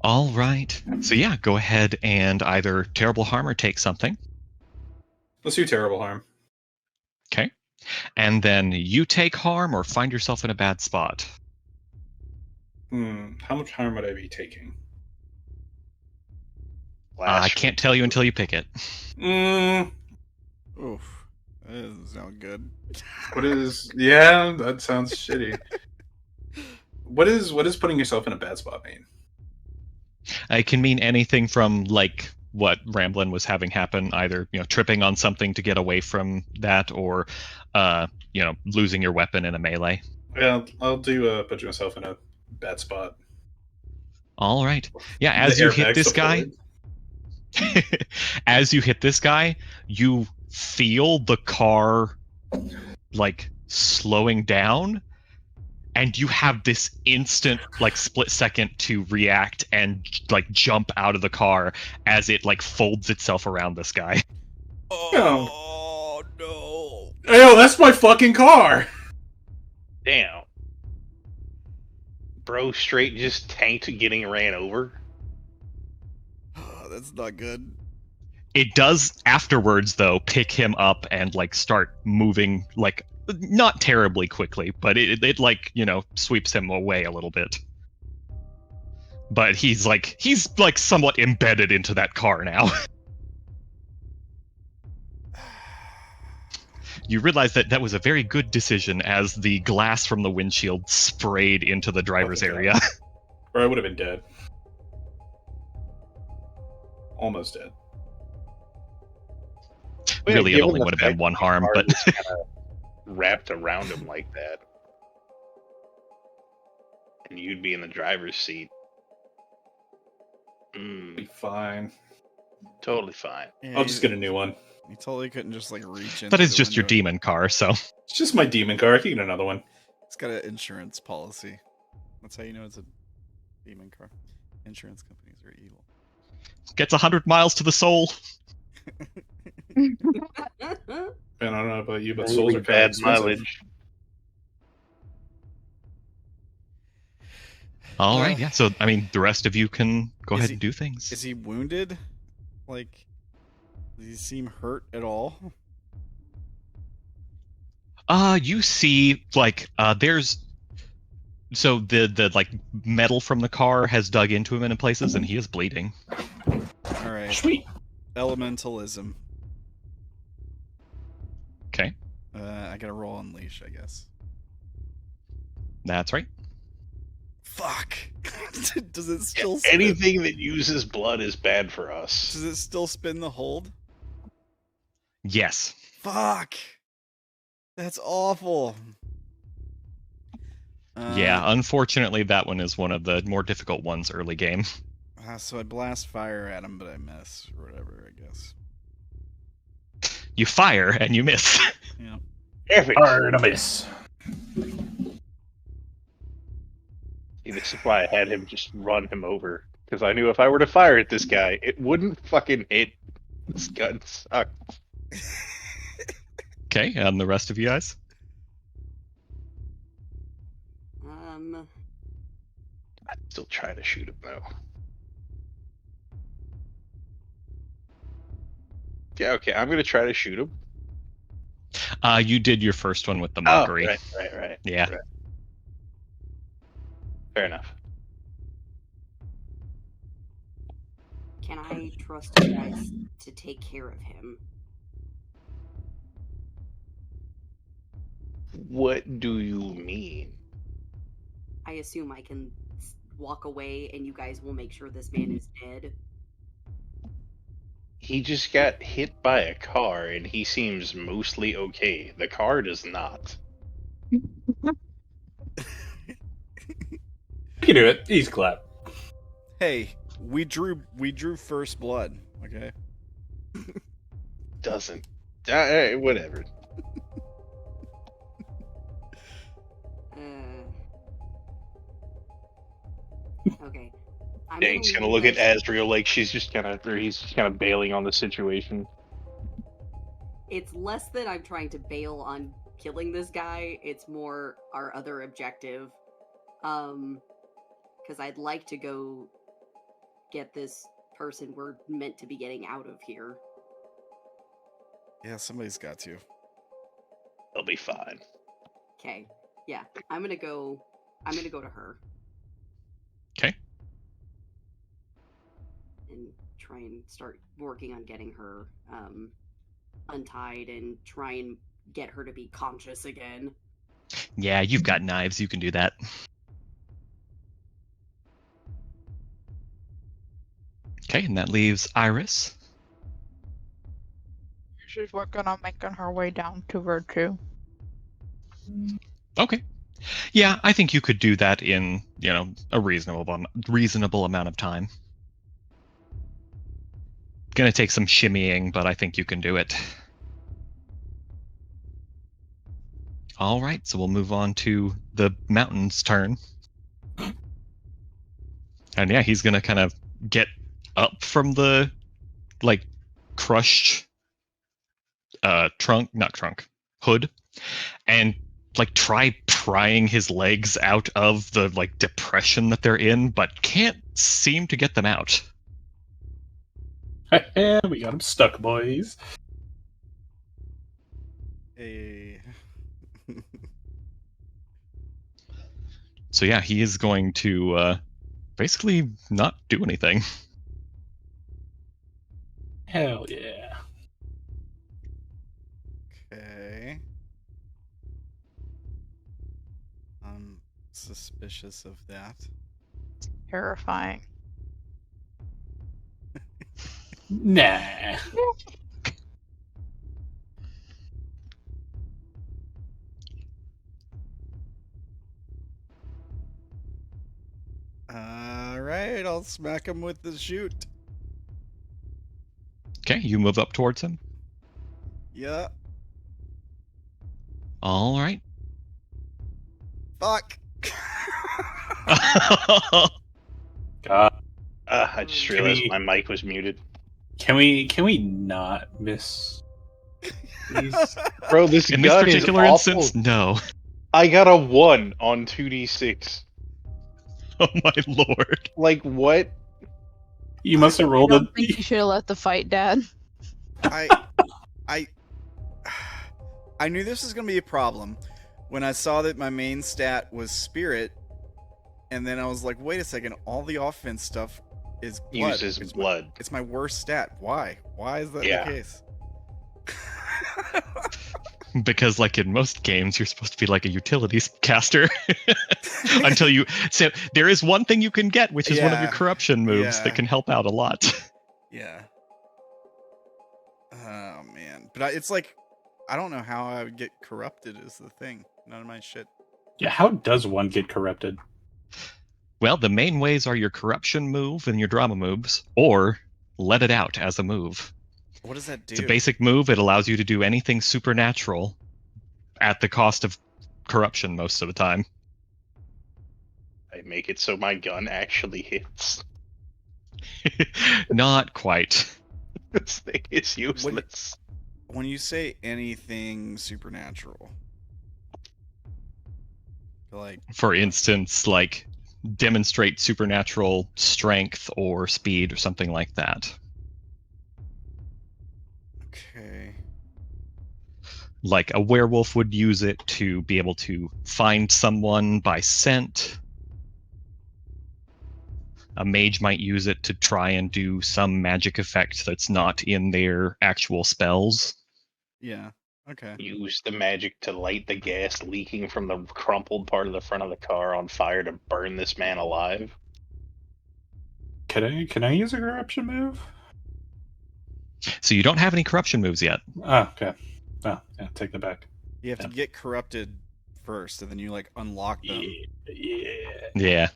All right. So yeah, go ahead and either terrible harm or take something. Let's do terrible harm. Okay. And then you take harm or find yourself in a bad spot. How much harm would I be taking? I can't tell you until you pick it. Oof. That doesn't sound good. What is? Yeah, that sounds shitty. What is putting yourself in a bad spot mean? It can mean anything from like what Ramblin was having happen, either tripping on something to get away from that, or losing your weapon in a melee. Yeah, I'll do put yourself in a bad spot. All right. Yeah, as The you hit airbags this guy, you feel the car like slowing down, and you have this instant like split second to react and like jump out of the car as it like folds itself around this guy. Oh no! Ew, that's my fucking car. Damn. Bro straight just tanked getting ran over. Oh, that's not good. It does afterwards though pick him up and like start moving, like not terribly quickly, but it like sweeps him away a little bit. But he's like somewhat embedded into that car now. You realize that was a very good decision as the glass from the windshield sprayed into the driver's area. Or I would have been dead. Almost dead. Really, it given only the would have been fact one that harm, the car but was kinda wrapped around him like that, and you'd be in the driver's seat. Be fine. Totally fine. Yeah, I'll just get a new one. You totally couldn't just like reach in. that is just your demon car, so It's just my demon car. I can get another one. It's got an insurance policy. That's how you know it's a demon car. Insurance companies are evil. gets 100 miles to the soul. Man, I don't know about you, but Really souls are kind of bad expensive. mileage. All right, yeah. So I mean, the rest of you can go ahead and do things. Is he wounded? Like, does he seem hurt at all? You see, like, there's so the like metal from the car has dug into him in places, and he is bleeding. All right. Sweet. Elementalism. Okay, I gotta roll unleash, I guess. that's right. Fuck. Does it still spin? Anything that uses blood is bad for us. Does it still spin the hold? Yes. Fuck. That's awful. Yeah, unfortunately, that one is one of the more difficult ones early game. So I blast fire at him, but I miss, or whatever, I guess. You fire and you miss. Yeah. Perfect. Hard a miss. See, this is why I had him just run him over. Because I knew if I were to fire at this guy, it wouldn't fucking hit. This gun sucks. Okay, and the rest of you guys? I'd still try to shoot him, though. Yeah, okay, I'm going to try to shoot him. You did your first one with the mockery. Oh, right. Yeah. Right. Fair enough. Can I trust you guys to take care of him? What do you mean? I assume I can walk away and you guys will make sure this man is dead. He just got hit by a car and he seems mostly okay. The car does not. You can do it. Easy clap. Hey, we drew first blood. Okay. Doesn't. Whatever. Okay. I'm Dank's gonna leave look at this- Asriel like he's just kind of bailing on the situation. It's less that I'm trying to bail on killing this guy, it's more our other objective. Because I'd like to go get this person we're meant to be getting out of here. Yeah, somebody's got to. They'll be fine. Okay. Yeah, I'm gonna go to her. Okay. And try and start working on getting her untied and try and get her to be conscious again. Yeah, you've got knives. You can do that. Okay, and that leaves Iris. She's working on making her way down to Virtue. Okay. Yeah, I think you could do that in, a reasonable amount of time. Gonna take some shimmying, but I think you can do it. All right, so we'll move on to the mountain's turn. And yeah, he's gonna kind of get up from the, crushed hood, and try prying his legs out of the depression that they're in, but can't seem to get them out. We got him stuck, boys. Hey. So yeah, he is going to basically not do anything. Hell yeah. Okay. I'm suspicious of that. Terrifying. Nah. Alright, I'll smack him with the shoot. Okay, you move up towards him. Yeah. All right. Fuck. God. I just Can realized we- my mic was muted. Can we not miss these? Bro, this In this gun particular is awful. instance, no. I got a 1 on 2d6. Oh my lord. Like, what? You must have I rolled a. don't think you should have let the fight, Dad. I knew this was gonna be a problem when I saw that my main stat was spirit, and then I was like, wait a second, all the offense stuff is blood. Uses It's blood. It's my worst stat. Why? Why is that Yeah. the case? Because in most games, you're supposed to be like a utilities caster. Until you... So there is one thing you can get, which is one of your Yeah. corruption moves Yeah. that can help out a lot. Yeah. Oh man, but it's I don't know how I would get corrupted. Is the thing. None of my shit. Yeah, how does one get corrupted? Well, the main ways are your corruption move and your drama moves, or let it out as a move. What does that do? It's a basic move. It allows you to do anything supernatural at the cost of corruption most of the time. I make it so my gun actually hits. Not quite. This thing is useless. When you say anything supernatural, like For instance, demonstrate supernatural strength or speed or something like that. okay, Like a werewolf would use it to be able to find someone by scent. A mage might use it to try and do some magic effect that's not in their actual spells. yeah, okay. Use the magic to light the gas leaking from the crumpled part of the front of the car on fire to burn this man alive. Can I use a corruption move? So you don't have any corruption moves yet. Oh, okay. Oh, yeah, take that back. You have to get corrupted first, and then you like unlock them. Yeah.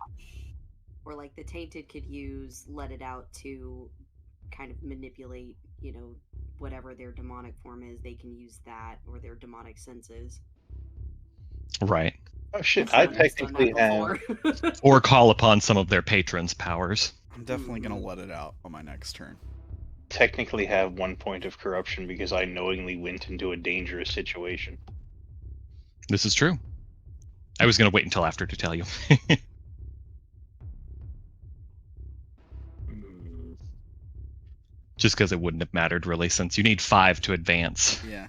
Or like the tainted could use let it out to kind of manipulate, whatever their demonic form is. They can use that or their demonic senses. Right. Oh shit! Someone I has done technically that have. before. Or call upon some of their patrons' powers. I'm definitely gonna let it out on my next turn. Technically have 1 point of corruption because I knowingly went into a dangerous situation. This is true. I was going to wait until after to tell you. Just because it wouldn't have mattered, really, since you need 5 to advance. Yeah,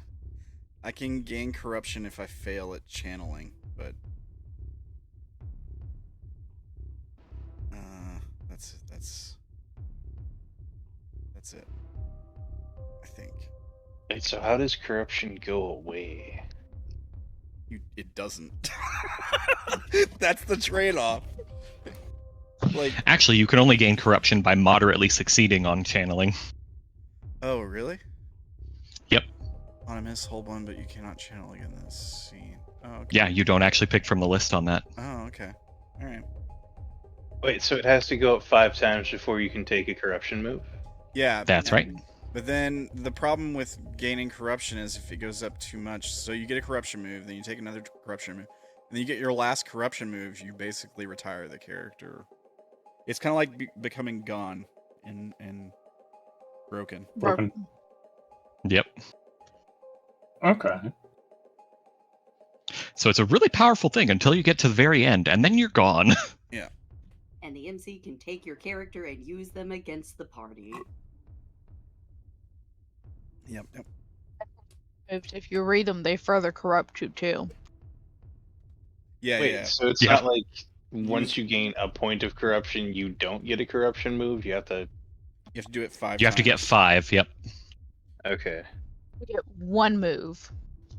I can gain corruption if I fail at channeling, but that's it. I think Wait, so how does corruption go away? it doesn't. That's the trade-off. Like, Actually, you can only gain corruption by moderately succeeding on channeling. oh really? Yep. On a miss, hold one, but you cannot channel again in this scene. Oh, okay. Yeah, you don't actually pick from the list on that. Oh, okay. All right. Wait, so it has to go up 5 times before you can take a corruption move? Yeah. That's right. But then the problem with gaining corruption is if it goes up too much. So you get a corruption move, then you take another corruption move, and then you get your last corruption move. You basically retire the character. It's kind of like becoming gone and broken. Broken. Yep. Okay. So it's a really powerful thing until you get to the very end, and then you're gone. And the MC can take your character and use them against the party. Yep. If you read them, they further corrupt you too. Yeah, Wait, yeah. so it's Yeah. not like once you gain a point of corruption, you don't get a corruption move? You have to... You have to do it 5 You have to get times. 5, yep. Okay. You get one move.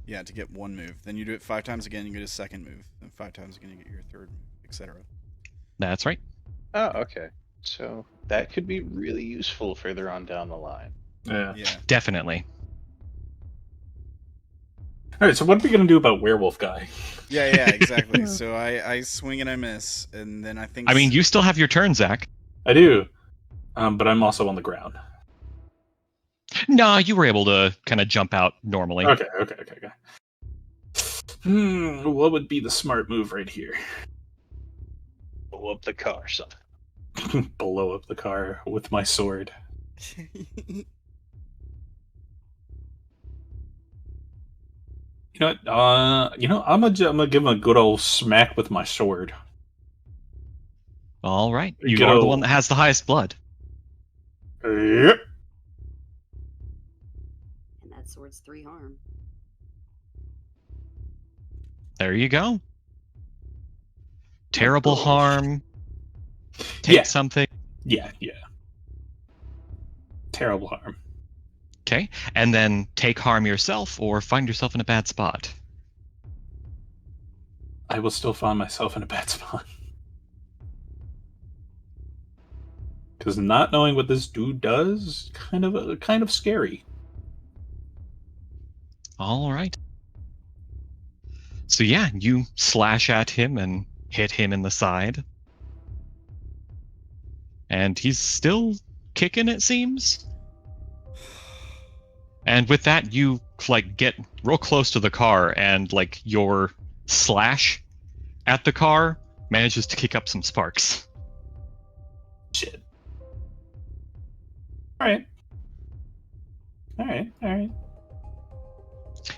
Yeah, to get one move. Then you do it 5 times again, you get a second move. Then 5 times again, you get your third move, etc. That's right. Oh, okay. So that could be really useful further on down the line. Yeah. Yeah. Definitely. All right. So what are we gonna do about Werewolf Guy? Yeah, exactly. So I swing and I miss, and then I think... I mean, you still have your turn, Zach. I do, but I'm also on the ground. No, you were able to kind of jump out normally. Okay. What would be the smart move right here? Blow up the car, son. Blow up the car with my sword. You know what? I'm gonna give him a good old smack with my sword. All right. You Good are the old- one that has the highest blood. Yep. And that sword's 3 harm. There you go. Terrible cool. harm. Take Yeah. something. Yeah. Terrible harm. Okay. And then take harm yourself or find yourself in a bad spot. I will still find myself in a bad spot. Because not knowing what this dude does, kind of scary. All right. So yeah, you slash at him and hit him in the side. And he's still kicking, it seems. And with that, you like get real close to the car, and like your slash at the car manages to kick up some sparks. Shit. Alright.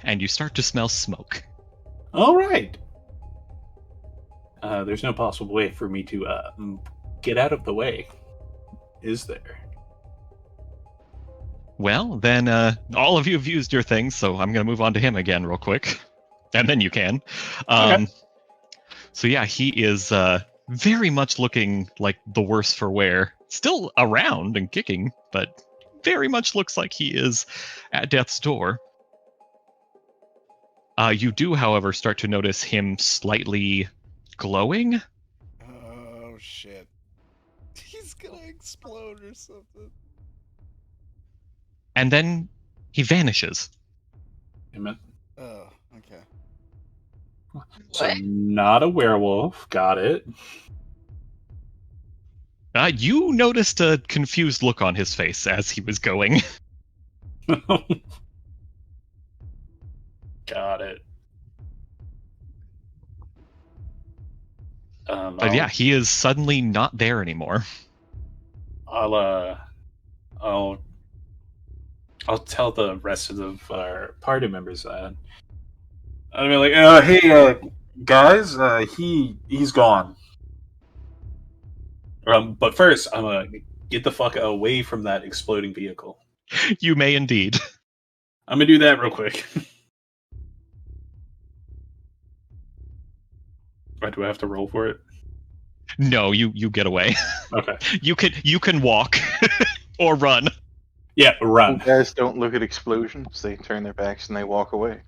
And you start to smell smoke. Alright. There's no possible way for me to get out of the way. Is there? Well, then all of you have used your things, so I'm going to move on to him again real quick. And then you can. Okay. So yeah, he is very much looking like the worse for wear. Still around and kicking, but very much looks like he is at death's door. You do, however, start to notice him slightly glowing. Oh, shit. He's gonna explode or something. and then he vanishes. Damn it. Oh, okay. So What? not a werewolf. Got it. You noticed a confused look on his face as he was going. Got it. But yeah, he is suddenly not there anymore. I'll tell the rest of our party members that. I'll be like, hey, guys, he's gone. But first, I'm gonna get the fuck away from that exploding vehicle. You may indeed. I'm gonna do that real quick. Do I have to roll for it? No, you get away. Okay. You can walk or run. Yeah, run. Guys don't look at explosions. They turn their backs and they walk away.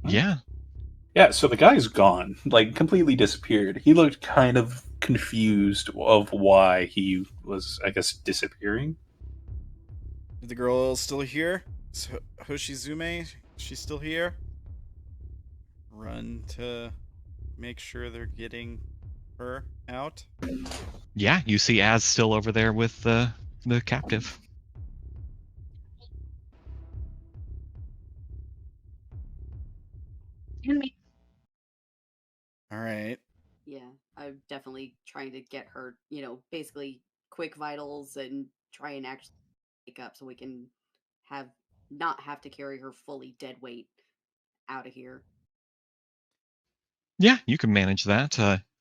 Yeah. Yeah, so the guy's gone, like completely disappeared. He looked kind of confused of why he was, I guess, disappearing. Is the girl still here? Hoshizume, she's still here? Run to make sure they're getting her out. Yeah, you see Az still over there with the captive. All right. Yeah, I'm definitely trying to get her, basically quick vitals and try and actually wake up so we can not have to carry her fully dead weight out of here. Yeah, you can manage that.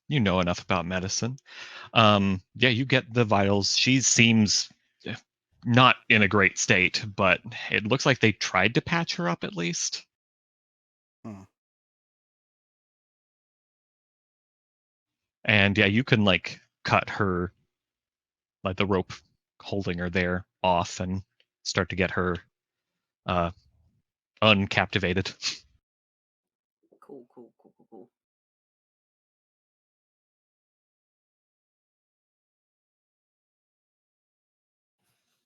You know enough about medicine. Yeah, you get the vitals. She seems not in a great state, but it looks like they tried to patch her up at least. Huh. And yeah, you can like cut her, like the rope holding her there, off and start to get her uncaptivated. Cool.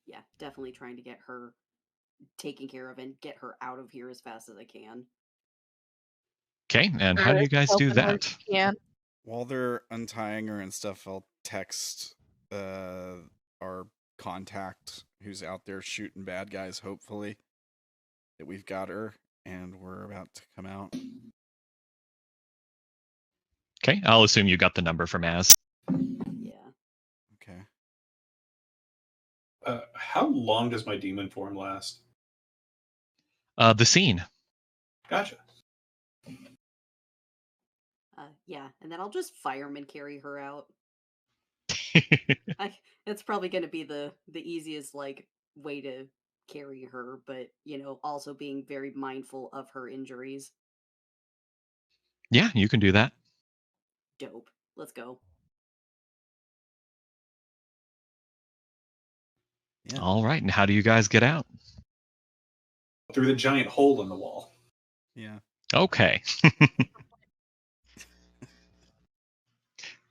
Yeah, definitely trying to get her taken care of and get her out of here as fast as I can. Okay, and how do you guys do that? Yeah. While they're untying her and stuff, I'll text our contact who's out there shooting bad guys, hopefully, that we've got her and we're about to come out. Okay, I'll assume you got the number from Az. Yeah. Okay. How long does my demon form last? The scene. Gotcha. Yeah, and then I'll just fireman carry her out. It's probably going to be the easiest way to carry her, but also being very mindful of her injuries. Yeah, you can do that. Dope. Let's go. Yeah. All right, and how do you guys get out? Through the giant hole in the wall. Yeah. Okay.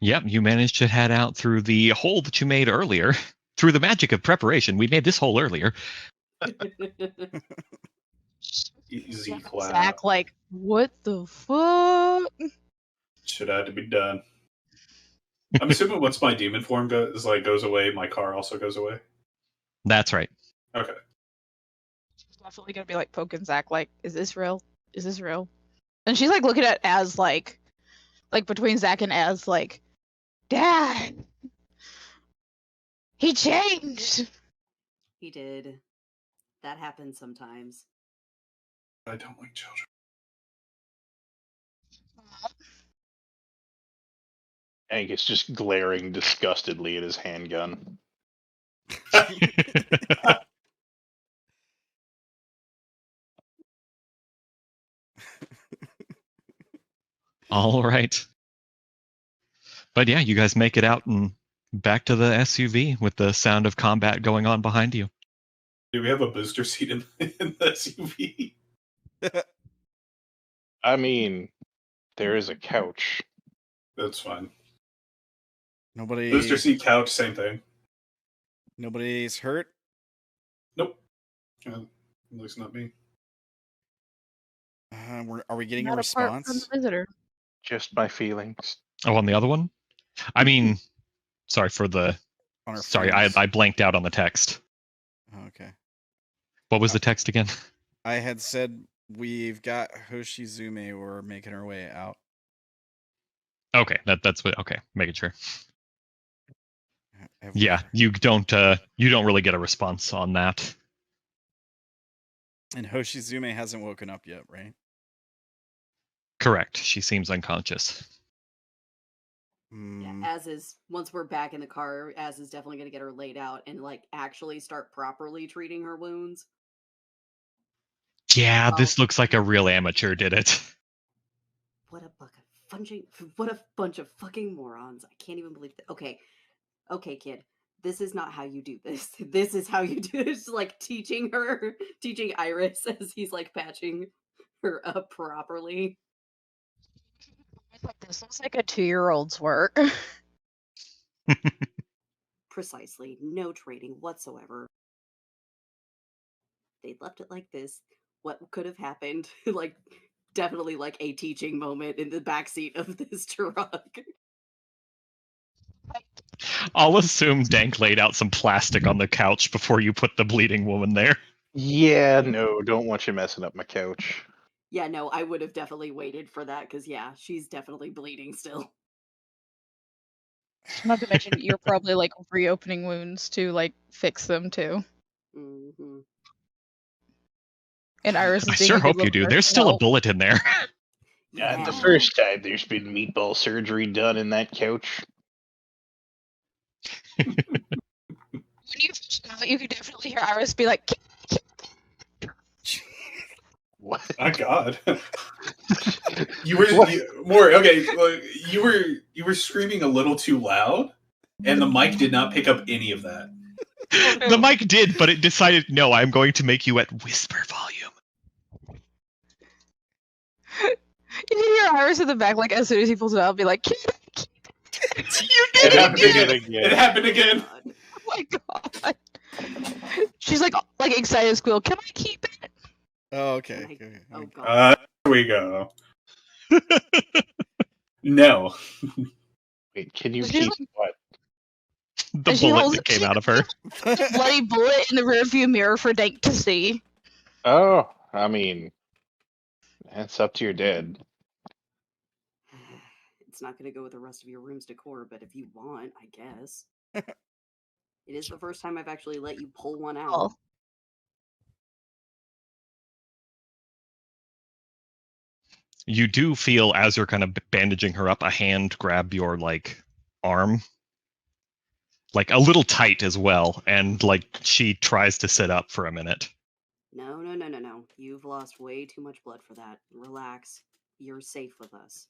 Yep, you managed to head out through the hole that you made earlier. Through the magic of preparation, we made this hole earlier. Easy clap. Zach, like, what the fuck? Should have to be done. I'm assuming once my demon form goes away, my car also goes away. That's right. Okay. Definitely gonna be like poking Zach, like, is this real? Is this real? And she's like looking at Az like between Zach and Az, like, Dad, he changed. He did. That happens sometimes. I don't like children. Angus just glaring disgustedly at his handgun. All right. But yeah, you guys make it out and back to the SUV with the sound of combat going on behind you. Do we have a booster seat in the SUV? I mean, there is a couch. That's fine. Nobody. Booster seat couch, same thing. Nobody's hurt. Nope. At least not me. Are we getting a Not apart from response? the visitor. Just my feelings. Oh, on the other one? I mean, sorry for the. On our Sorry, feelings? I blanked out on the text. Oh, okay. What was the text again? I had said we've got Hoshizume. We're making our way out. Okay, that's what. Okay, making sure. Have Yeah, you don't really get a response on that. And Hoshizume hasn't woken up yet, right? Correct. She seems unconscious. Yeah, Az is, once we're back in the car, Az is definitely going to get her laid out and, like, actually start properly treating her wounds. Yeah, this Oh. looks like a real amateur did it. What a bunch of fucking morons. I can't even believe that. Okay, kid. This is not how you do this. This is how you do this. Like, teaching Iris as he's, like, patching her up properly. It's like, this looks like a 2-year-old's work. Precisely. No training whatsoever. They left it like this. What could have happened? Like, definitely like a teaching moment in the backseat of this truck. I'll assume Dank laid out some plastic on the couch before you put the bleeding woman there. Yeah, no, don't want you messing up my couch. Yeah, no, I would have definitely waited for that because, yeah, she's definitely bleeding still. Not to mention, you're probably like reopening wounds to like fix them too. Mm-hmm. And Iris is I being sure a good hope you little do. nurse There's to still a help. bullet in there. Not the first time there's been meatball surgery done in that couch. When you fish out, you could definitely hear Iris be like, What? Oh God. You were screaming a little too loud, and the mic did not pick up any of that. The mic did, but it decided, no, I'm going to make you at whisper volume. you can hear Iris in the back, like as soon as he pulls it out, be like, You It did happened it! again. It happened again. oh my god. She's like excited squeal, can I keep it? Oh, okay. Like, okay. oh god. Here we go. No. Wait, can you She's keep like- what? The And she bullet holds- that came out of her. Bloody bullet in the rearview mirror for Dank to see. Oh, I mean, that's up to your dad. It's not going to go with the rest of your room's decor, but if you want, I guess. It is the first time I've actually let you pull one out. Oh. You do feel, as you're kind of bandaging her up, a hand grab your, like, arm. Like, a little tight as well, and, like, she tries to sit up for a minute. No. You've lost way too much blood for that. Relax. You're safe with us.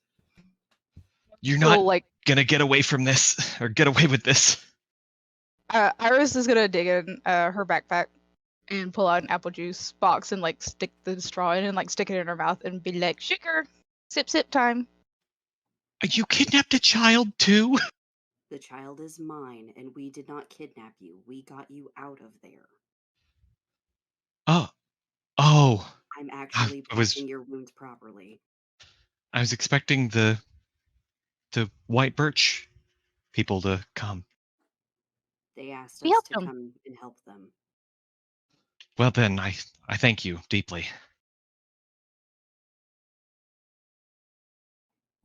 You're not So, like, gonna get away from this, or get away with this. Iris is gonna dig in her backpack and pull out an apple juice box and like stick the straw in and like stick it in her mouth and be like, sugar, sip time. You kidnapped a child, too? The child is mine, and we did not kidnap you. We got you out of there. Oh. I'm actually I was- patching your wounds properly. I was expecting the white birch people to come. They asked We us helped to them. come and help them. Well then, I thank you deeply.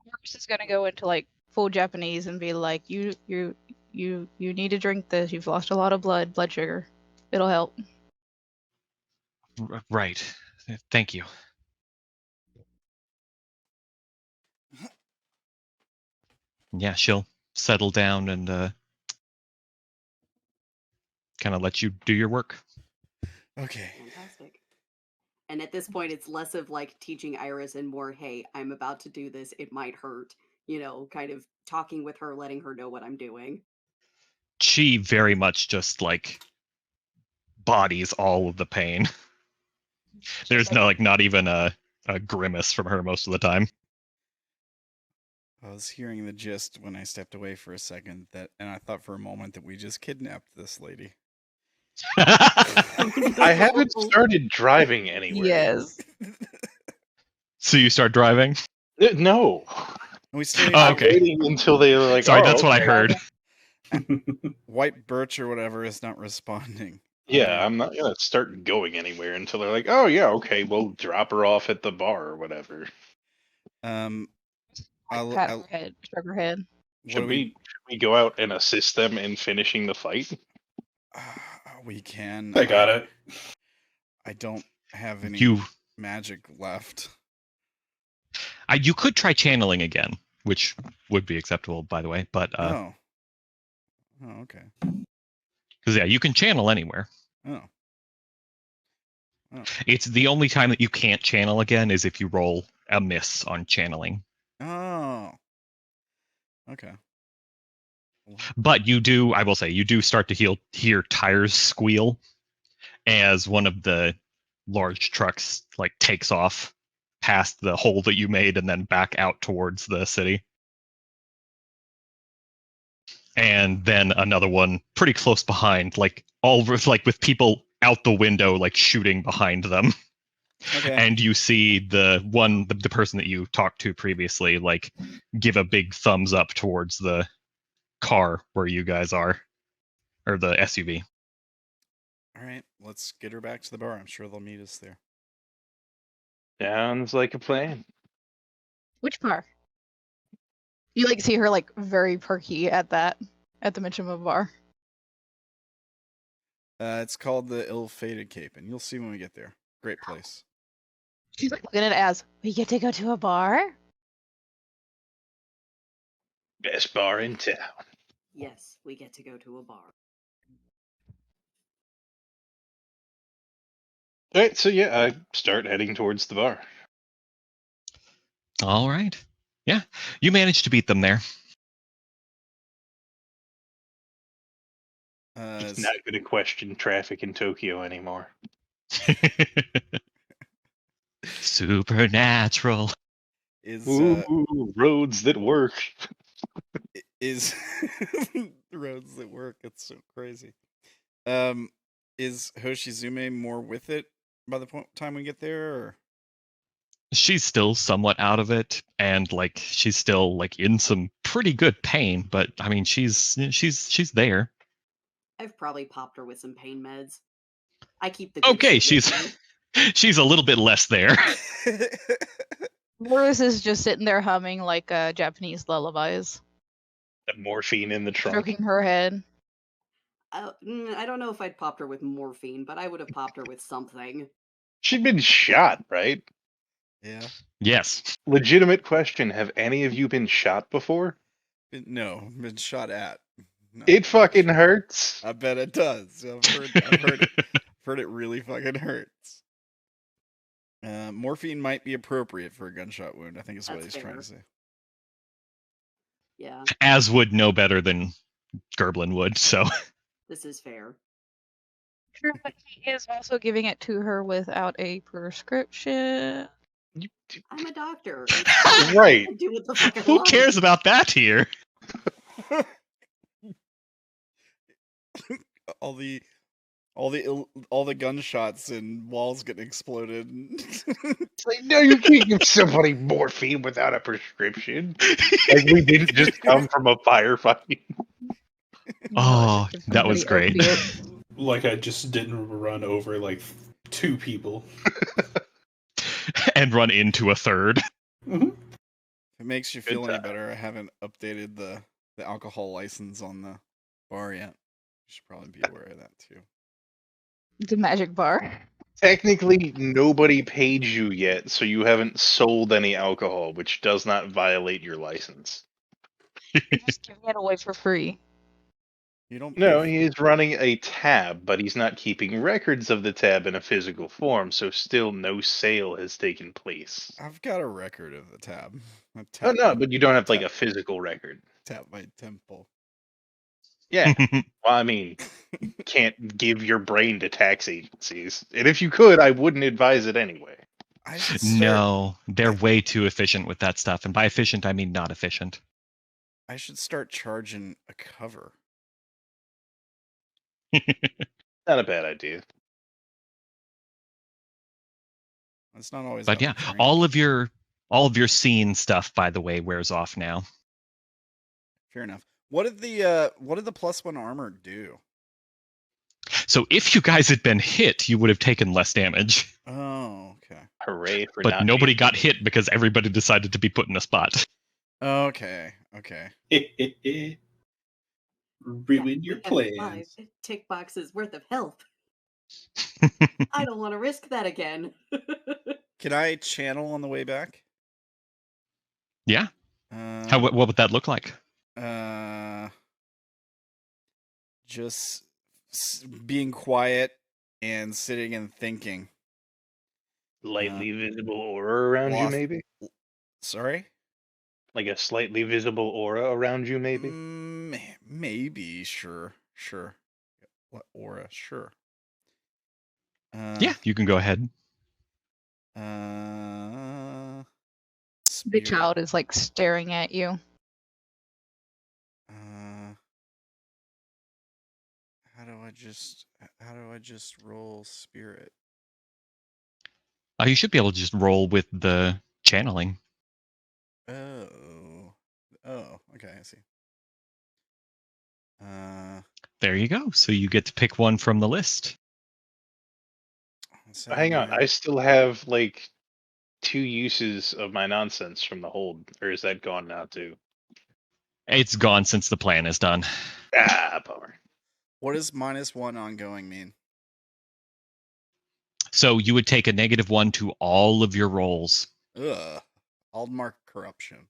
Iris is gonna go into like full Japanese and be like, you need to drink this. You've lost a lot of blood sugar. It'll help. Right. Thank you. Yeah, she'll settle down and kind of let you do your work. Okay. Fantastic. And at this point, it's less of like teaching Iris and more, hey, I'm about to do this. It might hurt. You know, kind of talking with her, letting her know what I'm doing. She very much just like bodies all of the pain. There's no like not even a grimace from her most of the time. I was hearing the gist when I stepped away for a second, and I thought for a moment that we just kidnapped this lady. I haven't started driving anywhere. Yes. So you start driving? No. And we still need Oh, I'm okay. waiting until they were like, Sorry, "Oh, that's what I okay." heard. White Birch or whatever is not responding. Yeah, I'm not gonna start going anywhere until they're like, "Oh yeah, okay, we'll drop her off at the bar or whatever." Pat her head, shrug her head. What Should do we go out and assist them in finishing the fight? we can. I got it. I don't have any You magic left. you could try channeling again, which would be acceptable, by the way. But Oh, okay. because yeah, you can channel anywhere. Oh, It's the only time that you can't channel again is if you roll a miss on channeling. oh, okay. But you do, I will say, you do start to hear tires squeal as one of the large trucks like takes off past the hole that you made and then back out towards the city. And then another one pretty close behind, like with people out the window, like shooting behind them. Okay. And you see the person that you talked to previously, like give a big thumbs up towards the car where you guys are, or the SUV. All right, let's get her back to the bar. I'm sure they'll meet us there. Sounds like a plan. Which bar? You like see her like very perky at the mention of a bar. It's called the Ill-Fated Cape, and you'll see when we get there. Great place. She's like looking at it as, we get to go to a bar? Best bar in town. Yes, we get to go to a bar. All right, so yeah, I start heading towards the bar. All right. Yeah, you managed to beat them there. It's not going to question traffic in Tokyo anymore. Supernatural. Is Ooh, roads that work. is roads that work? It's so crazy. Is Hoshizume more with it by the time we get there, or? She's still somewhat out of it, and like she's still like in some pretty good pain, but I mean she's there. I've probably popped her with some pain meds. I keep the Okay, shit with me. she's a little bit less there. Boris is just sitting there humming like Japanese lullabies, The morphine in the trunk. stroking her head. I don't know if I'd popped her with morphine, but I would have popped her with something. She'd been shot, right? Yeah. Yes. Legitimate question. Have any of you been shot before? No, been shot at. No, It fucking hurts. I bet it does. I've heard it. Heard it really fucking hurts. Morphine might be appropriate for a gunshot wound, I think is what That's he's trying fair. to say. Yeah, As would no better than Gerblin would, so this is fair. True, but he is also giving it to her without a prescription. I'm a doctor. Right. I do what the fuck I who want. cares about that here? all the gunshots and walls getting exploded. It's like, no, you can't give somebody morphine without a prescription. Like we didn't just come from a firefight. Oh, that was great. Like I just didn't run over like 2 people. And run into a third. Mm-hmm. If it makes you Good feel any time. better, I haven't updated the alcohol license on the bar yet. You should probably be aware of that too. It's a magic bar. Technically, nobody paid you yet, so you haven't sold any alcohol, which does not violate your license. You're just giving it away for free. You don't. No, pay he is running a tab, but he's not keeping records of the tab in a physical form, so still no sale has taken place. I've got a record of the tab. Oh no, but you don't have like a physical record. Tap my temple. Yeah. Well, I mean, can't give your brain to tax agencies. And if you could, I wouldn't advise it anyway. I should start, No, they're way too efficient with that stuff. And by efficient, I mean not efficient. I should start charging a cover. Not a bad idea. It's not always But about yeah, the drink. all of your scene stuff, by the way, wears off now. Fair enough. What did the +1 armor do? So if you guys had been hit, you would have taken less damage. Oh, okay. Hooray for But not nobody being- got hit because everybody decided to be put in a spot. Okay. Ruin your we have 5 plans. tick boxes worth of health. I don't want to risk that again. Can I channel on the way back? Yeah. What would that look like? Just being quiet and sitting and thinking. lightly visible aura around you, lost- maybe? Sorry? Like a slightly visible aura around you, maybe? Maybe, sure. What aura? Sure. Yeah, you can go ahead. The Spirit. child is like staring at you. How do I just roll spirit? You should be able to just roll with the channeling. Oh, okay, I see. There you go. So you get to pick one from the list. Hang on, I still have like 2 uses of my nonsense from the hold, or is that gone now too? It's gone since the plan is done. Ah, bummer. What does -1 ongoing mean? So you would take a -1 to all of your rolls. Ugh. I'll mark corruption.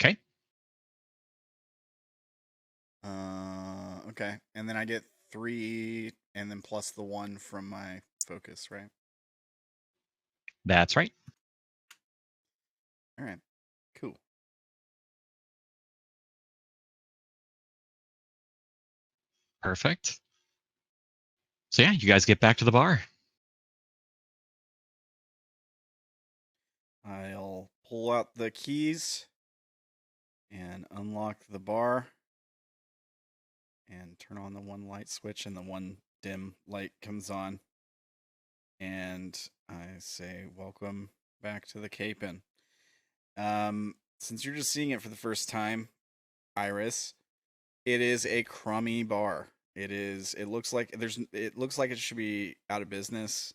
Okay. Okay, and then I get 3, and then plus the 1 from my focus, right? That's right. All right, cool. Perfect. So yeah, you guys get back to the bar. I'll pull out the keys and unlock the bar and turn on the 1 light switch, and the 1 dim light comes on. And I say, welcome back to the Capon. Since you're just seeing it for the first time, Iris, it is a crummy bar. It looks like it should be out of business.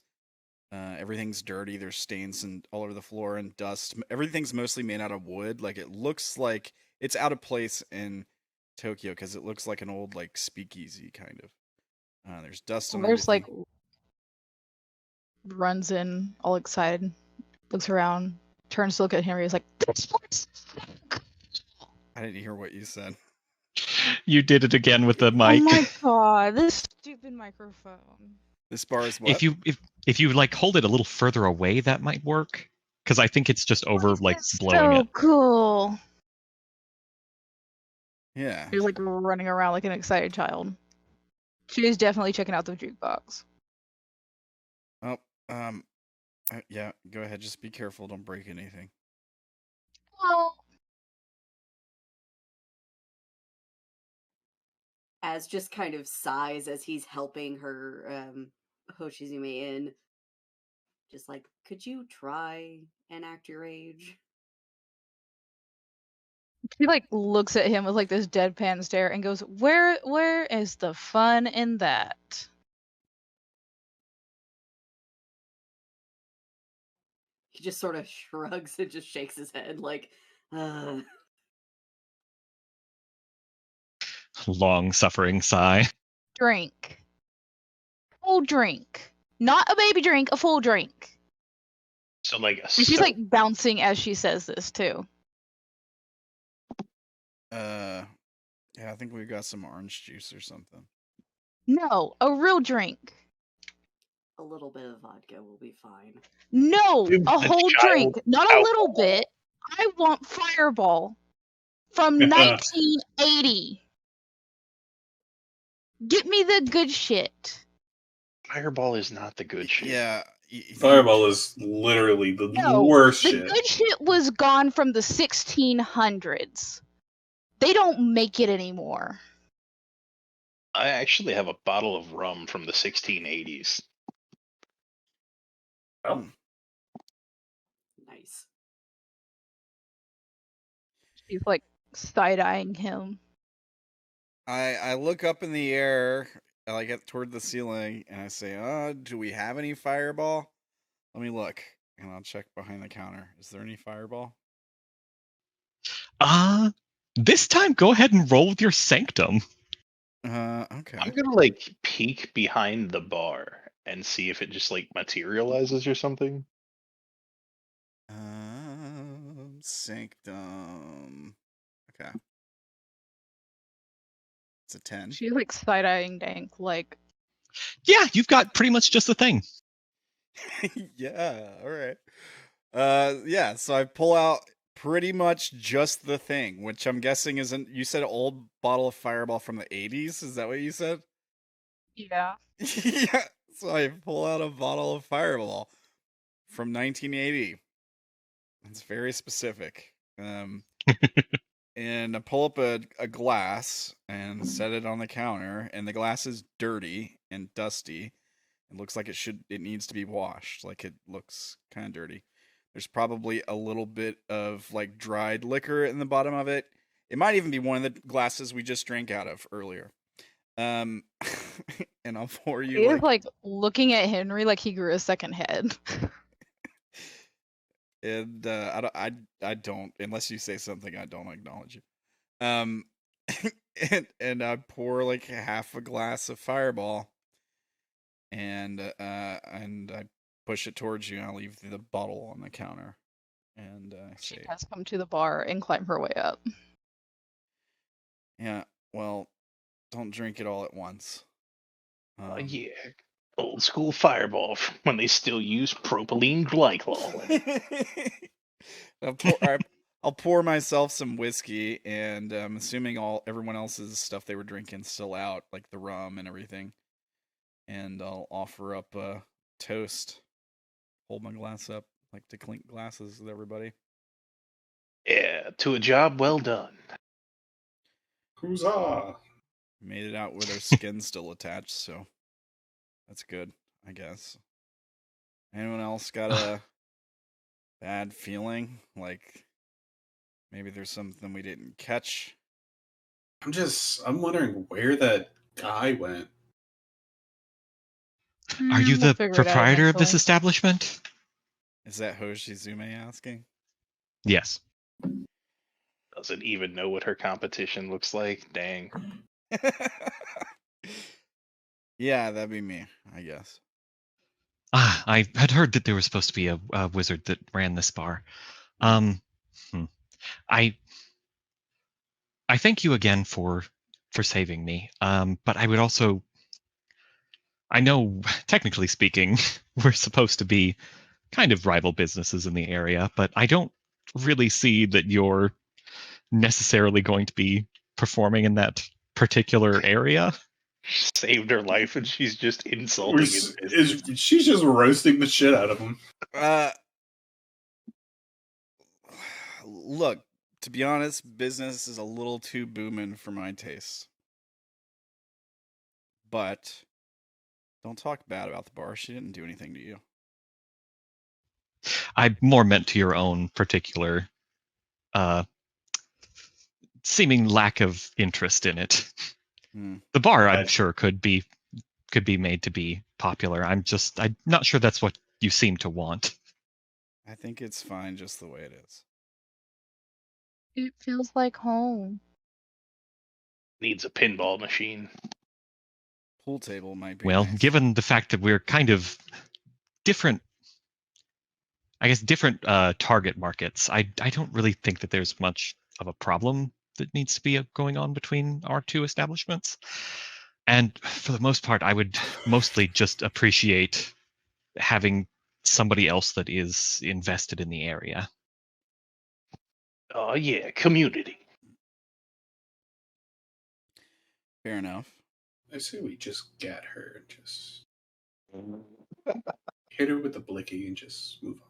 Everything's dirty. There's stains all over the floor and dust. Everything's mostly made out of wood. Like, it looks like it's out of place in Tokyo because it looks like an old like speakeasy kind of. There's dust on There's like everything. runs in all excited, looks around, turns to look at Henry. Is like, this place. I didn't hear what you said. You did it again with the mic. Oh my god, this stupid microphone. This bar is what? If you like hold it a little further away, that might work. Because I think it's just over like It's blowing so it. cool. Yeah. She's like running around like an excited child. She's definitely checking out the jukebox. Oh, yeah. Go ahead. Just be careful. Don't break anything. Well, As just kind of sighs as he's helping her Hoshizume in. Just like, could you try and act your age? she like looks at him with like this deadpan stare and goes, "Where is the fun in that?" He just sort of shrugs and just shakes his head like, Long suffering sigh. Drink. Full drink. Not a baby drink, a full drink. So like a And she's like bouncing as she says this too. Yeah, I think we've got some orange juice or something. No, a real drink. a little bit of vodka will be fine. No, Give a the whole child drink, not a little alcohol. bit. I want Fireball from 1980. Get me the good shit. Fireball is not the good shit. Yeah, Fireball is literally the No, worst the shit. good shit was gone from the 1600s. They don't make it anymore. I actually have a bottle of rum from the 1680s. Oh, Nice. She's like side-eyeing him. I look up in the air, and I get toward the ceiling, and I say, do we have any fireball? Let me look, and I'll check behind the counter. Is there any fireball? This time, go ahead and roll with your sanctum. Okay. I'm gonna like peek behind the bar and see if it just like materializes or something. Sanctum. Okay. It's a 10. She's like side-eyeing Dank, like, Yeah, you've got pretty much just the thing. Yeah, all right. Yeah, so I pull out pretty much just the thing, which I'm guessing isn't. You said old bottle of Fireball from the 80s? Is that what you said? yeah. Yeah. So I pull out a bottle of Fireball from 1980. It's very specific. And I pull up a glass and set it on the counter, and the glass is dirty and dusty. It looks like it needs to be washed. Like it looks kind of dirty. There's probably a little bit of like dried liquor in the bottom of it. It might even be one of the glasses we just drank out of earlier. And I'll pour you He is like looking at Henry like he grew a second head. and I don't, unless you say something, I don't acknowledge you. And I pour like half a glass of Fireball, and I push it towards you, and I leave the bottle on the counter, and I She say, has come to the bar and climb her way up. "Yeah, well, don't drink it all at once." Yeah, old school Fireball from when they still use propylene glycol. I'll pour myself some whiskey, and I'm assuming everyone else's stuff they were drinking still out, like the rum and everything. And I'll offer up a toast. Hold my glass up, like to clink glasses with everybody. Yeah, to a job well done. huzzah! Made it out with our skin still attached, so that's good, I guess. Anyone else got a bad feeling? Like maybe there's something we didn't catch? I'm wondering where that guy went. Are you We'll the figure it out proprietor of this eventually. establishment? Is that Hoshizume asking? Yes. Doesn't even know what her competition looks like. Dang. Yeah, that'd be me, I guess. I had heard that there was supposed to be a wizard that ran this bar. I thank you again for saving me. But I would also, I know, technically speaking, we're supposed to be kind of rival businesses in the area, but I don't really see that you're necessarily going to be performing in that particular area. Saved her life, and she's just insulting his business. She's just roasting the shit out of him. Look, to be honest, business is a little too booming for my taste. But don't talk bad about the bar. She didn't do anything to you. I more meant to your own particular seeming lack of interest in it. The bar, I'm sure, could be made to be popular. I'm not sure that's what you seem to want. I think it's fine just the way it is. It feels like home. Needs a pinball machine. Pool table might be Well, nice. given the fact that we're kind of different, I guess different target markets, I don't really think that there's much of a problem that needs to be going on between our two establishments. And for the most part, I would mostly just appreciate having somebody else that is invested in the area. Oh yeah, community. Fair enough. I say we just get her. Just hit her with the blicky and just move on.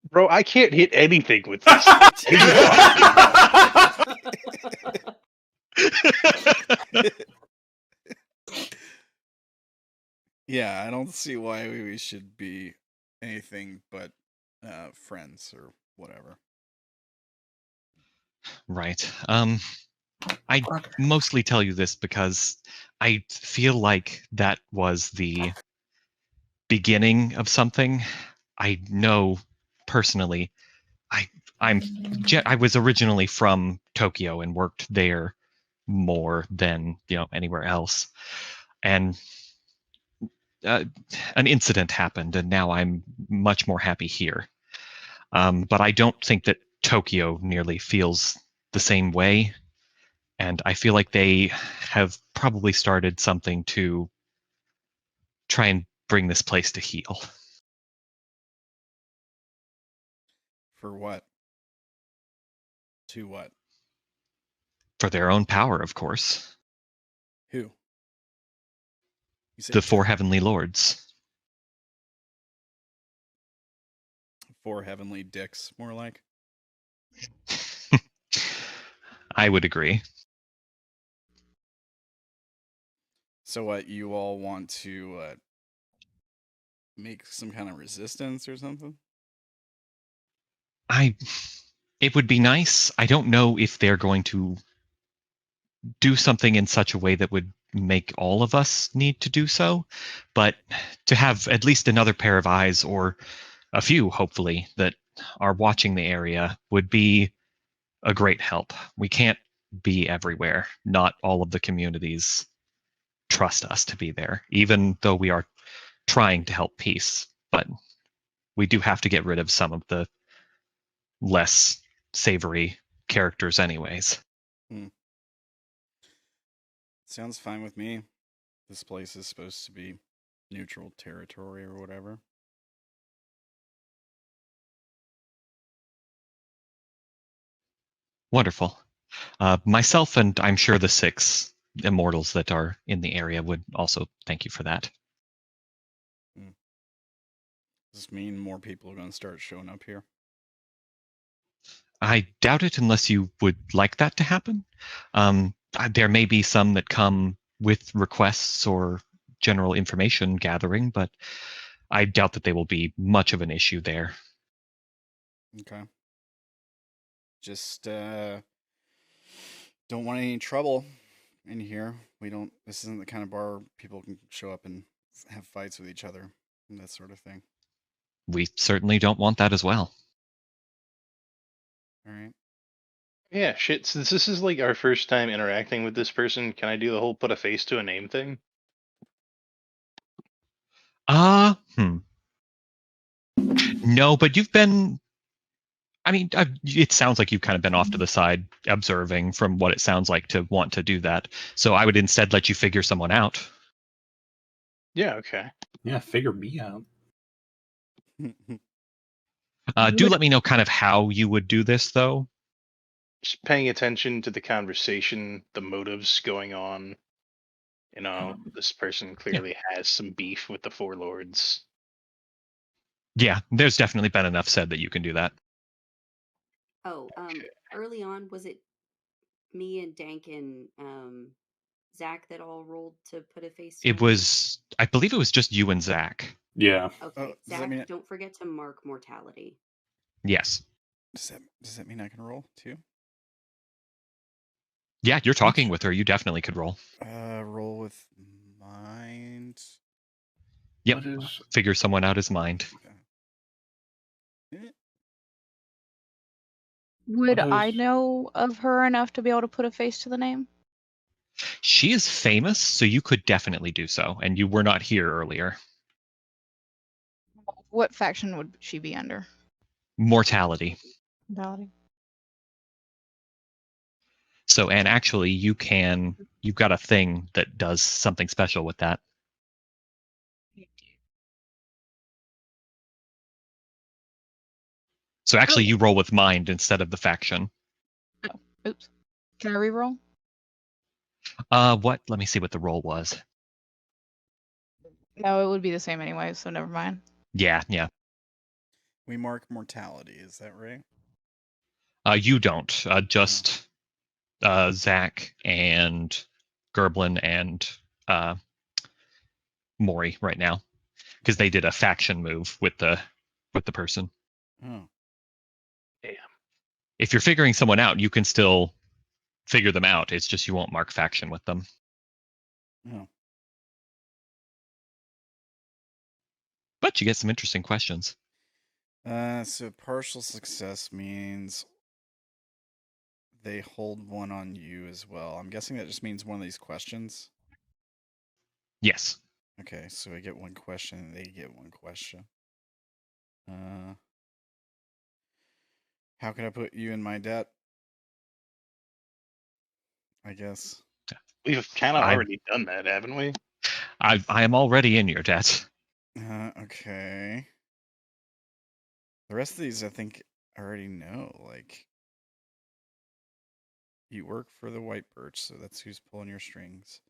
Bro, I can't hit anything with this. Yeah, I don't see why we should be anything but friends or whatever. Right. I mostly tell you this because I feel like that was the beginning of something. I know personally. I was originally from Tokyo and worked there more than anywhere else, and an incident happened, and now I'm much more happy here. But I don't think that Tokyo nearly feels the same way, and I feel like they have probably started something to try and bring this place to heal. For what? To what? For their own power, of course. Who? You said The four heavenly lords. 4 heavenly dicks, more like. I would agree. So what, you all want to make some kind of resistance or something? It would be nice. I don't know if they're going to do something in such a way that would make all of us need to do so, but to have at least another pair of eyes, or a few, hopefully, that are watching the area would be a great help. We can't be everywhere. Not all of the communities trust us to be there, even though we are trying to help peace. But we do have to get rid of some of the less savory characters anyways. Sounds fine with me. This place is supposed to be neutral territory or whatever. Wonderful. Myself and I'm sure the 6 immortals that are in the area would also thank you for that. Does this mean more people are going to start showing up here? I doubt it unless you would like that to happen. There may be some that come with requests or general information gathering, but I doubt that they will be much of an issue there. Okay. Just don't want any trouble in here. This isn't the kind of bar people can show up and have fights with each other and that sort of thing. We certainly don't want that as well. All right. Yeah, shit. Since this is like our first time interacting with this person, can I do the whole put a face to a name thing? No, but you've been. I mean, it sounds like you've kind of been off to the side observing from what it sounds like to want to do that. So I would instead let you figure someone out. Yeah, okay. Yeah, figure me out. Do let me know kind of how you would do this, though. Just paying attention to the conversation, the motives going on. You know, this person clearly has some beef with the 4 lords. Yeah, there's definitely been enough said that you can do that. Oh, early on, was it me and Dank and Zach that all rolled to put a face to a It was, I believe it was just you and Zach. Yeah. name? Okay, Oh, does that Zach, mean don't forget to mark mortality. Yes. does that mean I can roll too? Yeah, you're talking with her. You definitely could roll. Roll with mind. Yep. What is- Figure someone out as mind. Okay. Would What I is- know of her enough to be able to put a face to the name? She is famous, so you could definitely do so. And you were not here earlier. What faction would she be under? Mortality. Mortality. So, and actually, you've got a thing that does something special with that. So actually, you roll with mind instead of the faction. Oh, oops. Can I reroll? What? Let me see what the roll was. No, it would be the same anyway, so never mind. Yeah. We mark mortality. Is that right? You don't. Just Zach and Gerblin and Maury right now, because they did a faction move with the person. Oh, If you're figuring someone out, you can still figure them out. It's just you won't mark faction with them. oh. But you get some interesting questions. So partial success means they hold one on you as well. I'm guessing that just means one of these questions. Yes. Okay, so I get one question and they get one question. How can I put you in my debt? I guess. We've kind of I- already done that, haven't we? I am already in your debt. Okay. The rest of these, I think, I already know. Like, you work for the White Birch, so that's who's pulling your strings.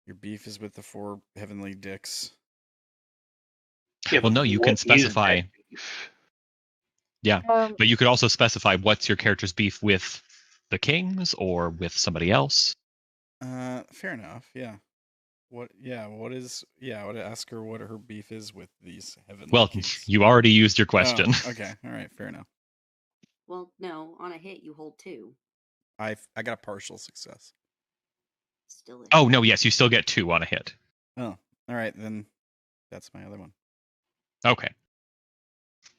Your beef is with the 4 heavenly dicks. Yeah, Well, but no, you what can is specify. that beef? Yeah, but you could also specify what's your character's beef with the kings or with somebody else. Fair enough. Yeah. What? Yeah. What is? Yeah. I would ask her what her beef is with these heavenly Well, kings. you already used your question. Oh, okay. All right. Fair enough. Well, no, on a hit you hold 2. I got a partial success. Still a Oh, hit. no, yes, you still get 2 on a hit. Oh, all right. Then that's my other one. Okay.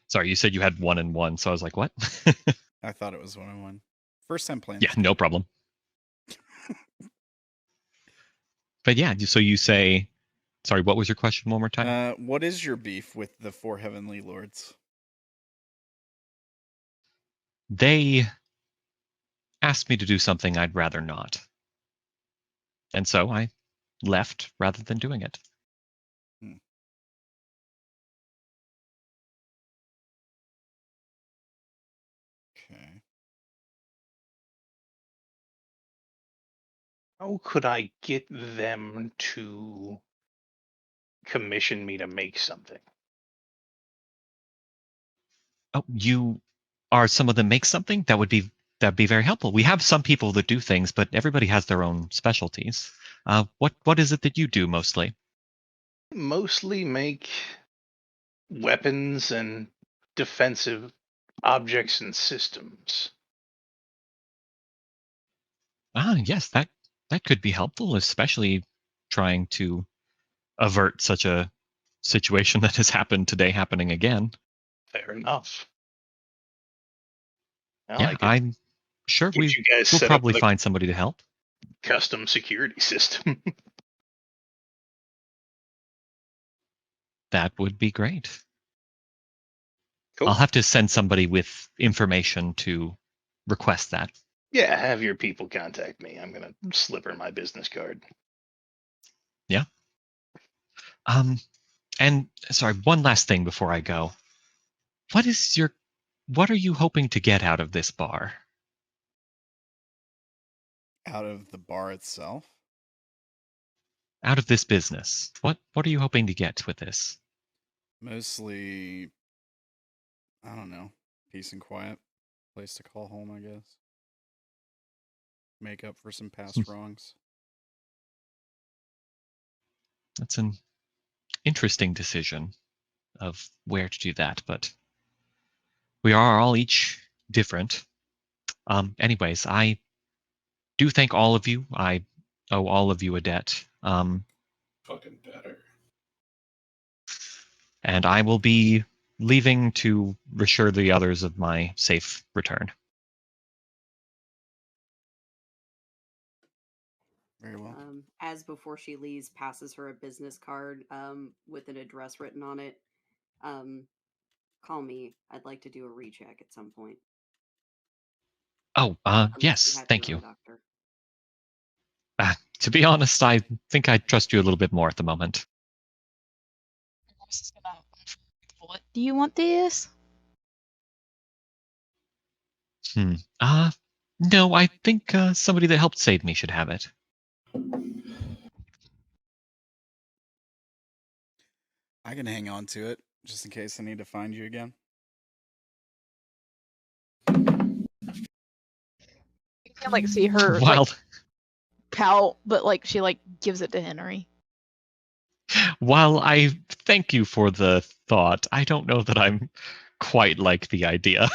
Sorry, you said you had 1 and 1, so I was like, what? I thought it was 1-on-1. First time playing. Yeah, this no game. problem. But yeah, so you say, sorry, what was your question one more time? What is your beef with the 4 heavenly lords? They asked me to do something I'd rather not. And so I left rather than doing it. Okay. How could I get them to commission me to make something? Oh, you are some of them make something? That'd be very helpful. We have some people that do things, but everybody has their own specialties. What is it that you do mostly? Mostly make weapons and defensive objects and systems. Yes, that could be helpful, especially trying to avert such a situation that has happened today happening again. Fair enough. Well, Yeah, I could I'm sure get you guys we'll set up probably with a find somebody to help. custom security system. That would be great. Cool. I'll have to send somebody with information to request that. Yeah, have your people contact me. I'm gonna slip her my business card. Yeah. And sorry, one last thing before I go. What are you hoping to get out of this bar? Out of the bar itself? Out of this business? What are you hoping to get with this? Mostly, I don't know, peace and quiet. Place to call home, I guess. Make up for some past wrongs. That's an interesting decision of where to do that, but we are all each different. Anyways, I do thank all of you. I owe all of you a debt. Fucking better. And I will be leaving to reassure the others of my safe return. Very well. As before she leaves, passes her a business card with an address written on it. Call me. I'd like to do a recheck at some point. Oh, Unless yes, have thank your you. own doctor. To be honest, I think I trust you a little bit more at the moment. What do you want this? No, I think somebody that helped save me should have it. I can hang on to it just in case I need to find you again. You can like see her like Wild. pout, but like she like gives it to Henry. While I thank you for the thought, I don't know that I'm quite like the idea.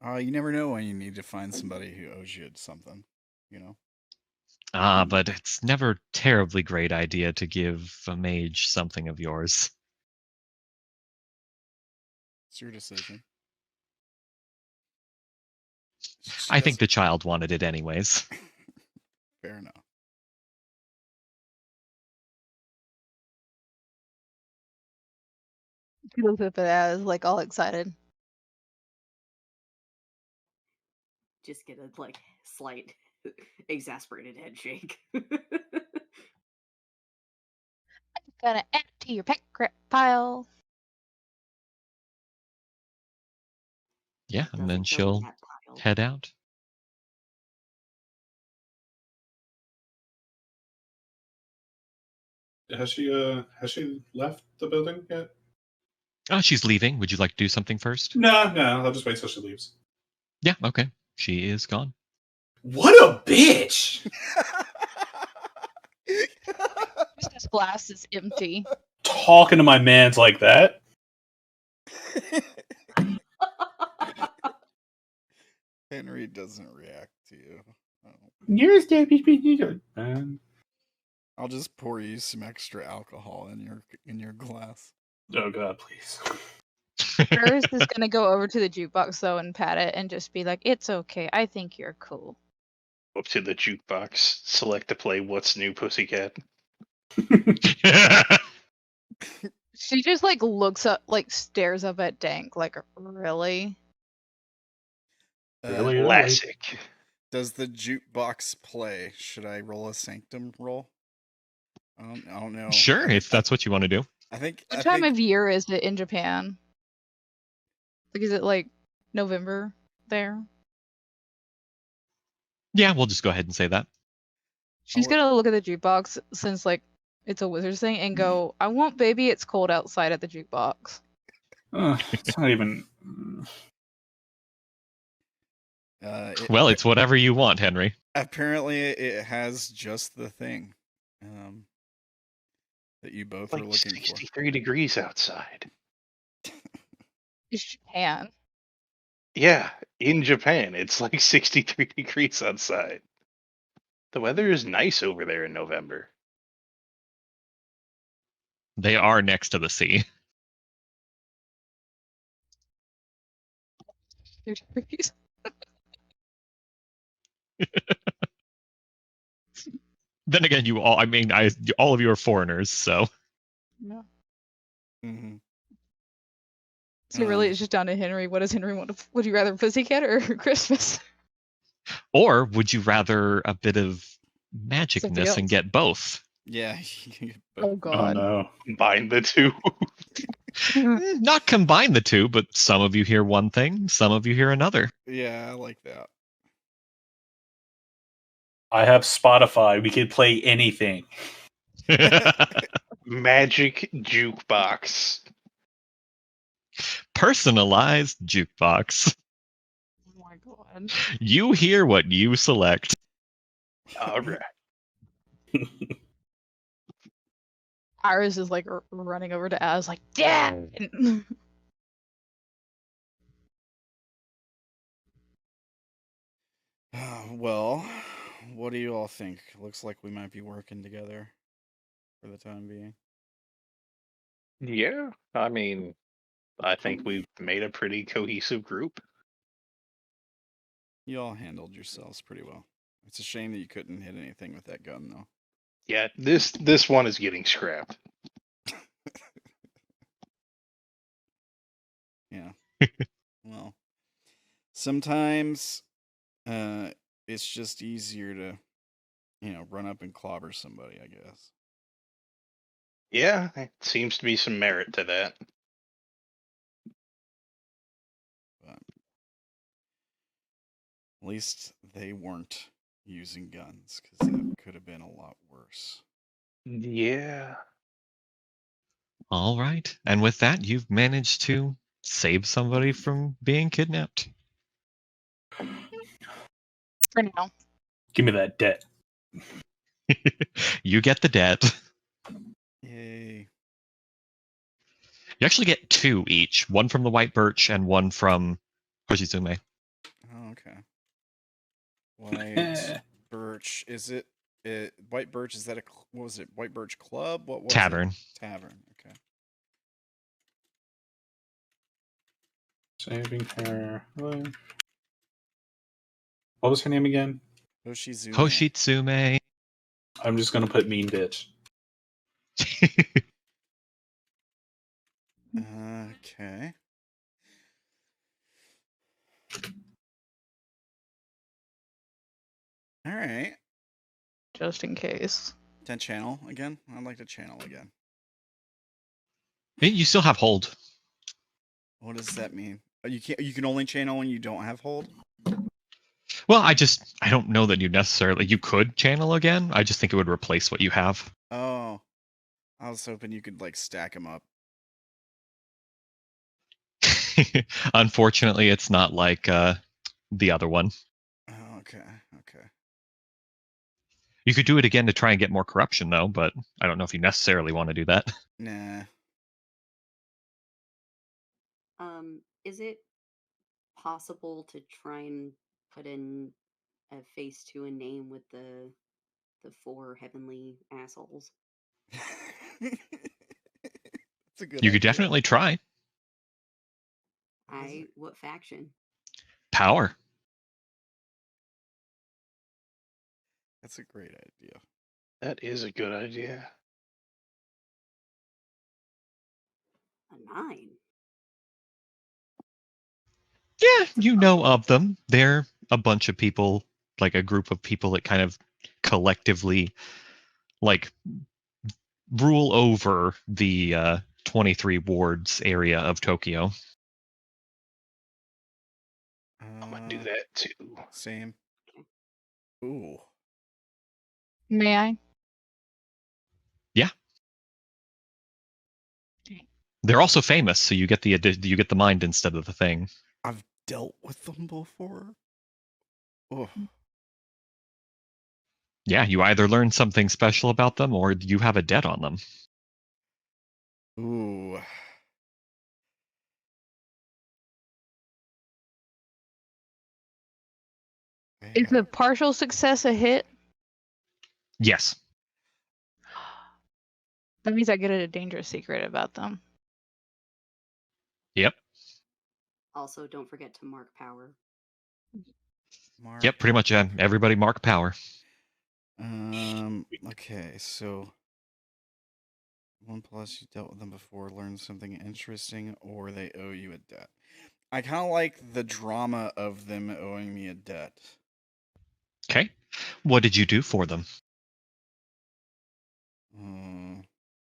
You never know when you need to find somebody who owes you something, you know? But it's never terribly great idea to give a mage something of yours. It's your decision. I think the child wanted it anyways. Fair enough. She looks up at as like all excited. Just get a like slight exasperated head shake. Gonna add to your pet pile. Yeah, and then Doesn't go in she'll that pile. head out. Has she left the building yet? Oh, she's leaving. Would you like to do something first? No, I'll just wait till she leaves. Yeah, okay. She is gone. What a bitch! This glass is empty. Talking to my mans like that. Henry doesn't react to you. You're a man. I'll just pour you some extra alcohol in your glass. Oh god, please. Iris is gonna go over to the jukebox though and pat it and just be like, "It's okay. I think you're cool." Up to the jukebox, select to play What's New Pussycat. She just like looks up, like stares up at Dank, like, really? Really? Classic. Does the jukebox play? Should I roll a sanctum roll? I don't know. Sure, if that's what you want to do. What time of year is it in Japan? Like, is it like November there? Yeah, we'll just go ahead and say that. She's gonna look at the jukebox since like it's a wizard's thing and go, "I want Baby It's Cold Outside at the jukebox." It's not even. Well, it's whatever you want, Henry. Apparently, it has just the thing that you both are Like looking 63 degrees outside. It's Japan. Yeah, in Japan, it's like 63 degrees outside. The weather is nice over there in November. They are next to the sea. Then again, all of you are foreigners, so. Yeah. Mm-hmm. So really, it's just down to Henry. What does Henry want? Would you rather Pussycat or Christmas? Or would you rather a bit of magicness else. and get both? Yeah. Oh God. Oh no. Combine the two. Not combine the two, but some of you hear one thing, some of you hear another. Yeah, I like that. I have Spotify. We could play anything. Magic jukebox. Personalized jukebox. Oh my God. You hear what you select. All right. Iris is like running over to Az, like, Dad. Well, what do you all think? Looks like we might be working together for the time being. Yeah, I mean, I think we've made a pretty cohesive group. You all handled yourselves pretty well. It's a shame that you couldn't hit anything with that gun, though. Yeah, this one is getting scrapped. Yeah. Well, sometimes it's just easier to, run up and clobber somebody, I guess. Yeah, it seems to be some merit to that. But at least they weren't using guns, because that could have been a lot worse. Yeah. All right. And with that, you've managed to save somebody from being kidnapped. For now. Give me that debt. You get the debt. Yay. You actually get 2 each, one from the white birch and one from Hoshizume. Oh, okay. White birch. Is it? White birch. Is that a? What was it? White birch club. What was Tavern. it? Tavern. Okay. Saving her life. What was her name again? Hoshizume. Hoshitsume. I'm just gonna put mean bitch. Okay. All right. Just in case. 10 channel again. I'd like to channel again. You still have hold. What does that mean? Oh, you can't. You can only channel when you don't have hold. Well, I don't know that you could channel again. I just think it would replace what you have. Oh, I was hoping you could like stack them up. Unfortunately, it's not like the other one. Oh, okay. Okay. You could do it again to try and get more corruption, though, but I don't know if you necessarily want to do that. Nah. Is it possible to try and put in a face to a name with the 4 heavenly assholes? That's a good You idea. could definitely try. What faction? Power. That's a great idea. That is a good idea. A 9. Yeah, you know of them. They're a bunch of people, like a group of people that kind of collectively, like, rule over the 23 wards area of Tokyo. I'm gonna do that too. Same. Ooh. May I? Yeah. They're also famous, so you get the mind instead of the thing. I've dealt with them before. Oh. Yeah, you either learn something special about them or you have a debt on them. Ooh. Is a partial success a hit? Yes. That means I get a dangerous secret about them. Yep. Also, don't forget to mark power. Mark. Yep, pretty much everybody mark power. Okay, so 1+ you dealt with them before, learned something interesting, or they owe you a debt. I kind of like the drama of them owing me a debt. Okay. What did you do for them?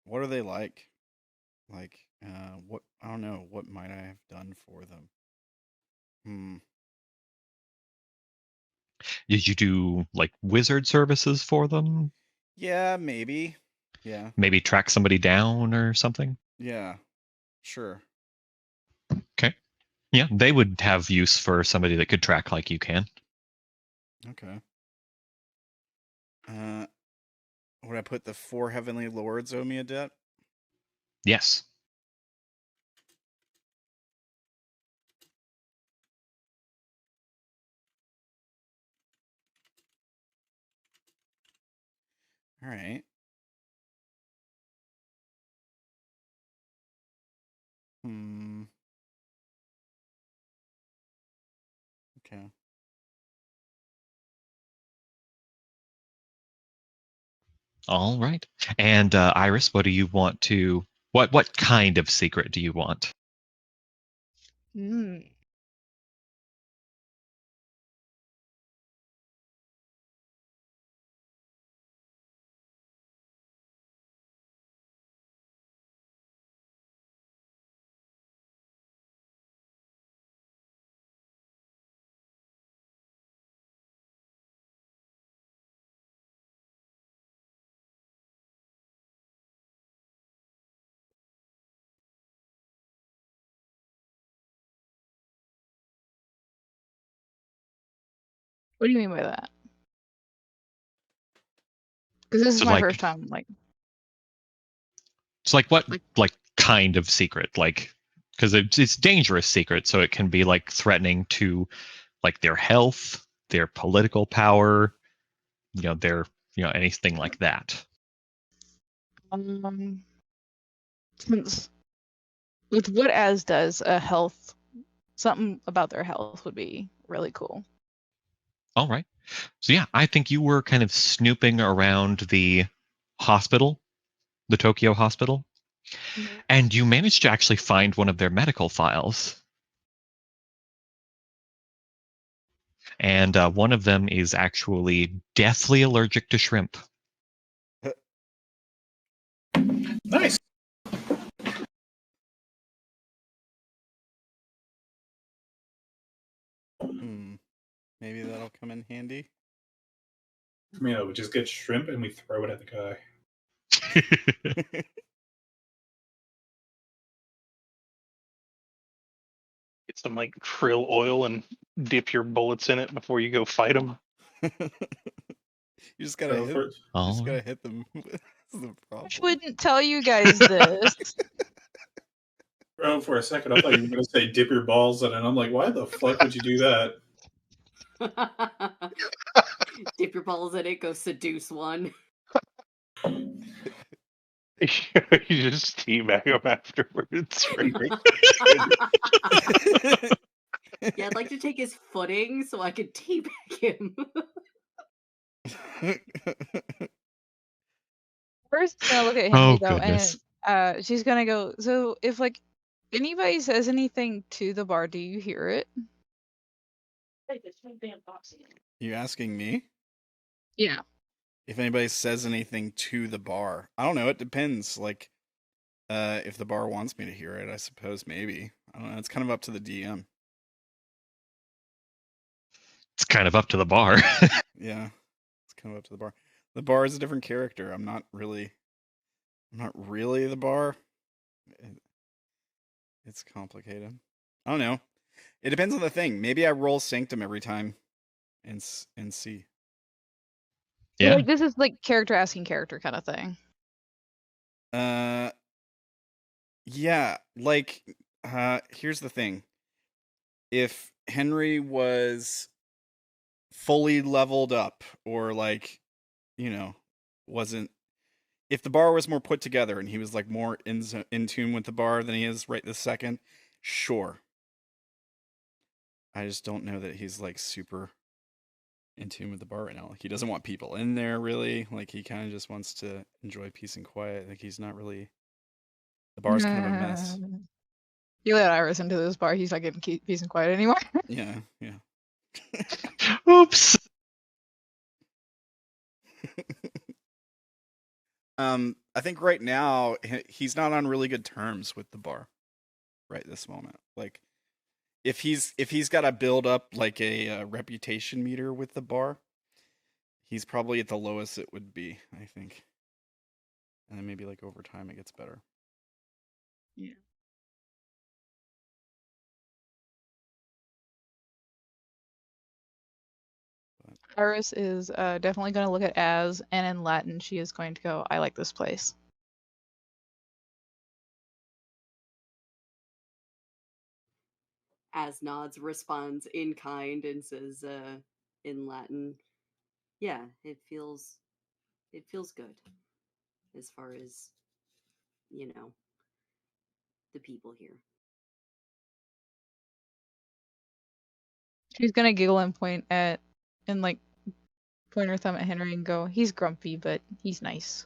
What are they like? Like, what? I don't know. What might I have done for them? Did you do like wizard services for them? Yeah, maybe. Yeah. Maybe track somebody down or something? Yeah. Sure. Okay. Yeah, they would have use for somebody that could track like you can. Okay. Would I put the 4 heavenly lords owe me a debt? Yes. All right. Okay. All right. And Iris, what do you want to? What kind of secret do you want? Hmm. What do you mean by that? Because this is So, my like- first time. Like, It's like what like kind of secret? Like because it's dangerous secret, so it can be like threatening to like their health, their political power, their anything like that. since with what Az does, a health, something about their health would be really cool. All right. So yeah, I think you were kind of snooping around the hospital, the Tokyo hospital, and you managed to actually find one of their medical files. And one of them is actually deathly allergic to shrimp. Nice. Maybe that'll come in handy. We just get shrimp and we throw it at the guy. Get some like krill oil and dip your bullets in it before you go fight them. You just gotta hit. You just gotta right. hit them. That's the problem. I wouldn't tell you guys this. Bro, for a second, I thought you were going to say dip your balls in it. I'm like, why the fuck would you do that? Dip your balls in it, go seduce one. You just teabag them afterwards. Right? Yeah, I'd like to take his footing so I could teabag him. First, gonna look at Henry Oh, though, goodness. and she's gonna go. So if like anybody says anything to the bar, do you hear it? You asking me? Yeah. If anybody says anything to the bar, I don't know. It depends. Like, if the bar wants me to hear it, I suppose maybe. I don't know. It's kind of up to the DM. It's kind of up to the bar. Yeah, it's kind of up to the bar. The bar is a different character. I'm not really the bar. It's complicated. I don't know. It depends on the thing. Maybe I roll Sanctum every time, and see. Yeah. Like this is like character asking character kind of thing. Yeah, like, here's the thing. If Henry was fully leveled up, or like, wasn't, if the bar was more put together and he was like more in tune with the bar than he is right this second, sure. I just don't know that he's like super in tune with the bar right now. Like, he doesn't want people in there really. Like, he kind of just wants to enjoy peace and quiet. Like, he's not really. The bar's kind of a mess. You let Iris into this bar, he's not getting peace and quiet anymore. Yeah. Oops. I think right now he's not on really good terms with the bar right this moment. Like, if he's got to build up like a reputation meter with the bar, he's probably at the lowest it would be, I think. And then maybe like over time it gets better. Yeah. Iris is definitely going to look at Az, and in Latin, she is going to go, I like this place. Az nods, responds in kind, and says in Latin, yeah, it feels good as far as, the people here. She's going to giggle and point her thumb at Henry and go, he's grumpy, but he's nice.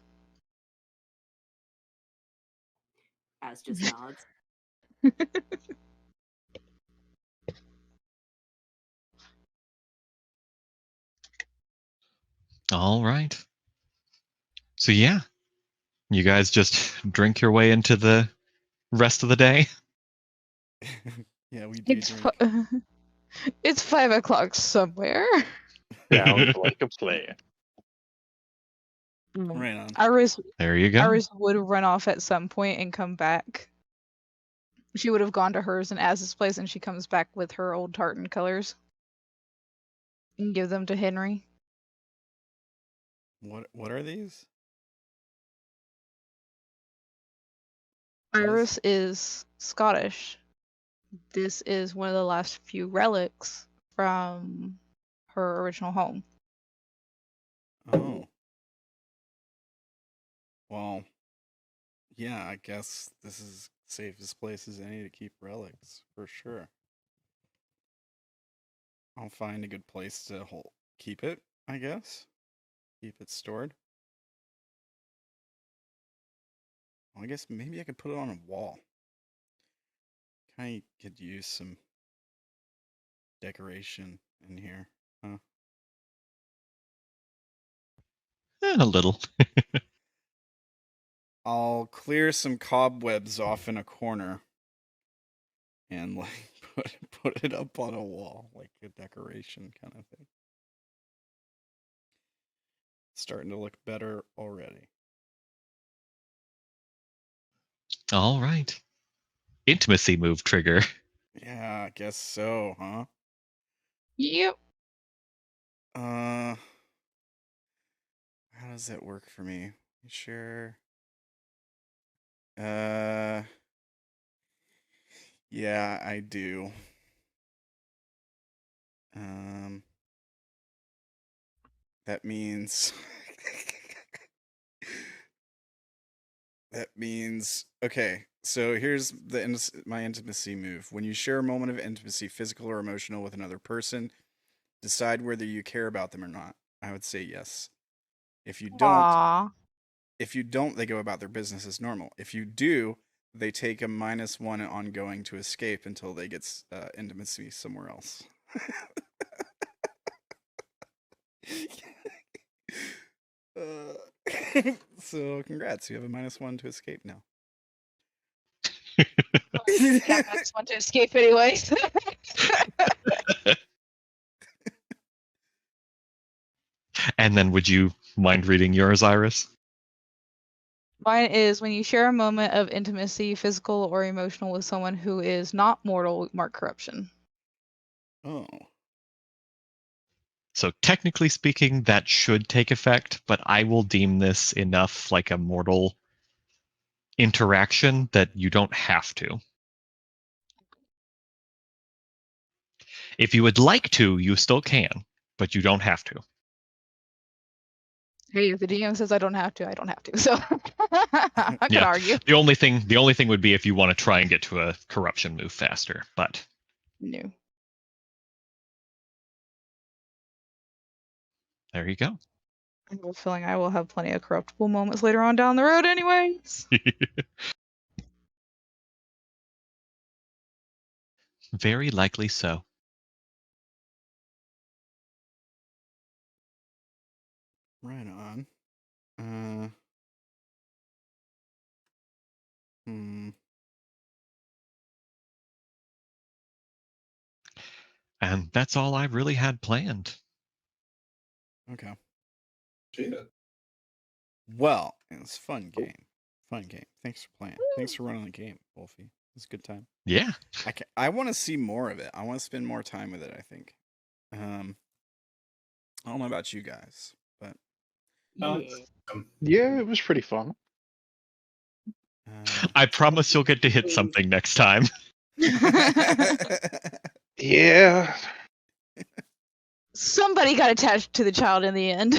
Az just nods. All right. So yeah, you guys just drink your way into the rest of the day. Yeah, we do drink. It's 5 o'clock somewhere. Sounds like a plan. Right on. Iris There you go. Iris would run off at some point and come back. She would have gone to hers and Az's place, and she comes back with her old tartan colors. and give them to Henry. What are these? Iris is Scottish. This is one of the last few relics from her original home. Oh. Well, yeah, I guess this is safest place as any to keep relics, for sure. I'll find a good place to keep it, I guess. Keep it stored. Well, I guess maybe I could put it on a wall. I could use some decoration in here, huh? A little. I'll clear some cobwebs off in a corner and like put it up on a wall, like a decoration kind of thing. Starting to look better already. All right. Intimacy move trigger. Yeah, I guess so, huh? Yep. How does that work for me? Sure. Yeah, I do. That means okay. So here's my intimacy move. When you share a moment of intimacy, physical or emotional, with another person, decide whether you care about them or not. I would say yes. If you don't, they go about their business as normal. If you do, they take a -1 ongoing to escape until they get intimacy somewhere else. So congrats, you have a -1 to escape now. Yeah, I just want to escape anyways. And then would you mind reading yours, Iris? Mine is when you share a moment of intimacy, physical or emotional, with someone who is not mortal, mark corruption. Oh. So technically speaking, that should take effect, but I will deem this enough like a mortal interaction that you don't have to. If you would like to, you still can, but you don't have to. Hey, if the DM says I don't have to, I don't have to. So I could argue. The only thing would be if you want to try and get to a corruption move faster, but no. There you go. I have a feeling I will have plenty of corruptible moments later on down the road anyways. Very likely so. Right on. And that's all I really had planned. Okay. Shit. Well, it was a fun game. Fun game. Thanks for playing. Thanks for running the game, Wolfie. It was a good time. Yeah. I want to see more of it. I want to spend more time with it, I think. I don't know about you guys, but Yeah, it was pretty fun. I promise you'll get to hit something next time. Yeah. Somebody got attached to the child in the end.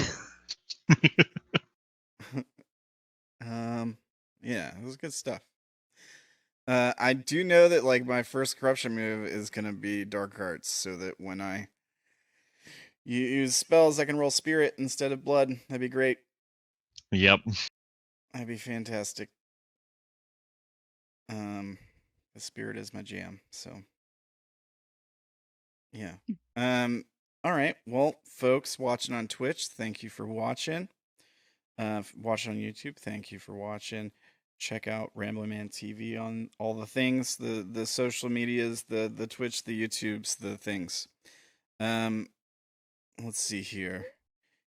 Yeah, it was good stuff. I do know that like my first corruption move is gonna be Dark Arts, so that when I use spells, I can roll Spirit instead of Blood. That'd be great. Yep. That'd be fantastic. The Spirit is my jam, so yeah. All right. Well, folks watching on Twitch, thank you for watching. Watching on YouTube, thank you for watching. Check out Rambling Man TV on all the things, the social medias, the Twitch, the YouTubes, the things. Let's see here.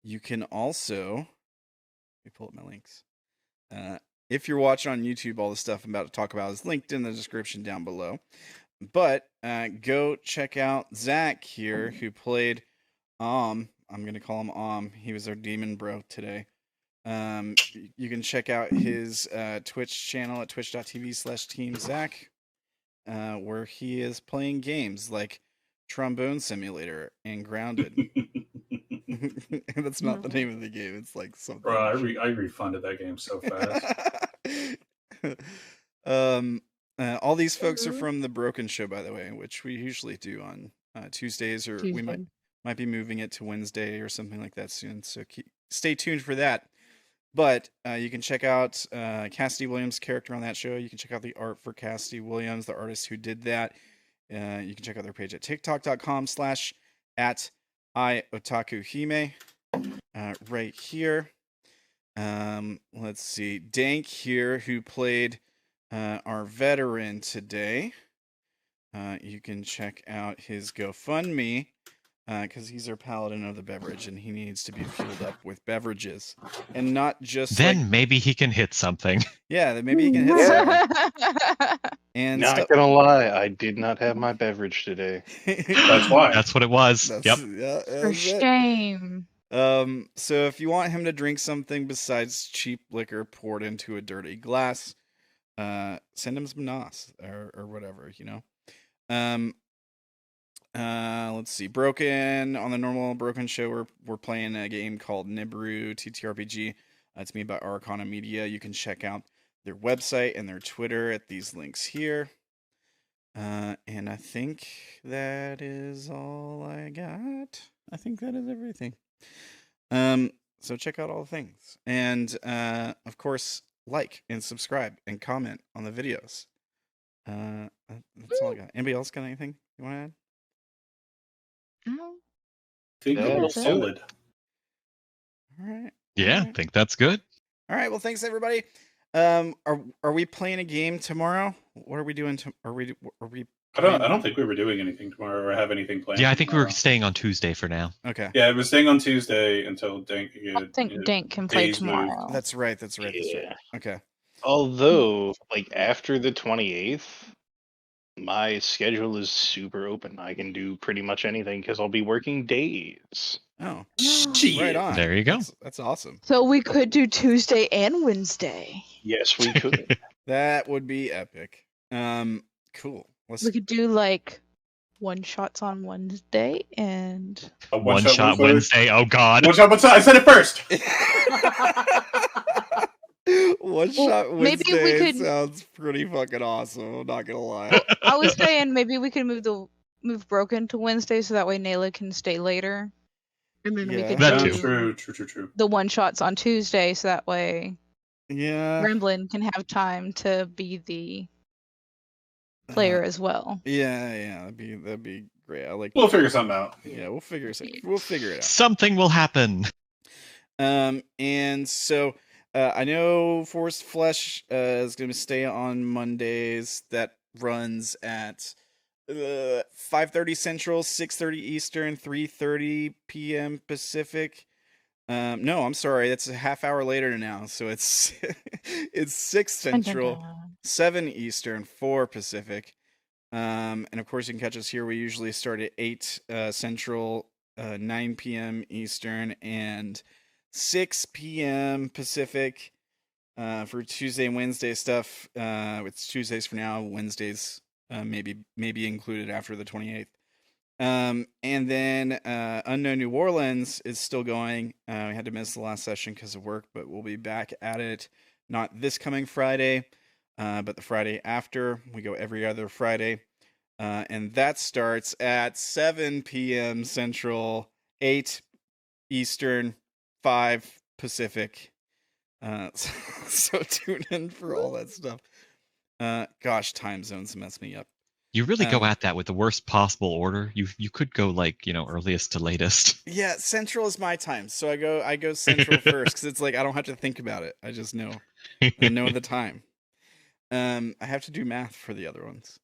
You can also, let me pull up my links. If you're watching on YouTube, all the stuff I'm about to talk about is linked in the description down below. But go check out Zach here, who played I'm gonna call him He was our demon bro today. You can check out his Twitch channel at twitch.tv/teamzach, where he is playing games like Trombone Simulator and Grounded. That's not the name of the game. It's like something. Bro, I refunded that game so fast. All these folks are from the Broken Show, by the way, which we usually do on Tuesdays, or we might be moving it to Wednesday or something like that soon. So stay tuned for that. But you can check out Cassidy Williams' character on that show. You can check out the art for Cassidy Williams, the artist who did that. You can check out their page at tiktok.com/@iotakuhime right here. Let's see. Dank here, who played our veteran today. You can check out his GoFundMe, because he's our paladin of the beverage, and he needs to be fueled up with beverages, and not just. Then maybe he can hit something. Yeah, then maybe he can hit something. And not gonna lie, I did not have my beverage today. That's why. That's what it was. Yep. Yeah, For shame. So if you want him to drink something besides cheap liquor poured into a dirty glass, send him some NOS or whatever, you know. Let's see. Broken, on the normal Broken show, we're playing a game called Nibiru TTRPG. It's made by Arcana Media. You can check out their website and their Twitter at these links here. And I think that is all I got. I think that is everything. So check out all the things. And of course, like and subscribe and comment on the videos. That's all I got. Anybody else got anything you want to add? No. I think Yeah, we're solid. All right. Yeah, I think that's good. All right. Well, thanks everybody. Are we playing a game tomorrow? What are we doing? Are we? I don't think we were doing anything tomorrow or have anything planned. Yeah, I think we tomorrow. were staying on Tuesday for now. Okay. Yeah, it was staying on Tuesday until Dank could I think Dank can play days moved. tomorrow. That's right. That's right. Yeah. Okay. Although, like after the 28th, my schedule is super open. I can do pretty much anything because I'll be working days. Oh, Shit. right on. There you go. That's awesome. So we could do Tuesday and Wednesday. Yes, we could. That would be epic. Cool. We could do like one shots on Wednesday and A One shot Wednesday. Oh God. One shot Wednesday. I said it first. One Well, shot maybe we Wednesday could- sounds pretty fucking awesome. I'm not gonna lie. I was saying maybe we could move Broken to Wednesday so that way Nayla can stay later. And then we Yeah. could That do too. True. the one shots on Tuesday so that way Yeah. Ramblin can have time to be the player as well. Yeah. That'd be great. I like. We'll figure something out. Yeah, we'll figure it out. Something will happen. And so I know Forest Flesh is going to stay on Mondays. That runs at 5:30 Central, 6:30 Eastern, 3:30 p.m. Pacific. No, I'm sorry, that's a half hour later now. So it's it's 6 Central, 7 Eastern, 4 Pacific. And of course, you can catch us here. We usually start at 8 Central, 9 p.m. Eastern, and 6 p.m. Pacific for Tuesday and Wednesday stuff. It's Tuesdays for now. Wednesdays maybe included after the 28th. And then Unknown New Orleans is still going. We had to miss the last session because of work, but we'll be back at it. Not this coming Friday, but the Friday after. We go every other Friday. And that starts at 7 p.m. Central, 8 Eastern, 5 Pacific. So tune in for all that stuff. Gosh, time zones mess me up. You really go at that with the worst possible order. You could go like, earliest to latest. Yeah, Central is my time, so I go Central first because it's like I don't have to think about it. I just know. I know the time. I have to do math for the other ones,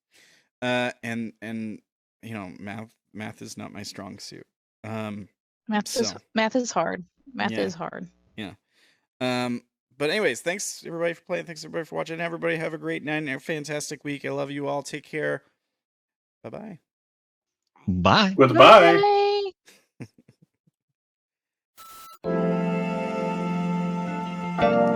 and math is not my strong suit. Math is hard. Math Yeah. is hard. Yeah. But anyways, thanks everybody for playing. Thanks everybody for watching. Everybody have a great night and a fantastic week. I love you all. Take care. Bye-bye. Bye. Goodbye. Bye. Bye.